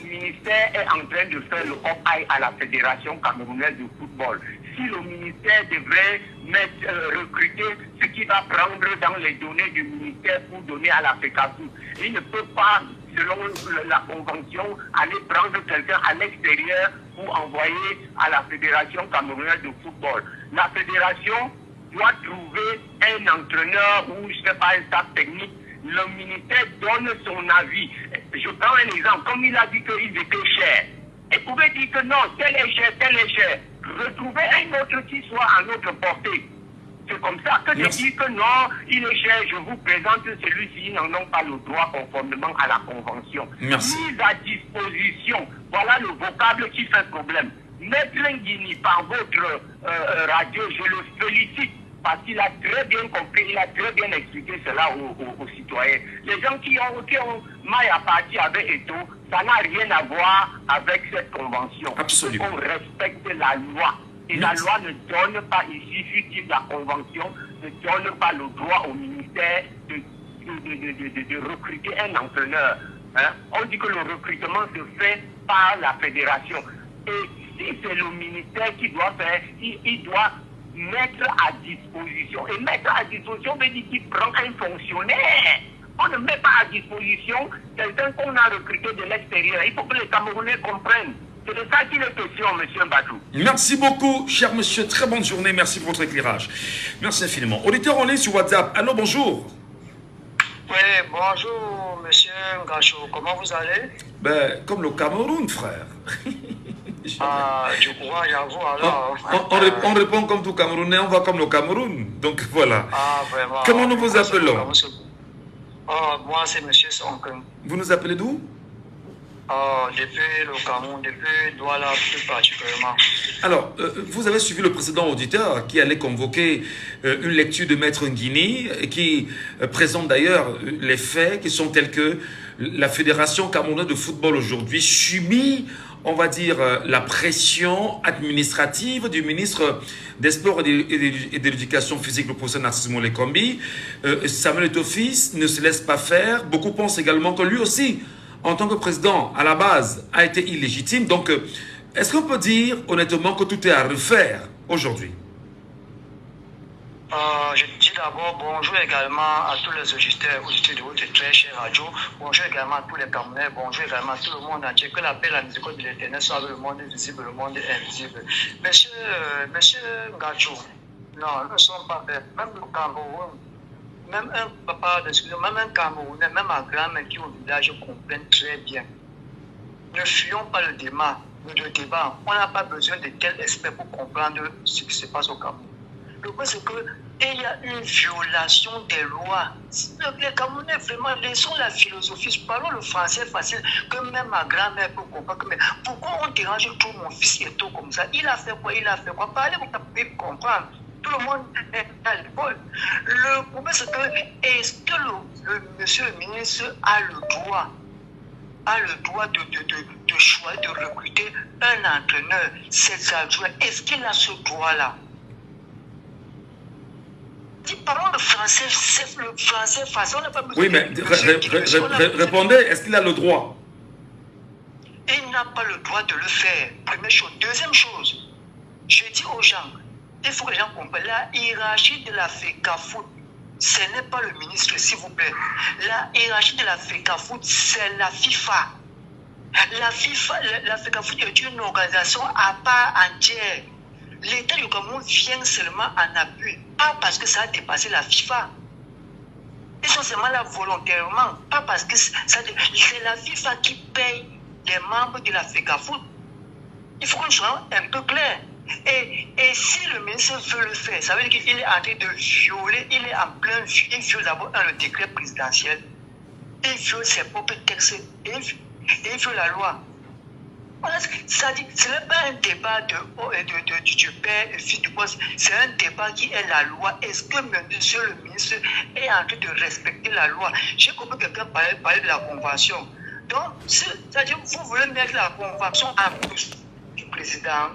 Le ministère est en train de faire le up-high à la Fédération camerounaise de football. Si le ministère devrait recruter ce qui va prendre dans les données du ministère pour donner à la FECAFOOT, il ne peut pas, selon la convention, aller prendre quelqu'un à l'extérieur pour envoyer à la Fédération camerounaise de football. La fédération doit trouver un entraîneur ou, je ne sais pas, un staff technique. Le ministère donne son avis. Je prends un exemple. Comme il a dit qu'il était cher, il pouvait dire que non, tel est cher, tel est cher. Retrouvez un autre qui soit à notre portée. C'est comme ça que je dis que non, il est cher, je vous présente celui-ci, ils n'en ont pas le droit conformément à la convention. Merci. Mise à disposition, voilà le vocable qui fait problème. Maître Nguini, par votre radio, je le félicite parce qu'il a très bien compris, il a très bien expliqué cela aux citoyens. Les gens qui ont maille à partir avec Eto, ça n'a rien à voir avec cette convention. Absolument. On respecte la loi. Et la loi ne donne pas ici, fut-il la convention, ne donne pas le droit au ministère de recruter un entraîneur. Hein? On dit que le recrutement se fait par la fédération. Et si c'est le ministère qui doit faire, il doit mettre à disposition. Et mettre à disposition veut dire qu'il prend un fonctionnaire. On ne met pas à disposition quelqu'un qu'on a recruté de l'extérieur. Il faut que les Camerounais comprennent. C'est de ça qu'il est question, monsieur Mbadou. Merci beaucoup, cher monsieur. Très bonne journée. Merci pour votre éclairage. Merci infiniment. Auditeur en ligne sur WhatsApp. Allô, bonjour. Oui, bonjour, monsieur Ngacho. Comment vous allez? Ben, comme le Cameroun, frère. Ah, du courage à vous alors. On répond comme tout Camerounais, on va comme le Cameroun. Donc voilà. Ah, vraiment. Comment nous vous appelons? Oh, moi, c'est monsieur Sonken. Vous nous appelez d'où? Depuis le Cameroun, depuis Douala plus particulièrement. Alors, vous avez suivi le précédent auditeur qui allait convoquer une lecture de Maître Nguini et qui présente d'ailleurs les faits qui sont tels que la Fédération camerounaise de football aujourd'hui subit, on va dire, la pression administrative du ministre des Sports et de l'Éducation physique, le professeur Narcisse Molekombi. Samuel Eto'o-Fils ne se laisse pas faire. Beaucoup pensent également que lui aussi, en tant que président, à la base, a été illégitime. Donc, est-ce qu'on peut dire honnêtement que tout est à refaire aujourd'hui? Je dis d'abord bonjour également à tous les auditeurs de votre très chère radio. Bonjour également à tous les Camerounais. Bonjour également à tout le monde entier. Que la paix et la miséricorde de l'Éternel soit avec le monde visible, le monde invisible. Monsieur Ngacho, non, nous ne sommes pas faits. Même le Cameroun, même un papa, même un Camerounais, même un grand-mère qui est au village comprennent très bien. Ne fuyons pas le débat. On n'a pas besoin de quel expert pour comprendre ce qui se passe au Cameroun. Le problème, c'est qu'il y a une violation des lois. Les Camerounais, vraiment, laissons la philosophie. Parlons le français facile, que même ma grand-mère peut comprendre. Mais pourquoi on dérange tout mon fils et tout comme ça? Il a fait quoi? Il a fait quoi? Parlez, vous pouvez comprendre. Tout le monde est à l'école. Le problème, c'est que, est-ce que monsieur le ministre a le droit de choisir, de recruter un entraîneur, ses adjoints? Est-ce qu'il a ce droit-là? Parlons le français facile, on n'a pas besoin oui, mais répondez, est-ce qu'il a le droit? Il n'a pas le droit de le faire. Première chose. Deuxième chose, je dis aux gens, il faut que les gens comprennent, la hiérarchie de la FECAFOOT, ce n'est pas le ministre, s'il vous plaît. La hiérarchie de la FECAFOOT, c'est la FIFA. La FECAFOOT est une organisation à part entière. L'État du Cameroun vient seulement en appui, pas parce que ça a dépassé la FIFA. Ils sont seulement là volontairement, pas parce que c'est la FIFA qui paye les membres de la FECAFOOT. Il faut qu'on soit un peu clair. Et si le ministre veut le faire, ça veut dire qu'il est en train de violer, il est en plein viol. Il viole d'abord le décret présidentiel, il viole ses propres textes, et il viole la loi. Ça dit, ce n'est pas un débat du père et fils du boss, c'est un débat qui est la loi. Est-ce que monsieur le ministre est en train de respecter la loi? J'ai compris quelqu'un parler de la convention. Donc, c'est-à-dire vous voulez mettre la convention en plus du président.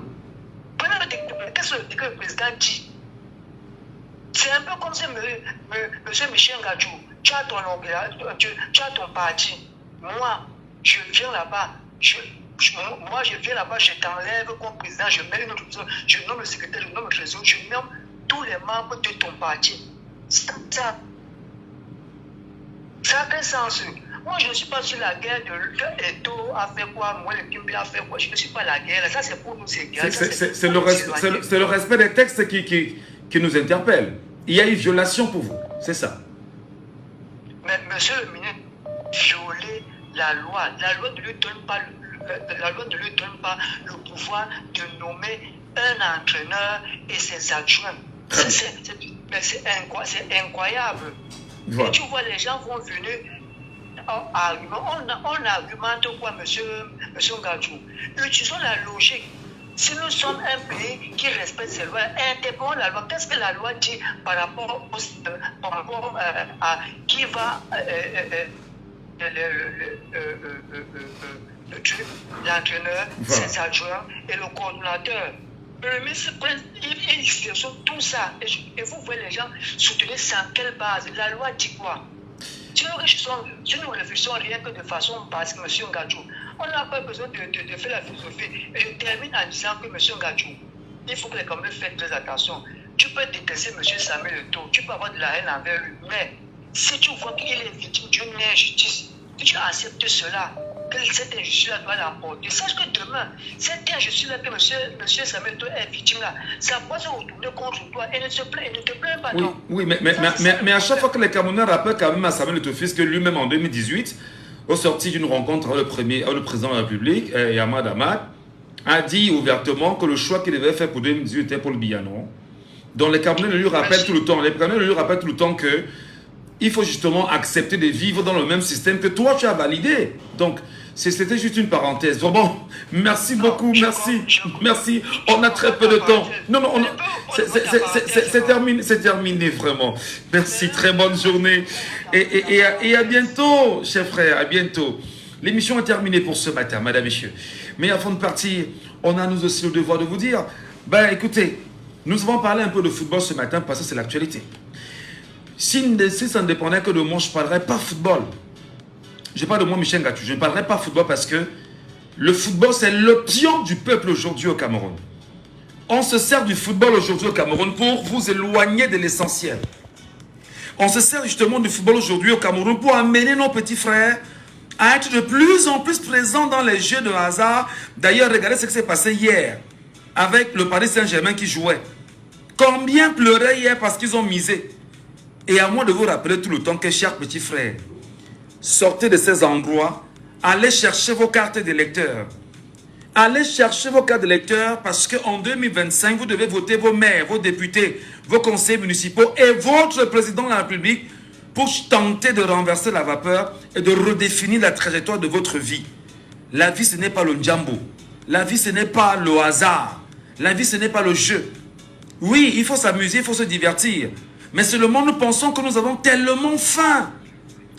Prenez le décret, qu'est-ce que le président dit? C'est un peu comme si monsieur Michel Gadjou, tu as ton parti. Moi, je viens là-bas, je viens là-bas, je t'enlève comme président, je mets une autre personne, je nomme le secrétaire, je nomme le trésor, je nomme tous les membres de ton parti. Ça a quel sens? Moi, je ne suis pas sur la guerre de Eto a fait quoi, moi, le Kimbi a fait quoi, je ne suis pas la guerre. Ça, c'est pour nous, c'est guerre. C'est le respect des textes qui nous interpelle. Il y a une violation pour vous, c'est ça. Mais monsieur le ministre, violer la loi ne lui donne pas le pouvoir de nommer un entraîneur et ses adjoints. C'est incroyable. Voilà. Et tu vois, les gens vont venir. On argumente quoi, monsieur Gadjou? Utilisons la logique. Si nous sommes un pays qui respecte ses lois, interprétons la loi. Qu'est-ce que la loi dit par rapport à qui va l'entraîneur, ses adjoints et le coordonnateur? Le ministre, il sur tout ça. Et vous voyez les gens soutenir sans quelle base? La loi dit quoi? Si nous réfléchissons rien que de façon basique, M. Gadjou, on n'a pas besoin de faire la philosophie. Et je termine en disant que M. Gadjou, il faut que les Camerounais fassent très attention. Tu peux détester M. Samuel Eto'o, tu peux avoir de la haine envers lui, mais si tu vois qu'il est victime d'une injustice, que tu acceptes cela, que cette injustice-là doit l'emporter, sache que demain, cette injustice-là que M. Samuel Eto'o est victime-là, ça va se retourner contre toi et ne te plains pas. Oui, mais à chaque fois que les Camerounais rappellent quand même à Samuel Eto'o que lui-même en 2018, au sorti d'une rencontre avec le président de la République, Yamad Amad, a dit ouvertement que le choix qu'il devait faire pour 2018 était pour le Bianon. Donc les Camerounais lui rappellent tout le temps, que il faut justement accepter de vivre dans le même système que toi tu as validé. Donc c'était juste une parenthèse. Vraiment, merci beaucoup, merci. On a très peu de temps. Non, c'est terminé vraiment. Merci, très bonne journée. Et à bientôt, chers frères, à bientôt. L'émission est terminée pour ce matin, madame, messieurs. Mais avant de partir, on a nous aussi le devoir de vous dire, écoutez, nous avons parlé un peu de football ce matin parce que c'est l'actualité. Si ça ne dépendait que de moi, je ne parlerais pas football. Je parle de moi, Michel Gadjou. Je ne parlerai pas football parce que le football, c'est l'option du peuple aujourd'hui au Cameroun. On se sert du football aujourd'hui au Cameroun pour vous éloigner de l'essentiel. On se sert justement du football aujourd'hui au Cameroun pour amener nos petits frères à être de plus en plus présents dans les jeux de hasard. D'ailleurs, regardez ce qui s'est passé hier avec le Paris Saint-Germain qui jouait. Combien pleuraient hier parce qu'ils ont misé? Et à moi de vous rappeler tout le temps que, chers petits frères, sortez de ces endroits, allez chercher vos cartes d'électeurs. Allez chercher vos cartes d'électeurs parce qu'en 2025, vous devez voter vos maires, vos députés, vos conseillers municipaux et votre président de la République pour tenter de renverser la vapeur et de redéfinir la trajectoire de votre vie. La vie, ce n'est pas le njambo. La vie, ce n'est pas le hasard. La vie, ce n'est pas le jeu. Oui, il faut s'amuser, il faut se divertir. Mais seulement nous pensons que nous avons tellement faim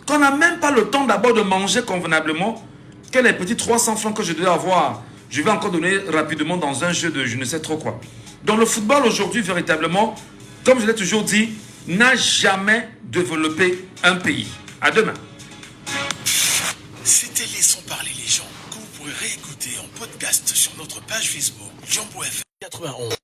qu'on n'a même pas le temps d'abord de manger convenablement que les petits 300 francs que je dois avoir, je vais encore donner rapidement dans un jeu de je ne sais trop quoi. Donc le football aujourd'hui, véritablement, comme je l'ai toujours dit, n'a jamais développé un pays. À demain. C'était Laissons parler les gens, que vous pourrez réécouter en podcast sur notre page Facebook Jambo FM 91.